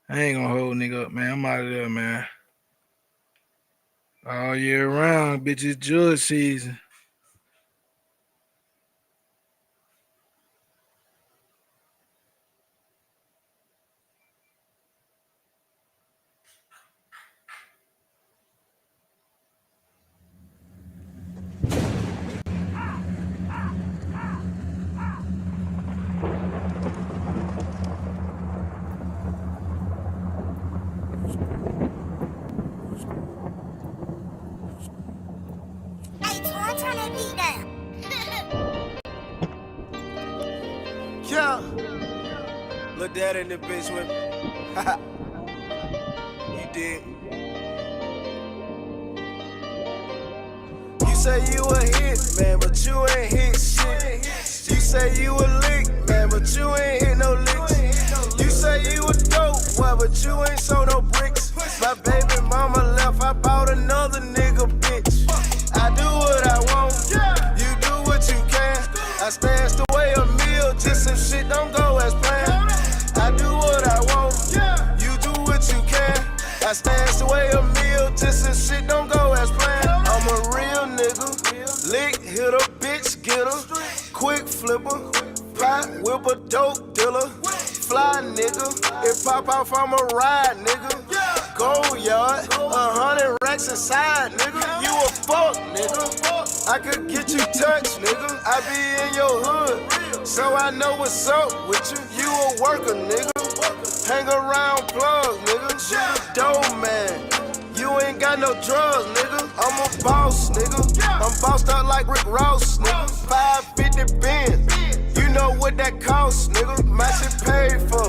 A: I ain't gonna hold nigga up, man. I'm out of there, man. All year round, bitch, it's judge season.
N: Yeah. Lil' Daddy in the bitch with me. You did. You say you a hit, man, but you ain't hit shit. You say you a lick, man, but you ain't hit no licks. You say you a dope, boy, but you ain't sold no bricks. My baby mama left, I bought another nigga, bitch. I do what I want, you do what you can. I stashed away a meal, just some shit don't go as planned. I do what I want, you do what you can. I stashed away a meal, just some shit don't go as planned. I'm a real nigga, lick, hit a bitch, get her. Quick flipper, pot whipper, dope dealer. Fly nigga, it pop off, I'm a ride nigga. Go yard, 100 racks inside nigga. You a fuck nigga, I could get you touched nigga. I be in your hood, so I know what's up with you. You a worker nigga, hang around plug nigga. You a dope man, you ain't got no drugs nigga. I'm a boss nigga, I'm bossed out like Rick Ross nigga. 550 Benz, you know what that costs nigga. My shit paid for,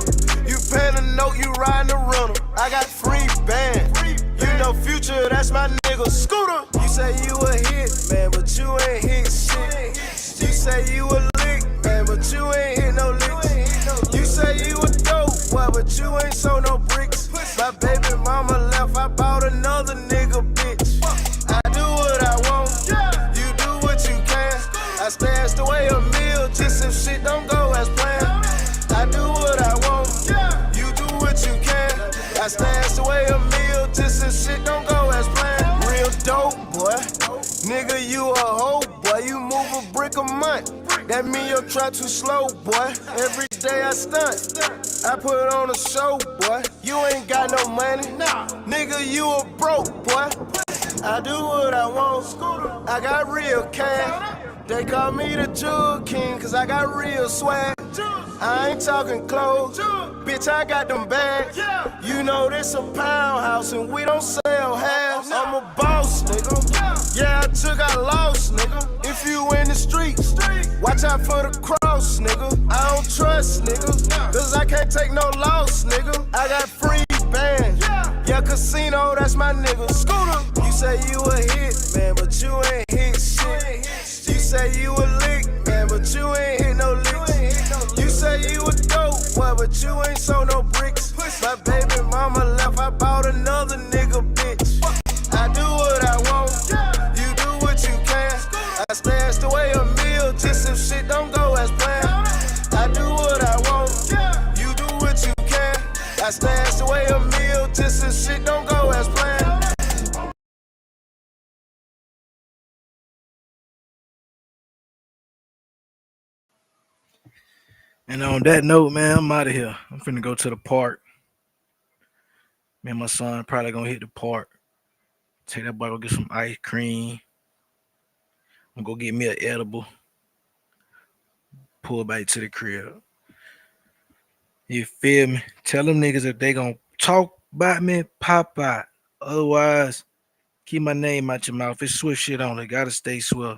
N: you paying a note, you riding the rental. I got free band, you know Future, that's my nigga. Scooter, you say you a hit, man, but you ain't hit shit. You say you a lick, man, but you ain't hit no licks. You say you a dope, boy, but you ain't sold no bricks. My baby mama left, I bought another nigga, bitch. I do what I want, you do what you can. I stashed away a meal, just some shit don't go as planned. I do what I want, you do what you can. I stashed away a meal, just some shit don't go as planned. Real dope, boy. Nigga, you a hoe, boy. You move a brick a month. That mean your trap too slow, boy. Every day I stunt. I put on a show, boy. You ain't got no money. Nigga, you a broke, boy. I do what I want. I got real cash. They call me the Jug King, cause I got real swag. I ain't talking clothes, bitch, I got them bags. You know this a poundhouse and we don't sell halves. I'm a boss, nigga. Yeah, I took, I lost, nigga. If you in the streets, watch out for the cross, nigga. I don't trust, nigga, cause I can't take no loss, nigga. I got free band, yeah, casino, that's my nigga. Scooter, you say you a hit, man, but you ain't hit shit. You say you a lick, man, but you ain't hit no licks. You say you a dope, boy, but you ain't sold no bricks. My baby mama left, I bought another nigga, bitch. I do what I want, you do what you can. I stashed away a meal, just some shit don't go as planned. I do what I want, you do what you can. I stashed away a meal, just some shit don't go as planned.
A: And on that note, man, I'm out of here. I'm finna go to the park. Me and my son probably gonna hit the park. Take that boy, go get some ice cream. I'm gonna go get me an edible. Pull back to the crib. You feel me? Tell them niggas if they gonna talk about me, pop out. Otherwise, keep my name out your mouth. It's swift shit on it. Gotta stay swift.